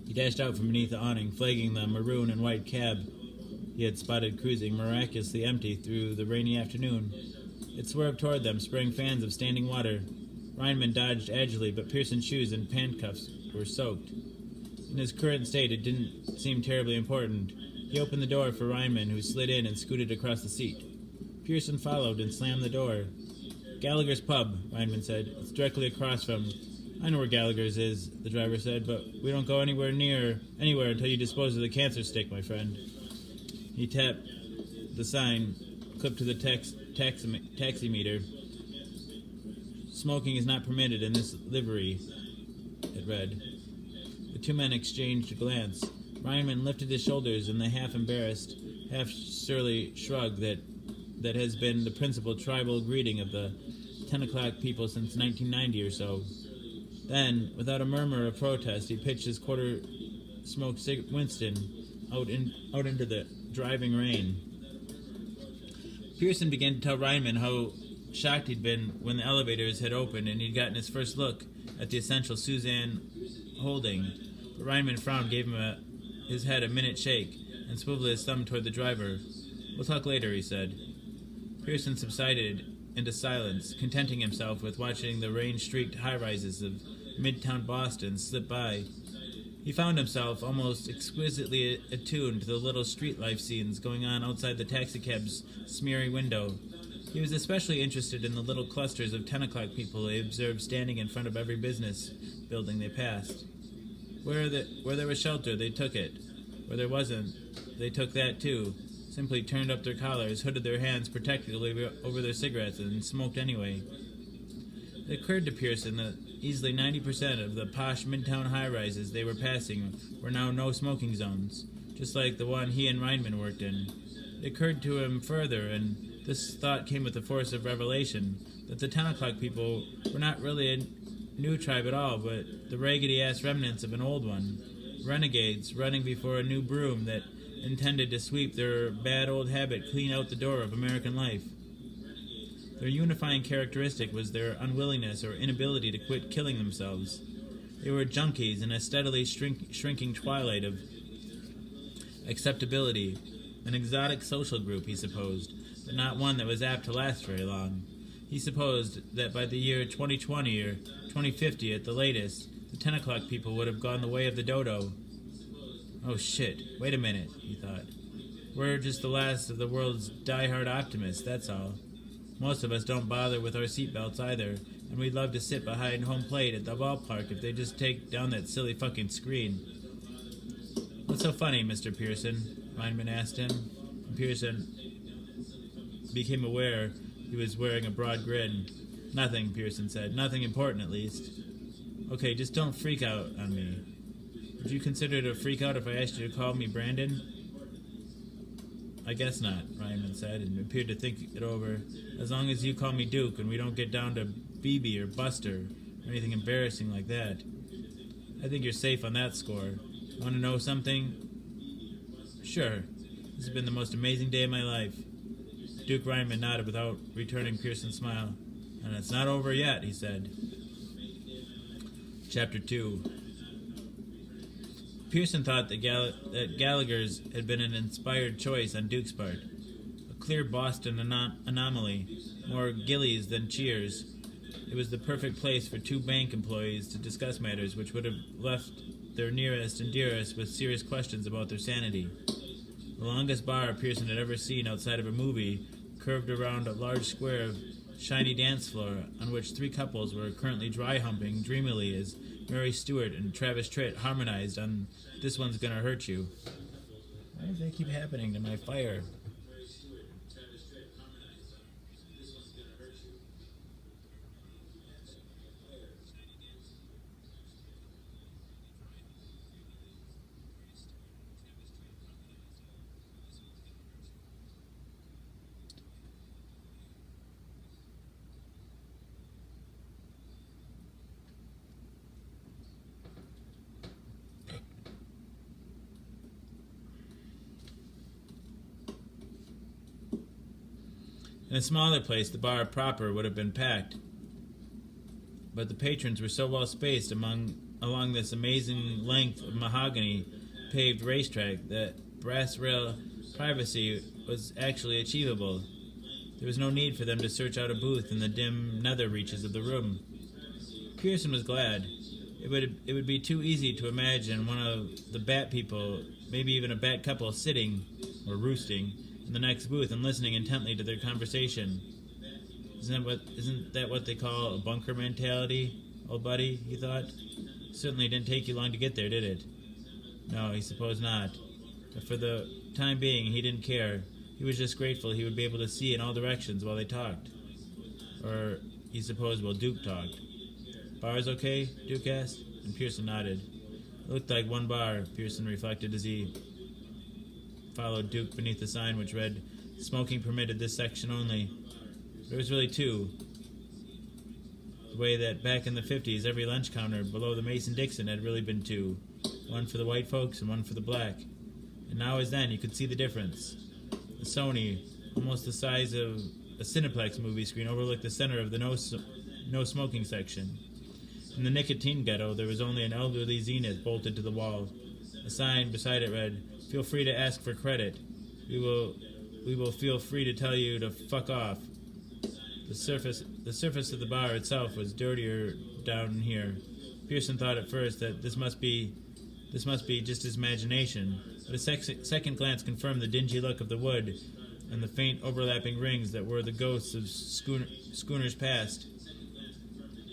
He dashed out from beneath the awning, flagging the maroon and white cab he had spotted cruising miraculously empty through the rainy afternoon. It swerved toward them, spraying fans of standing water. Reinman dodged agilely, but Pearson's shoes and handcuffs were soaked. In his current state, it didn't seem terribly important. He opened the door for Reinman, who slid in and scooted across the seat. Pearson followed and slammed the door. Gallagher's Pub, Reinman said. It's directly across from... I know where Gallagher's is, the driver said, but we don't go anywhere until you dispose of the cancer stick, my friend. He tapped the sign, clipped to the taximeter. Smoking is not permitted in this livery, it read. The 2 men exchanged a glance. Reinman lifted his shoulders in the half-embarrassed, half-surly shrug that has been the principal tribal greeting of the 10 o'clock people since 1990 or so. Then, without a murmur of protest, he pitched his quarter-smoked Winston out into the driving rain. Pearson began to tell Reinman how shocked he'd been when the elevators had opened and he'd gotten his first look at the essential Suzanne Holding. But Reinman frowned, gave him his head a minute shake, and swiveled his thumb toward the driver. We'll talk later, he said. Pearson subsided into silence, contenting himself with watching the rain-streaked high-rises of midtown Boston slip by. He found himself almost exquisitely attuned to the little street life scenes going on outside the taxicab's smeary window. He was especially interested in the little clusters of 10 o'clock people he observed standing in front of every business building they passed. Where there was shelter, they took it. Where there wasn't, they took that too. Simply turned up their collars, hooded their hands protectively over their cigarettes, and smoked anyway. It occurred to Pearson that easily 90% of the posh midtown high-rises they were passing were now no-smoking zones, just like the one he and Reinman worked in. It occurred to him further, and this thought came with the force of revelation, that the 10 o'clock people were not really a new tribe at all, but the raggedy-ass remnants of an old one. Renegades running before a new broom that intended to sweep their bad old habit clean out the door of American life. Their unifying characteristic was their unwillingness or inability to quit killing themselves. They were junkies in a steadily shrinking twilight of acceptability, an exotic social group, he supposed, but not one that was apt to last very long. He supposed that by the year 2020 or 2050 at the latest, the 10 o'clock people would have gone the way of the dodo. Oh shit, wait a minute, he thought. We're just the last of the world's die-hard optimists, that's all. Most of us don't bother with our seatbelts either, and we'd love to sit behind home plate at the ballpark if they just take down that silly fucking screen. What's so funny, Mr. Pearson? Reinman asked him, and Pearson became aware he was wearing a broad grin. Nothing, Pearson said. Nothing important, at least. Okay, just don't freak out on me. Would you consider it a freak out if I asked you to call me Brandon? I guess not, Reinman said, and appeared to think it over. As long as you call me Duke and we don't get down to BB or Buster or anything embarrassing like that. I think you're safe on that score. Want to know something? Sure. This has been the most amazing day of my life. Duke Reinman nodded without returning Pearson's smile. And it's not over yet, he said. Chapter 2. Pearson thought that Gallagher's had been an inspired choice on Duke's part. A clear Boston anomaly, more Gillies than Cheers. It was the perfect place for two bank employees to discuss matters which would have left their nearest and dearest with serious questions about their sanity. The longest bar Pearson had ever seen outside of a movie curved around a large square of shiny dance floor on which three couples were currently dry humping dreamily as Mary Stewart and Travis Tritt harmonized on This One's Gonna Hurt You. Why does that keep happening to my fire? In a smaller place, the bar proper would have been packed, but the patrons were so well spaced along this amazing length of mahogany-paved racetrack that brass rail privacy was actually achievable. There was no need for them to search out a booth in the dim nether reaches of the room. Pearson was glad. It would be too easy to imagine one of the bat people, maybe even a bat couple, sitting, or roosting, in the next booth and listening intently to their conversation. Isn't that what they call a bunker mentality, old buddy, he thought? Certainly didn't take you long to get there, did it? No, he supposed not. But for the time being, he didn't care. He was just grateful he would be able to see in all directions while they talked. Or, he supposed, while Duke talked. Bars okay? Duke asked, and Pearson nodded. It looked like one bar, Pearson reflected as he followed Duke beneath the sign which read, "Smoking permitted this section only." There was really two. The way that back in the 50s, every lunch counter below the Mason-Dixon had really been two. One for the white folks and one for the black. And now as then, you could see the difference. The Sony, almost the size of a Cineplex movie screen, overlooked the center of the no smoking section. In the nicotine ghetto, there was only an elderly zenith bolted to the wall. A sign beside it read, "Feel free to ask for credit. We will feel free to tell you to fuck off." The surface of the bar itself was dirtier down here. Pearson thought at first that this must be just his imagination, but a second glance confirmed the dingy look of the wood and the faint overlapping rings that were the ghosts of schooners past.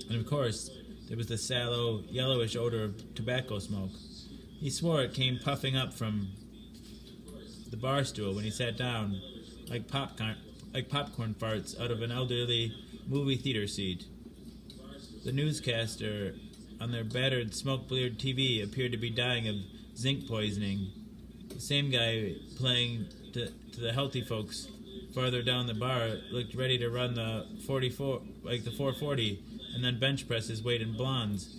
And of course, there was the sallow, yellowish odor of tobacco smoke. He swore it came puffing up from the bar stool when he sat down, like popcorn farts out of an elderly movie theater seat. The newscaster on their battered, smoke-bleared TV appeared to be dying of zinc poisoning. The same guy playing to the healthy folks farther down the bar looked ready to run the 440, and then bench press his weight in blondes.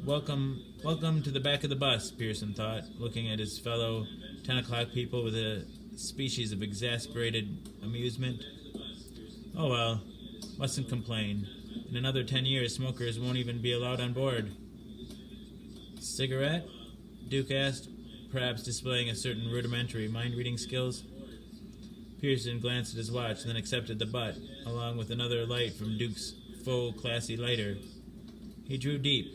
Welcome to the back of the bus, Pearson thought, looking at his fellow 10 o'clock people with a species of exasperated amusement. Oh well, mustn't complain. In another 10 years, smokers won't even be allowed on board. Cigarette? Duke asked, perhaps displaying a certain rudimentary mind-reading skills. Pearson glanced at his watch, then accepted the butt, along with another light from Duke's faux classy lighter. He drew deep,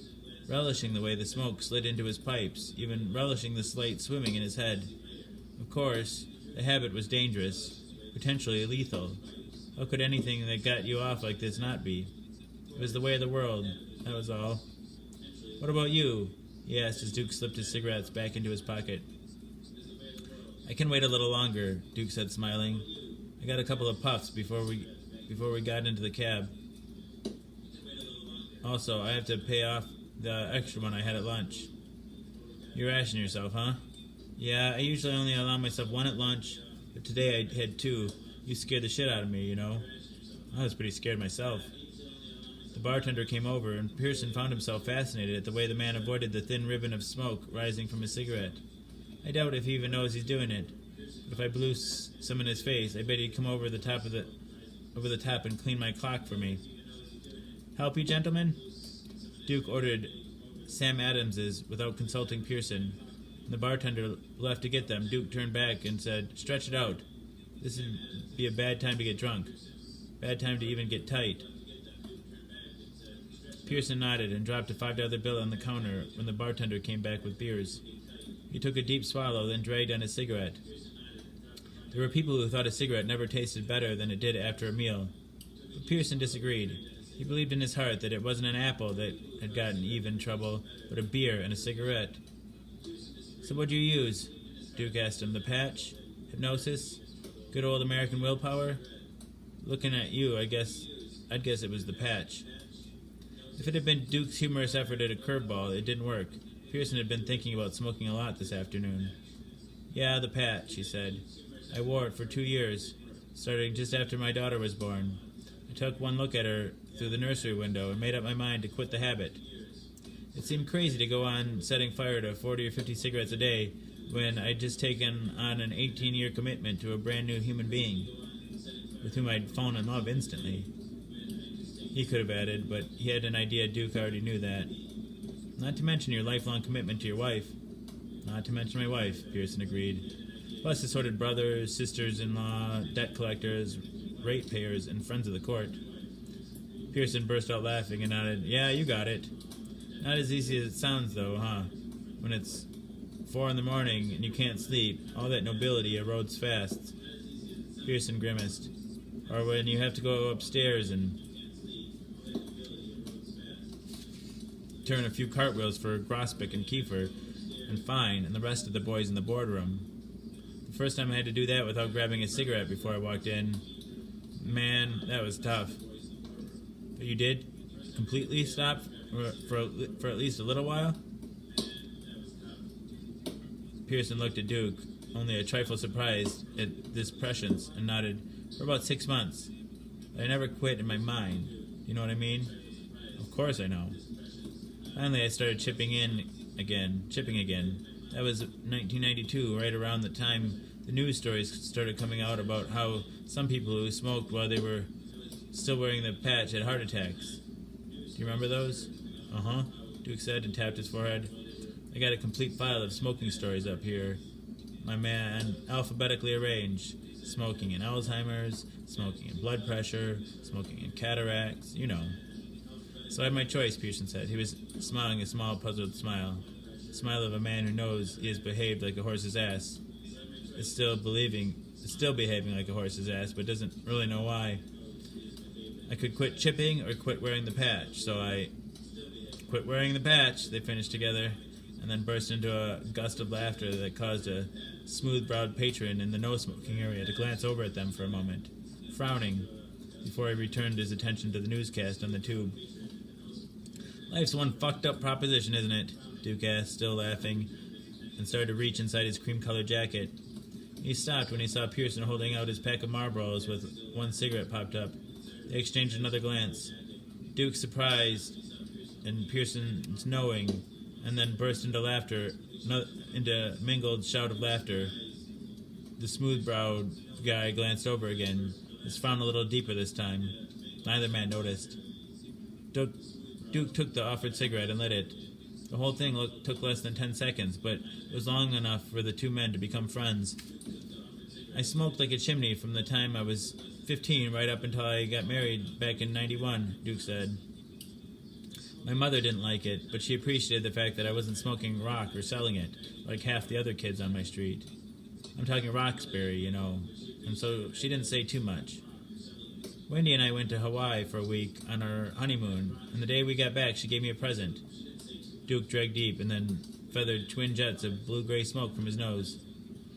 relishing the way the smoke slid into his pipes, even relishing the slight swimming in his head. Of course, the habit was dangerous, potentially lethal. How could anything that got you off like this not be? It was the way of the world, that was all. What about you? He asked as Duke slipped his cigarettes back into his pocket. I can wait a little longer, Duke said, smiling. I got a couple of puffs before we got into the cab. Also, I have to pay off the extra one I had at lunch. You're rationing yourself, huh? Yeah, I usually only allow myself one at lunch, but today I had two. You scared the shit out of me, you know. I was pretty scared myself. The bartender came over, and Pearson found himself fascinated at the way the man avoided the thin ribbon of smoke rising from his cigarette. I doubt if he even knows he's doing it, but if I blew some in his face, I bet he'd come over the top of over the top and clean my clock for me. Help you, gentlemen? Duke ordered Sam Adams's without consulting Pearson. When the bartender left to get them, Duke turned back and said, "Stretch it out. This would be a bad time to get drunk. Bad time to even get tight." Pearson nodded and dropped a $5 bill on the counter when the bartender came back with beers. He took a deep swallow, then dragged on his cigarette. There were people who thought a cigarette never tasted better than it did after a meal. But Pearson disagreed. He believed in his heart that it wasn't an apple that had gotten Eve in trouble, but a beer and a cigarette. "So what'd you use?" Duke asked him. "The patch? Hypnosis? Good old American willpower?" "Looking at you, I'd guess it was the patch." If it had been Duke's humorous effort at a curveball, it didn't work. Pearson had been thinking about smoking a lot this afternoon. "Yeah, the patch," he said. "I wore it for 2 years, starting just after my daughter was born. I took one look at her through the nursery window and made up my mind to quit the habit. It seemed crazy to go on setting fire to 40 or 50 cigarettes a day when I'd just taken on an 18-year commitment to a brand new human being, with whom I'd fallen in love instantly." He could have added, but he had an idea Duke already knew that. "Not to mention your lifelong commitment to your wife." "Not to mention my wife," Pearson agreed. "Plus assorted brothers, sisters-in-law, debt collectors, ratepayers, and friends of the court." Pearson burst out laughing and nodded. "Yeah, you got it. Not as easy as it sounds, though, huh? When it's 4 a.m. and you can't sleep, all that nobility erodes fast." Pearson grimaced. "Or when you have to go upstairs and turn a few cartwheels for Grosbeck and Kiefer and Fine and the rest of the boys in the boardroom. The first time I had to do that without grabbing a cigarette before I walked in, man, that was tough." "But you did completely stop for at least a little while?" Pearson looked at Duke, only a trifle surprised at this prescience, and nodded. "For about 6 months. But I never quit in my mind. You know what I mean?" "Of course I know." "Finally, I started chipping again. That was 1992, right around the time the news stories started coming out about how some people who smoked while they were still wearing the patch had heart attacks. Do you remember those?" "Uh-huh," Duke said and tapped his forehead. "I got a complete file of smoking stories up here, my man, alphabetically arranged. Smoking and Alzheimer's, smoking and blood pressure, smoking and cataracts, you know." "So I had my choice," Pearson said. He was smiling a small, puzzled smile. The smile of a man who knows he has behaved like a horse's ass. Is still behaving like a horse's ass, but doesn't really know why. "I could quit chipping or quit wearing the patch, so I quit wearing the patch," they finished together, and then burst into a gust of laughter that caused a smooth-browed patron in the no-smoking area to glance over at them for a moment, frowning, before he returned his attention to the newscast on the tube. "Life's one fucked-up proposition, isn't it?" Duke asked, still laughing, and started to reach inside his cream-colored jacket. He stopped when he saw Pearson holding out his pack of Marlboros with one cigarette popped up. They exchanged another glance. Duke surprised and Pearson's knowing, and then burst into laughter, into a mingled shout of laughter. The smooth-browed guy glanced over again, his frown a little deeper this time. Neither man noticed. Duke took the offered cigarette and lit it. The whole thing took less than 10 seconds, but it was long enough for the two men to become friends. "I smoked like a chimney from the time I was 15 right up until I got married back in 91, Duke said. "My mother didn't like it, but she appreciated the fact that I wasn't smoking rock or selling it, like half the other kids on my street. I'm talking Roxbury, you know, and so she didn't say too much. Wendy and I went to Hawaii for a week on our honeymoon, and the day we got back she gave me a present." Duke dragged deep and then feathered twin jets of blue-gray smoke from his nose.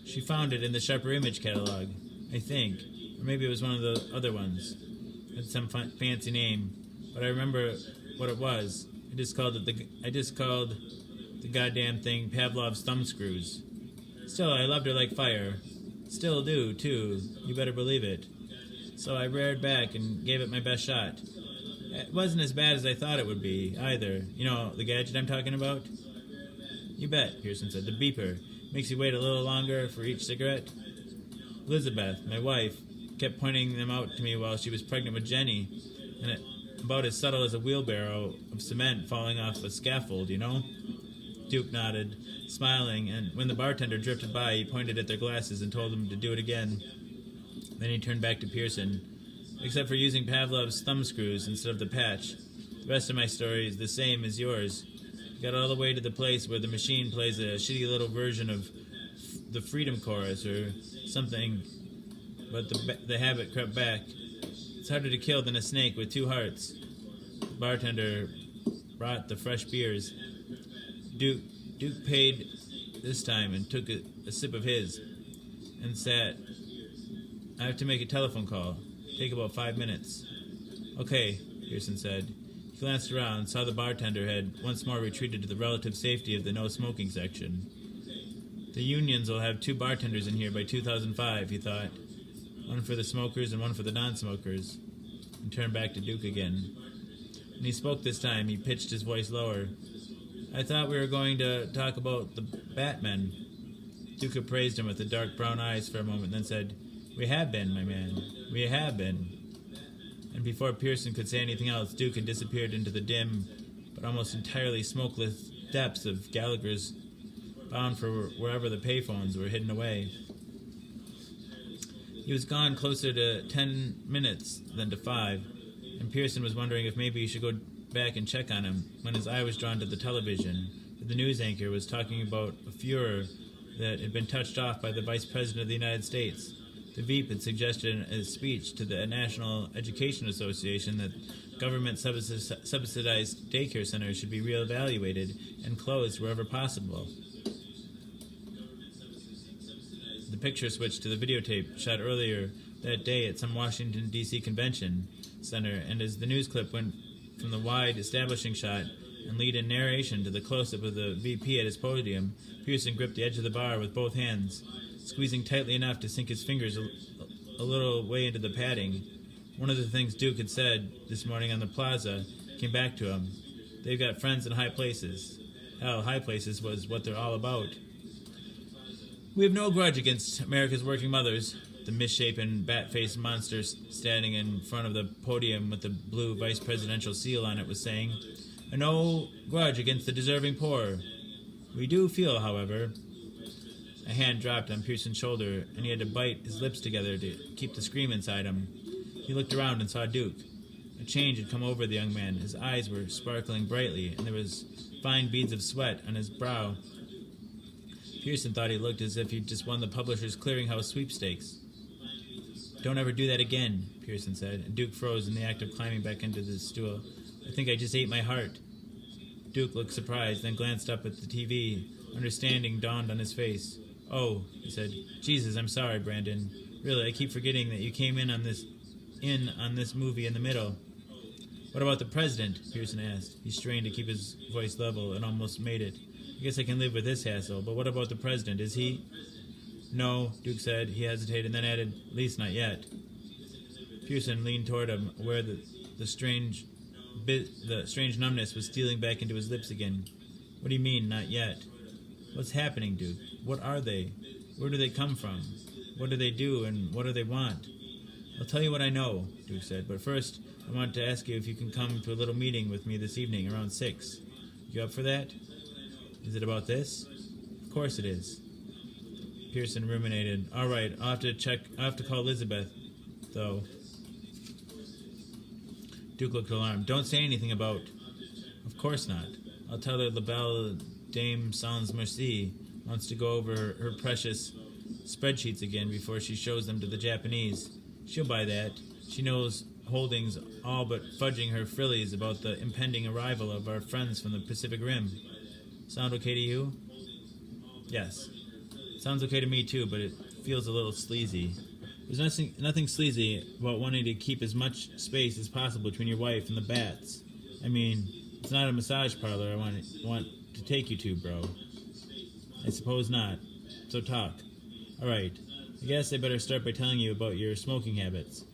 "She found it in the Sharper Image catalog, I think, or maybe it was one of the other ones. It had some fancy name, but I remember what it was. I just called the goddamn thing Pavlov's thumbscrews. Still, I loved her like fire. Still do, too. You better believe it. So I reared back and gave it my best shot. It wasn't as bad as I thought it would be, either. You know, the gadget I'm talking about?" "You bet," Pearson said. "The beeper. Makes you wait a little longer for each cigarette." "Elizabeth, my wife, kept pointing them out to me while she was pregnant with Jenny, and it about as subtle as a wheelbarrow of cement falling off a scaffold, you know? Duke nodded, smiling, and when the bartender drifted by, he pointed at their glasses and told them to do it again. Then he turned back to Pearson. Except for using Pavlov's thumb screws instead of the patch, the rest of my story is the same as yours. Got all the way to the place where the machine plays a shitty little version of the Freedom Chorus or something, but the habit crept back. It's harder to kill than a snake with two hearts. The bartender brought the fresh beers. Duke paid this time and took a sip of his and sat. I have to make a telephone call. Take about 5 minutes. Okay, Pearson said. He glanced around and saw the bartender had once more retreated to the relative safety of the no-smoking section. The unions will have 2 bartenders in here by 2005, he thought. One for the smokers and one for the non-smokers. And turned back to Duke again. When he spoke this time, he pitched his voice lower. I thought we were going to talk about the Batmen. Duke appraised him with the dark brown eyes for a moment, then said, We have been, my man. We have been. And before Pearson could say anything else, Duke had disappeared into the dim, but almost entirely smokeless depths of Gallagher's, bound for wherever the payphones were hidden away. He was gone closer to 10 minutes than to 5, and Pearson was wondering if maybe he should go back and check on him when his eye was drawn to the television. The news anchor was talking about a furor that had been touched off by the Vice President of the United States. The Veep had suggested in a speech to the National Education Association that government subsidized daycare centers should be reevaluated and closed wherever possible. The picture switched to the videotape shot earlier that day at some Washington, D.C. convention center, and as the news clip went from the wide establishing shot and lead-in narration to the close-up of the VP at his podium, Pearson gripped the edge of the bar with both hands, squeezing tightly enough to sink his fingers a little way into the padding. One of the things Duke had said this morning on the plaza came back to him. They've got friends in high places. Hell, high places was what they're all about. We have no grudge against America's working mothers, the misshapen, bat-faced monster standing in front of the podium with the blue vice presidential seal on it was saying, and no grudge against the deserving poor. We do feel, however... A hand dropped on Pearson's shoulder, and he had to bite his lips together to keep the scream inside him. He looked around and saw Duke. A change had come over the young man. His eyes were sparkling brightly, and there was fine beads of sweat on his brow. Pearson thought he looked as if he'd just won the Publishers Clearinghouse sweepstakes. Don't ever do that again, Pearson said, and Duke froze in the act of climbing back into the stool. I think I just ate my heart. Duke looked surprised, then glanced up at the TV. Understanding dawned on his face. Oh, he said, Jesus, I'm sorry, Brandon. Really, I keep forgetting that you came in on this movie in the middle. What about the president? Pearson asked. He strained to keep his voice level and almost made it. I guess I can live with this hassle, but what about the president? Is he... No, Duke said. He hesitated and then added, at least not yet. Pearson leaned toward him, aware that the strange numbness was stealing back into his lips again. What do you mean, not yet? What's happening, Duke? What are they? Where do they come from? What do they do, and what do they want? I'll tell you what I know, Duke said, but first I want to ask you if you can come to a little meeting with me this evening around 6. You up for that? Is it about this? Of course it is. Pearson ruminated. All right, I'll have to call Elizabeth, though. Duke looked alarmed. Don't say anything about... Of course not. I'll tell her La Belle Dame Sans Merci wants to go over her precious spreadsheets again before she shows them to the Japanese. She'll buy that. She knows Holdings all but fudging her frillies about the impending arrival of our friends from the Pacific Rim. Sound okay to you? Yes. Sounds okay to me too, but it feels a little sleazy. There's nothing sleazy about wanting to keep as much space as possible between your wife and the bats. I mean, it's not a massage parlor I want to take you to, bro. I suppose not. So talk. All right. I guess I better start by telling you about your smoking habits.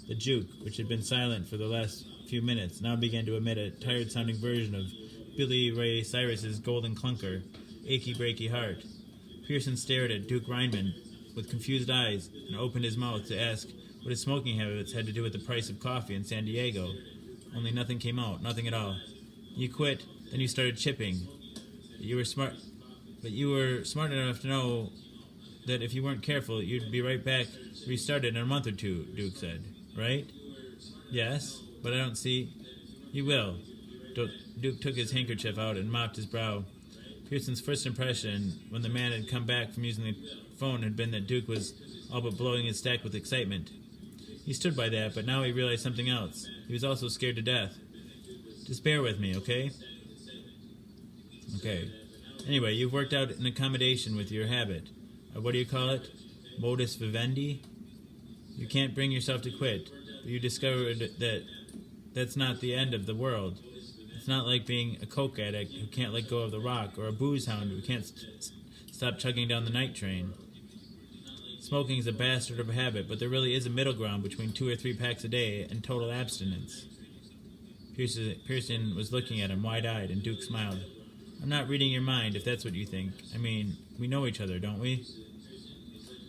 The juke, which had been silent for the last few minutes, now began to emit a tired-sounding version of Billy Ray Cyrus's Golden Clunker, Achy Breaky Heart. Pearson stared at Duke Reinman with confused eyes and opened his mouth to ask what his smoking habits had to do with the price of coffee in San Diego. Only nothing came out, nothing at all. You quit, then you started chipping. You were smart enough to know that if you weren't careful, you'd be right back restarted in a month or two, Duke said. Right? Yes, but I don't see... You will. Duke took his handkerchief out and mopped his brow. Pearson's first impression when the man had come back from using the phone had been that Duke was all but blowing his stack with excitement. He stood by that, but now he realized something else. He was also scared to death. Just bear with me, okay? Okay. Anyway, you've worked out an accommodation with your habit. What do you call it? Modus vivendi? You can't bring yourself to quit, but you discovered that that's not the end of the world. It's not like being a coke addict who can't let go of the rock, or a booze hound who can't stop chugging down the night train. Smoking is a bastard of a habit, but there really is a middle ground between 2 or 3 packs a day and total abstinence. Pearson was looking at him wide-eyed, and Duke smiled. I'm not reading your mind, if that's what you think. I mean, we know each other, don't we?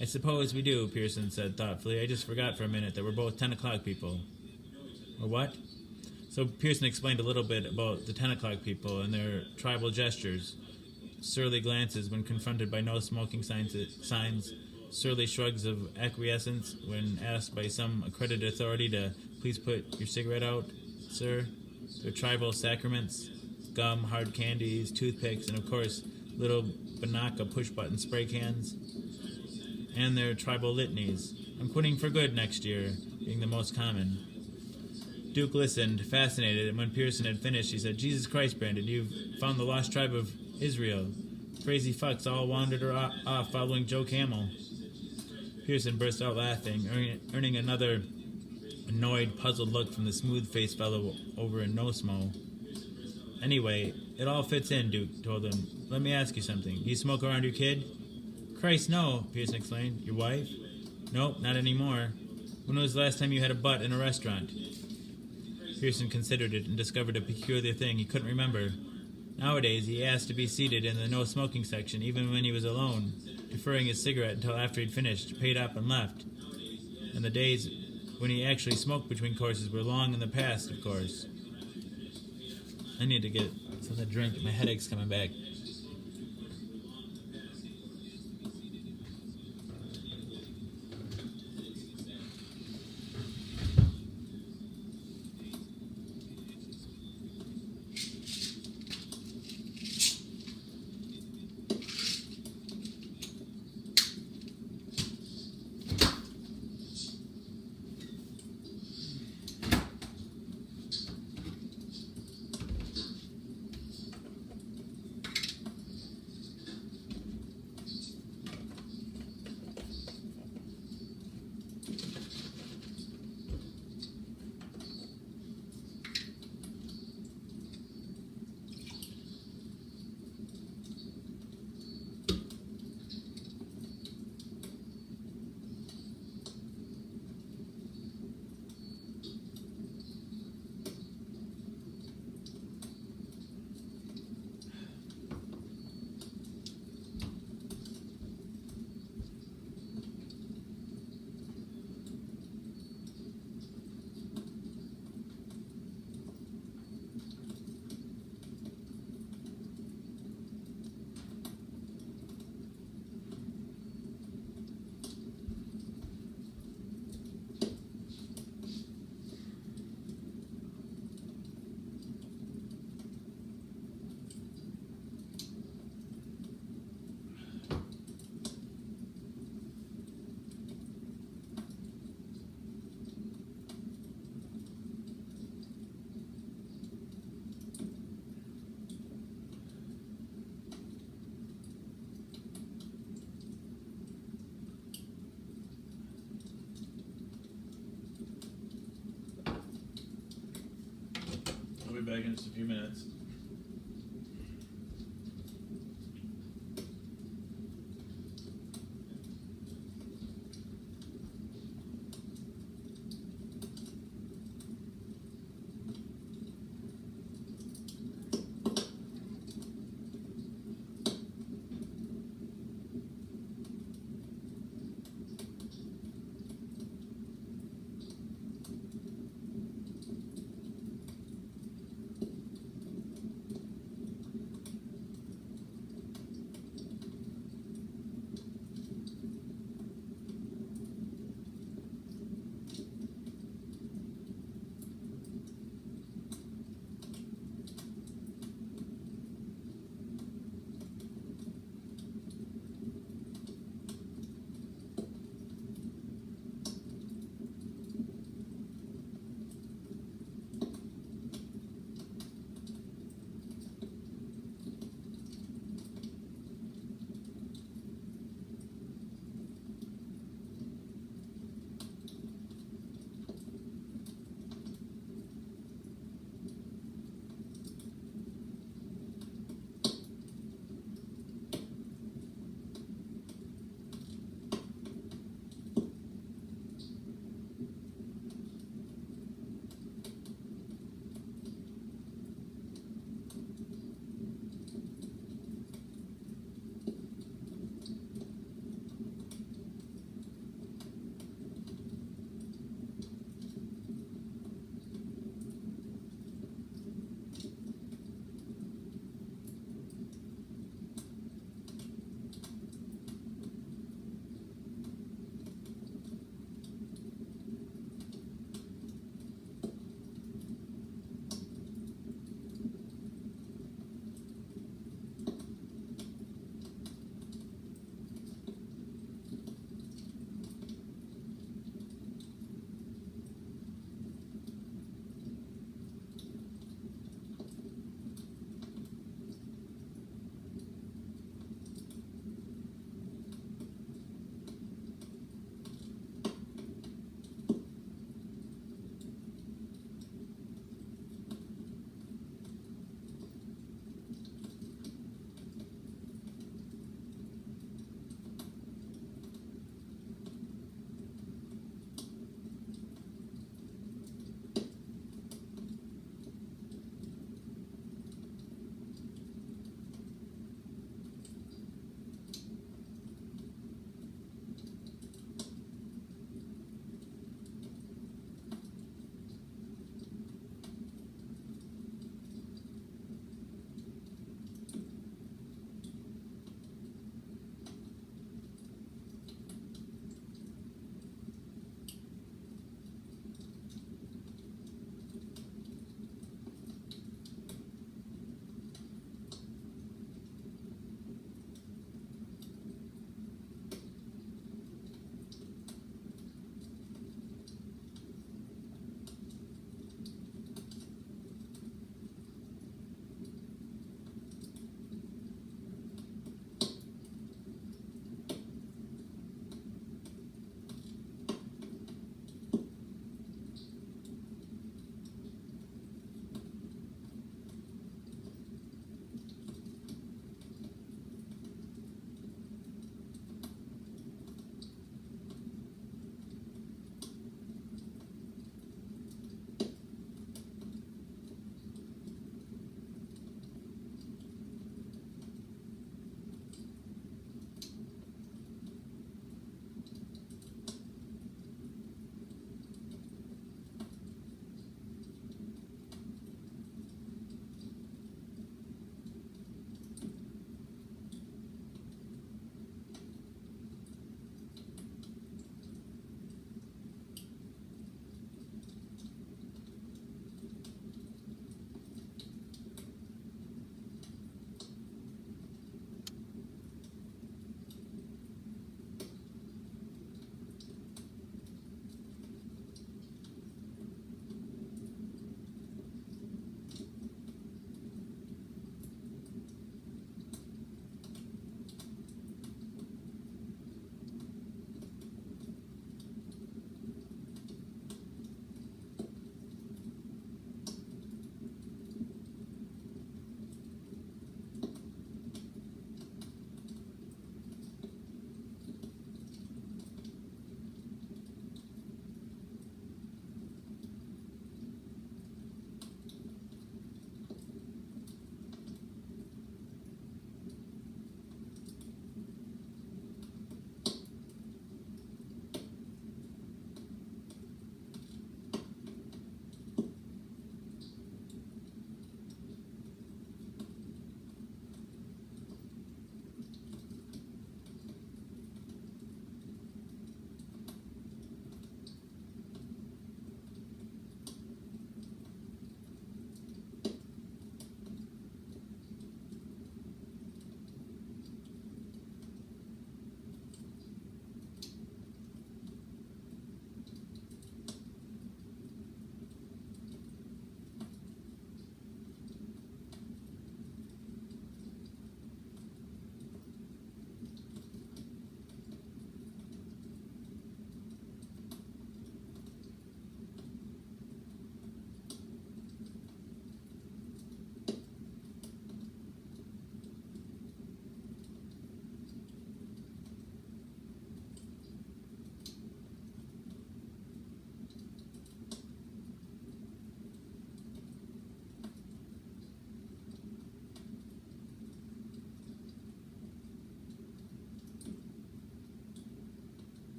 I suppose we do, Pearson said thoughtfully. I just forgot for a minute that we're both 10 o'clock people. Or what? So Pearson explained a little bit about the 10 o'clock people and their tribal gestures. Surly glances when confronted by no smoking signs, surly shrugs of acquiescence when asked by some accredited authority to please put your cigarette out, sir. Their tribal sacraments, gum, hard candies, toothpicks, and of course, little Banaka push-button spray cans. And their tribal litanies. I'm quitting for good next year, being the most common. Duke listened, fascinated, and when Pearson had finished, he said, Jesus Christ, Brandon, you've found the lost tribe of Israel. Crazy fucks all wandered off following Joe Camel. Pearson burst out laughing, earning another annoyed, puzzled look from the smooth-faced fellow over in No-Smo. Anyway, it all fits in, Duke told him. Let me ask you something. Do you smoke around your kid? Christ, no, Pearson explained. Your wife? Nope, not anymore. When was the last time you had a butt in a restaurant? Pearson considered it and discovered a peculiar thing he couldn't remember. Nowadays, he asked to be seated in the no-smoking section, even when he was alone, deferring his cigarette until after he'd finished, paid up, and left. And the days when he actually smoked between courses were long in the past, of course. I need to get something to drink. My headache's coming back. I'll be back in just a few minutes.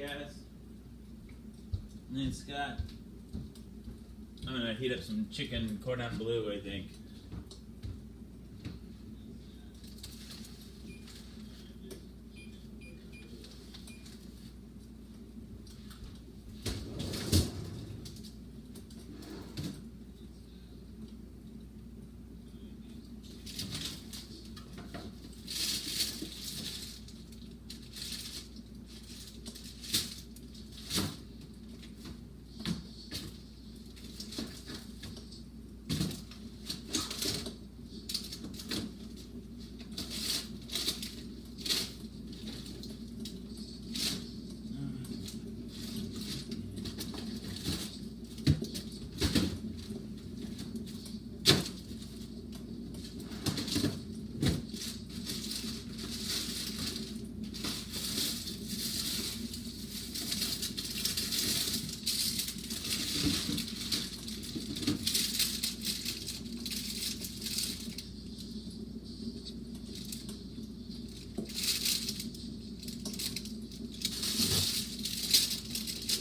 gas. And then Scott, I'm gonna heat up some chicken cordon bleu, I think.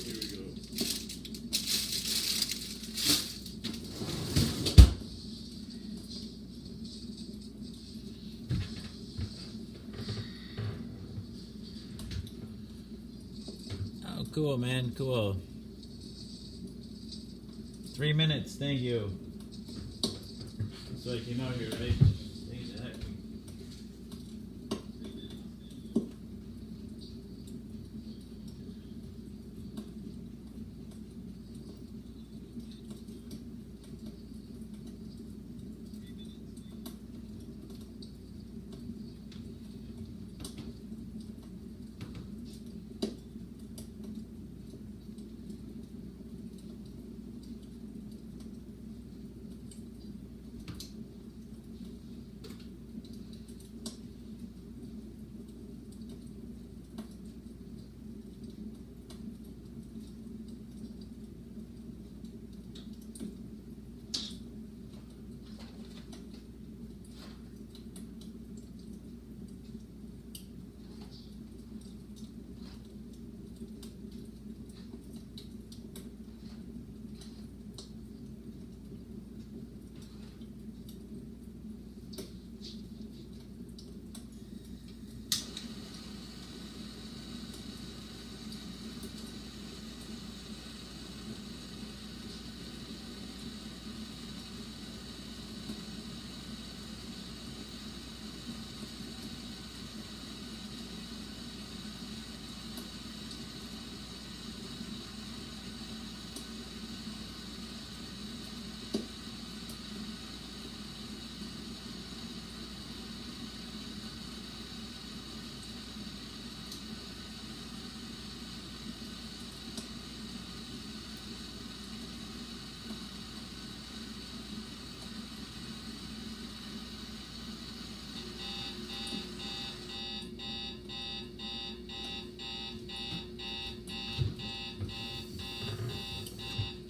Here we go. Oh, cool, man, cool. 3 minutes, thank you. So I came out here, right? Thank the heck.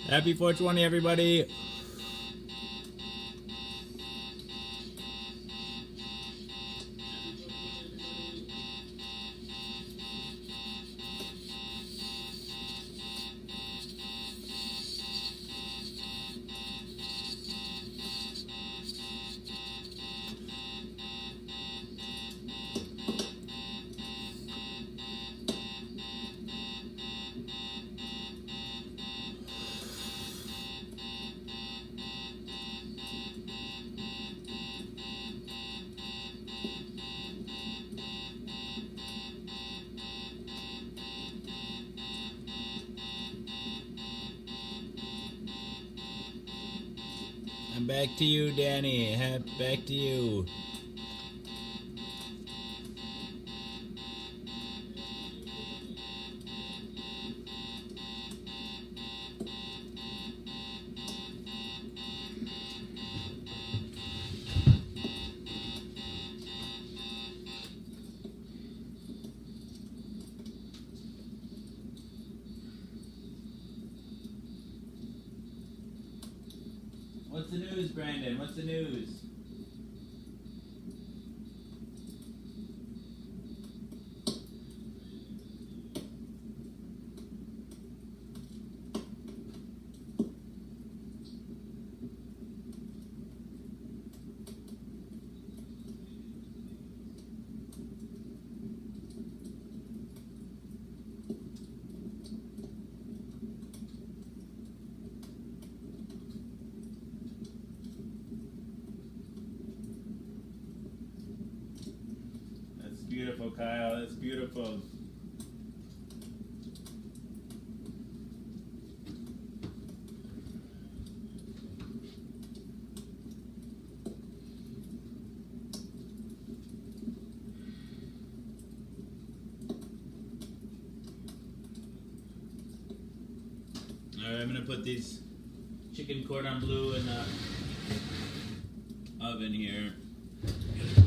Happy 420, everybody. I'm back to you, Danny. Back to you. What's the news, Brandon? What's the news? beautiful, Kyle. That's beautiful. Alright, I'm gonna put these chicken cordon bleu in the oven here.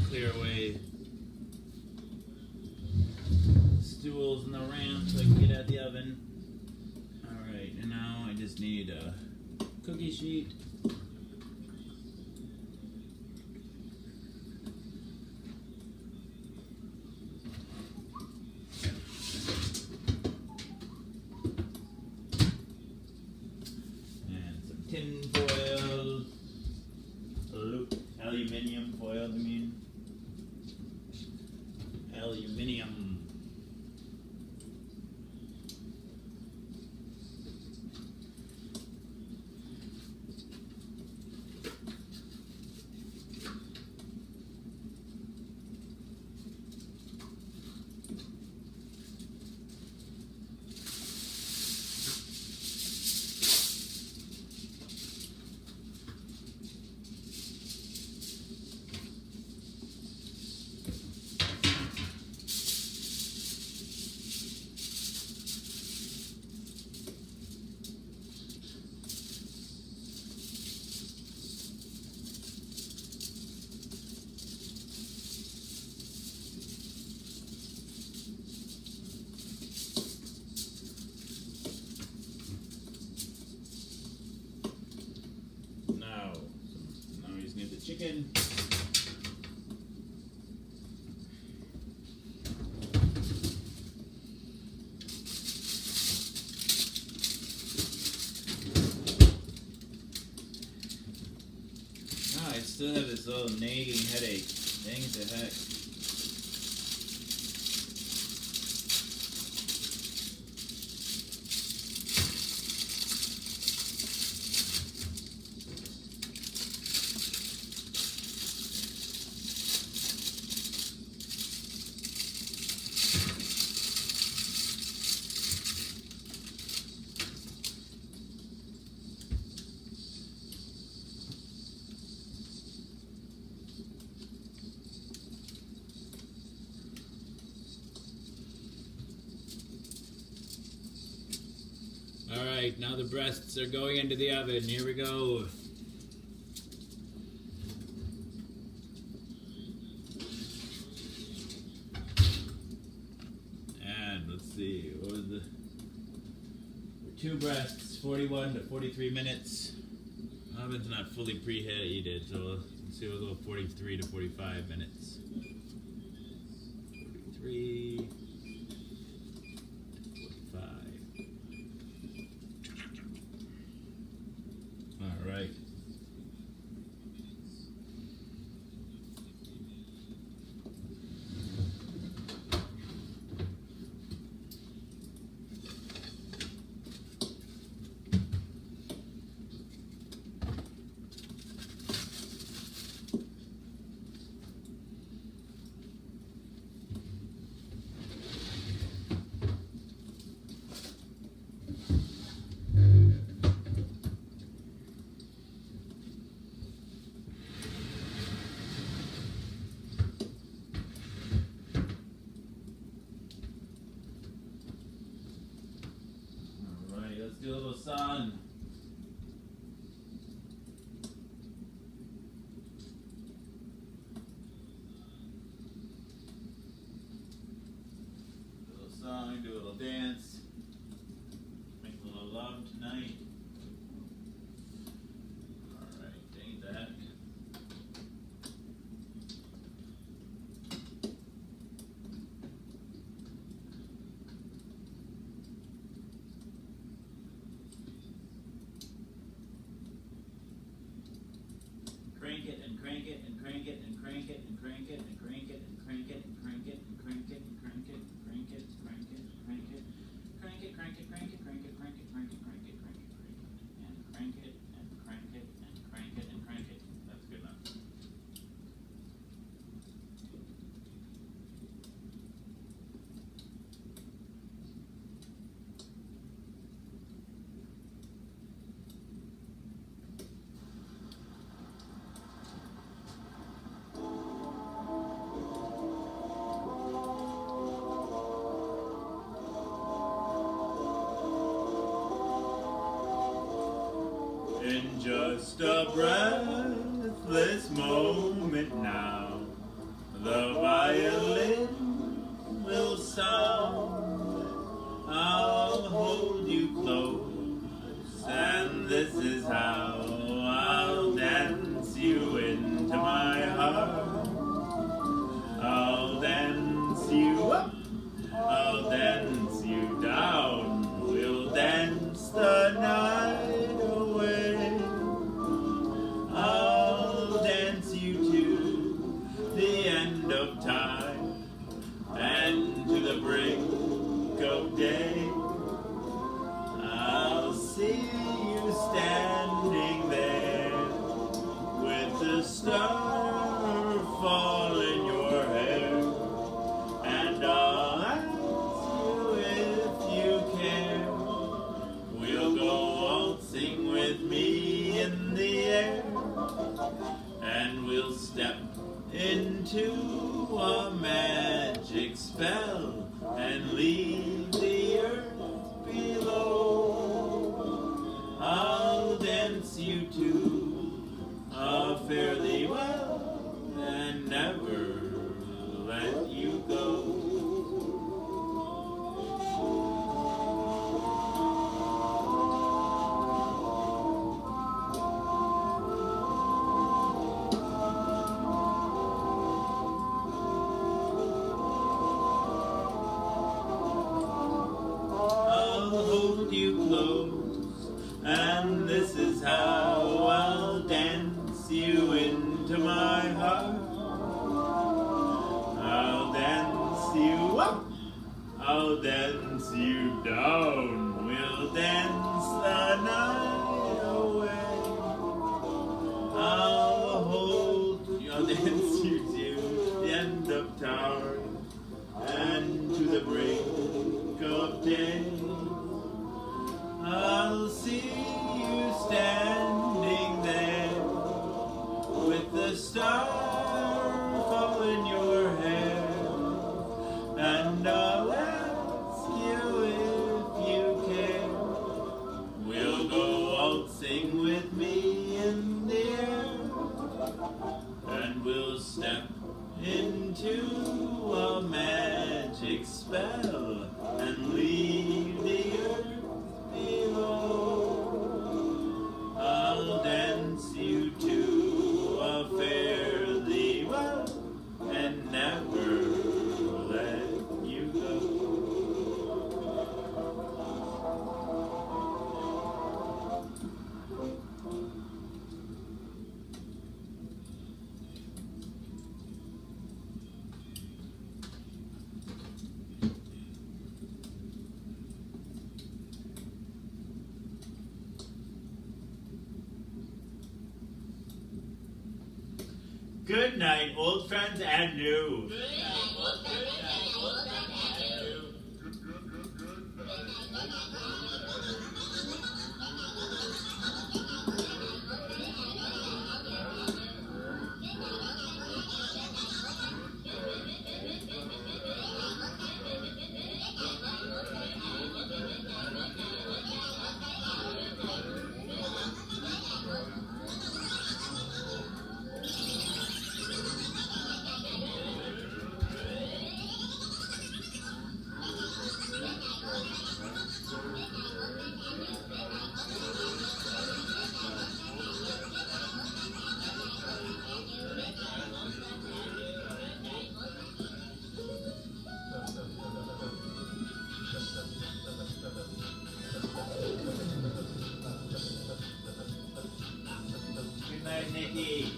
Clear away stools in the ramp so I can get out the oven. Alright, and now I just need a cookie sheet. And some tin foil. Aluminium foil, I mean. Aluminium. Now we just need the chicken. I still have this little nagging headache. Dang it to heck. Alright, now the breasts are going into the oven. Here we go. And let's see, what was the... Two breasts, 41 to 43 minutes. Oven's not fully preheated, so let's see, we'll go 43 to 45 minutes. 43... 45. Alright. Let's do a little sun. Do a little song, do a little dance. Make a little love tonight. Alright, dang that. Crank it and crank it and crank it and crank it and crank it and crank it and crank it and crank it and crank it and crank it and crank it and crank it and crank it. In just a breathless moment now, the violin will sound. I'll hold you close, and this is how I'll dance you into my heart. I'll dance you up, I'll dance you down. We'll dance the night away. I'll dance you to the end of time and to the brink of day. I'll see you standing there with the star fall in your hair, and I'll ask you if you care. We'll go waltzing with me in the air, and we'll step into a magic spell and leave the earth below. I'll dance you to a fare thee well and never let you go. I'll hold you close, and this is how I'll dance you into my heart. I'll dance you up, I'll dance you down. We'll dance the night away. I'll dance you to the end of time and to the brink of day. I'll see you standing there with the star fall in your hair, and I'll ask you if you care. We'll go waltzing with me in the air, and we'll step into a magic spell and leave the earth below. I'll dance you to a fare thee well and never let you go. Good night, old friends and new. Good night, Nikki.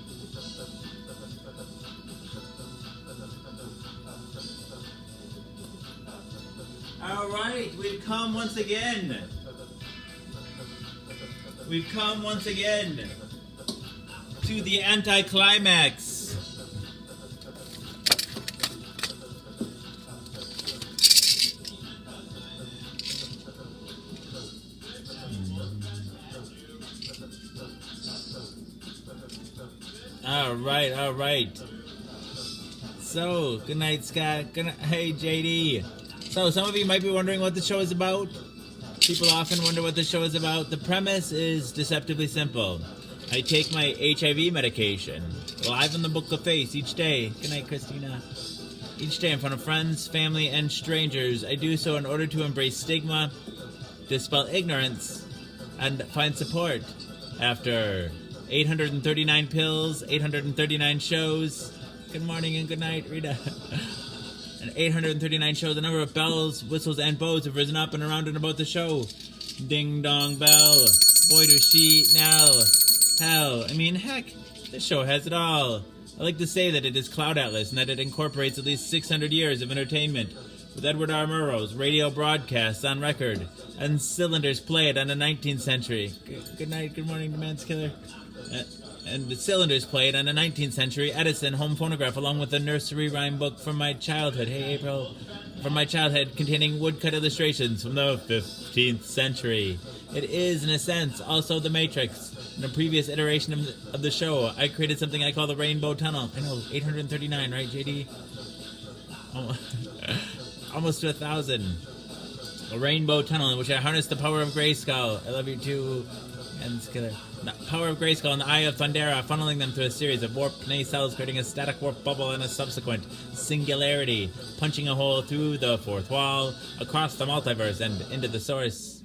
All right, we've come once again. We've come once again to the anticlimax. All right. So, good night, Scott. Good night. Hey, JD. So, some of you might be wondering what the show is about. People often wonder what the show is about. The premise is deceptively simple. I take my HIV medication, live in the book of face each day. Good night, Christina. Each day in front of friends, family, and strangers. I do so in order to embrace stigma, dispel ignorance, and find support. After 839 pills, 839 shows. Good morning and good night, Rita. And 839 shows, the number of bells, whistles, and bows have risen up and around and about the show. Ding dong bell. Boy, do she now. Hell, I mean, heck, this show has it all. I like to say that it is Cloud Atlas and that it incorporates at least 600 years of entertainment, with Edward R. Murrow's radio broadcasts on record and cylinders played on the 19th century. Good night, good morning, Demands Killer. And the cylinders played on a 19th century Edison home phonograph, along with a nursery rhyme book from my childhood. Hey, April. From my childhood, containing woodcut illustrations from the 15th century. It is, in a sense, also The Matrix. In a previous iteration of the show, I created something I call the Rainbow Tunnel. I know, 839, right, JD? Almost to 1,000. A Rainbow Tunnel in which I harness the power of Grayskull. I love you too. And Skiller. The power of Grayskull and the Eye of Thundera, funneling them through a series of warp nacelles, creating a static warp bubble and a subsequent singularity, punching a hole through the fourth wall, across the multiverse, and into the source.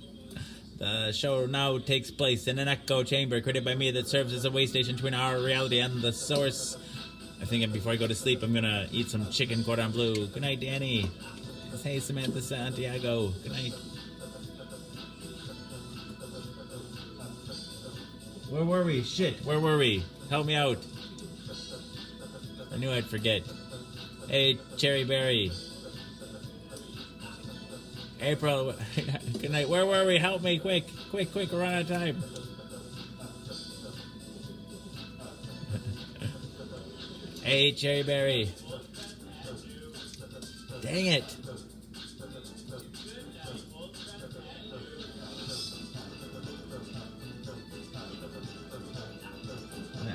The show now takes place in an echo chamber created by me that serves as a way station between our reality and the source. I think before I go to sleep, I'm gonna eat some chicken cordon bleu. Good night, Danny. Hey, Samantha Santiago. Good night. Where were we? Shit, where were we? Help me out. I knew I'd forget. Hey, Cherry Berry. April. Good night. Where were we? Help me, quick. Quick, we're out of time. Hey, Cherry Berry. Dang it.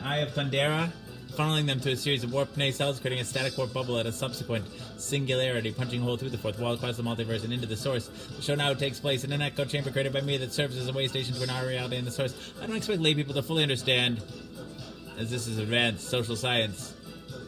Eye of Thundera, funneling them to a series of warp nacelles, creating a static warp bubble at a subsequent singularity, punching a hole through the fourth wall across the multiverse and into the source. The show now takes place in an echo chamber created by me that serves as a way station between our reality and the source. I don't expect lay people to fully understand, as this is advanced social science.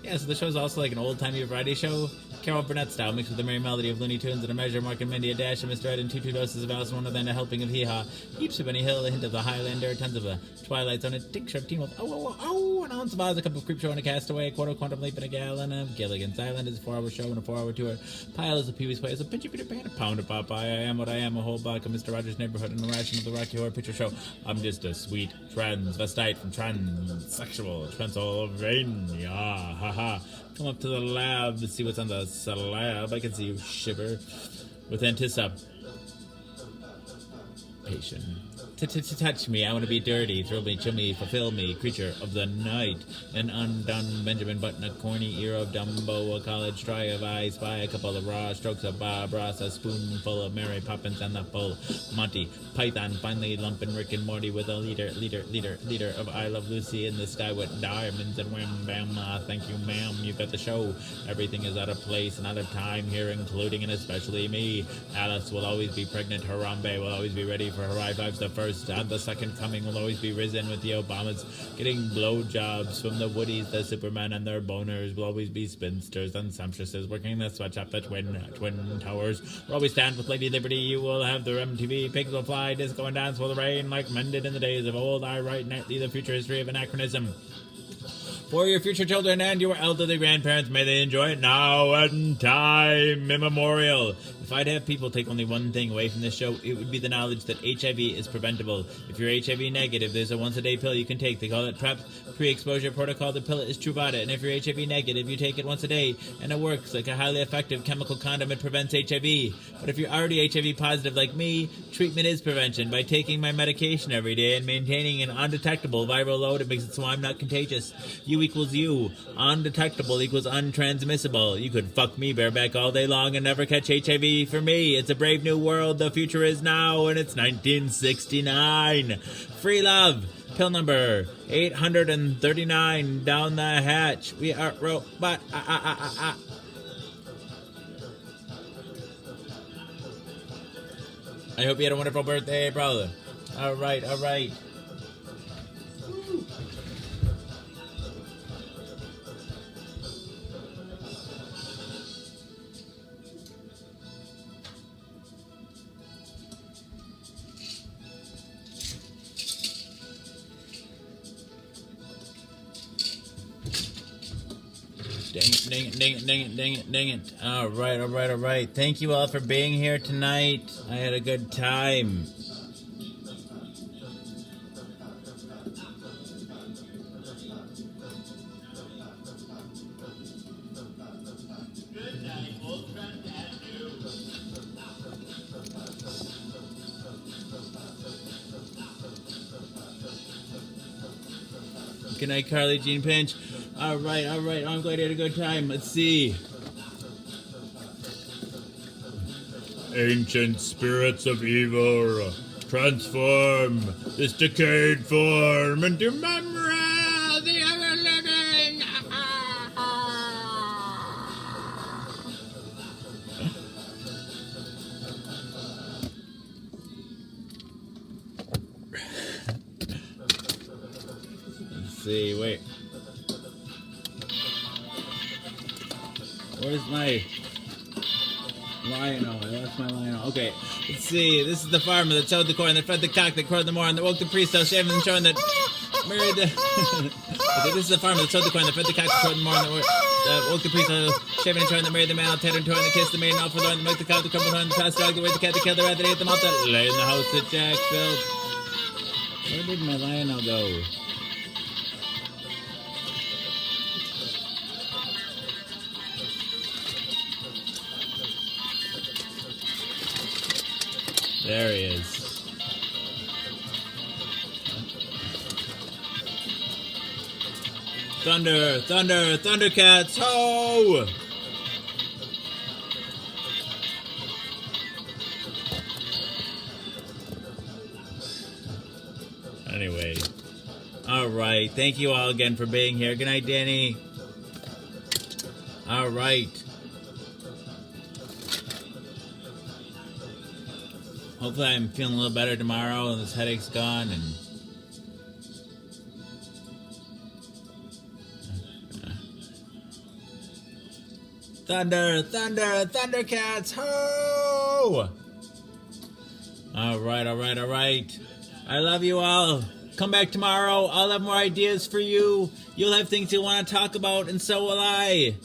Yeah, so the show's also like an old-timey variety show, Carol Burnett style, mixed with the merry melody of Looney Tunes and a measure of Mark and Mindy, a dash of Mr. Ed, and two doses of Alice in Wonderland, a helping of Hee-Haw, heaps of Benny Hill, a hint of the Highlander, tons of Twilight Zone, a tincture of Teen Wolf, an ounce of Oz, a cup of Creepshow, and a Castaway, a quarter of Quantum Leap, and a gallon of Gilligan's Island is a 4-hour show and a 4-hour tour, piles of Pee-wee's Players, a pinch of Peter Pan, a pound of Popeye, I am what I am, a whole block of Mr. Rogers' Neighborhood, and a ration of the Rocky Horror Picture Show. I'm just a sweet transvestite from transsexual Transylvania, haha. Come up to the lab to see what's on the slab. I can see you shiver with anticipation. Touch me, I want to be dirty. Thrill me, chill me, fulfill me. Creature of the night. An undone Benjamin Button, a corny ear of Dumbo, a college try of I Spy, a couple of raw strokes of Bob Ross, a spoonful of Mary Poppins, and the full Monty Python. Finally lumping Rick and Morty with a leader of I Love Lucy in the sky with diamonds and wham bam. Thank you, ma'am. You got the show. Everything is out of place and out of time here, including and especially me. Alice will always be pregnant. Harambe will always be ready for her high fives. The first and the second coming will always be risen with the Obamas getting blowjobs from the Woodies. The Supermen and their boners will always be spinsters and sumptuouses working the sweatshop. The twin towers will always stand with Lady Liberty. You will have their MTV. Pigs will fly. Disco and dance will rain like men did in the days of old. I write nightly the future history of anachronism. For your future children and your elderly grandparents, may they enjoy it now and time immemorial. If I'd have people take only one thing away from this show, it would be the knowledge that HIV is preventable. If you're HIV negative, there's a once-a-day pill you can take. They call it PrEP, pre-exposure protocol. The pill is Truvada, and if you're HIV negative, you take it once a day, and it works like a highly effective chemical condom. It prevents HIV. But if you're already HIV positive like me, treatment is prevention. By taking my medication every day and maintaining an undetectable viral load, it makes it so I'm not contagious. You equals you. Undetectable equals untransmissible. You could fuck me bareback all day long and never catch HIV for me. It's a brave new world. The future is now, and it's 1969. Free love. Pill number 839 down the hatch. We are robot. I hope you had a wonderful birthday, April. All right, all right. Dang it, dang it, dang it, dang it, dang it, dang it. All right, all right, all right. Thank you all for being here tonight. I had a good time. Good night, Ultron Tattoo. Good night, Carly Jean Pinch. All right, all right. I'm glad you had a good time. Let's see. Ancient spirits of evil, transform this decayed form into memory of the ever living. Let's see, wait. Where's my lion-o? I lost my lion-o. Okay, let's see. This is the farmer that sowed the corn, that fed the cock, that crowed the morn, that woke the priest, that shaved and shorn, that married the... Okay, this is the farmer that sowed the corn, that fed the cock, that crowed the morn, that woke the priest, that shaved and shorn, that married the man, all tattered and torn, that kissed the maiden, all forlorn, that milked the cow, that crumbled horn, that passed the dog, that raped the cat, that killed the rat, that ate the mouth, that lay in the house that Jack built. Where did my lion-o go? There he is. Thunder, thunder, Thundercats, ho! Anyway. Alright, thank you all again for being here. Good night, Danny. Alright. Hopefully I'm feeling a little better tomorrow and this headache's gone and Thunder, thunder, Thundercats, ho! Alright, alright, alright. I love you all. Come back tomorrow. I'll have more ideas for you. You'll have things you want to talk about, and so will I.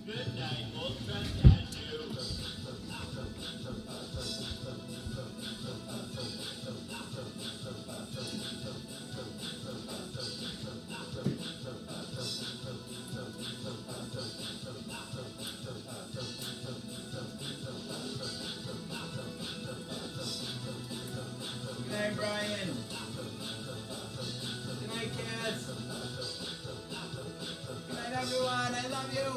Good night, Ultron Tattoo. Good night, Brian. Good night, Cass. Good night, everyone. I love you.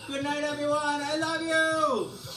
Good night, everyone. I love you.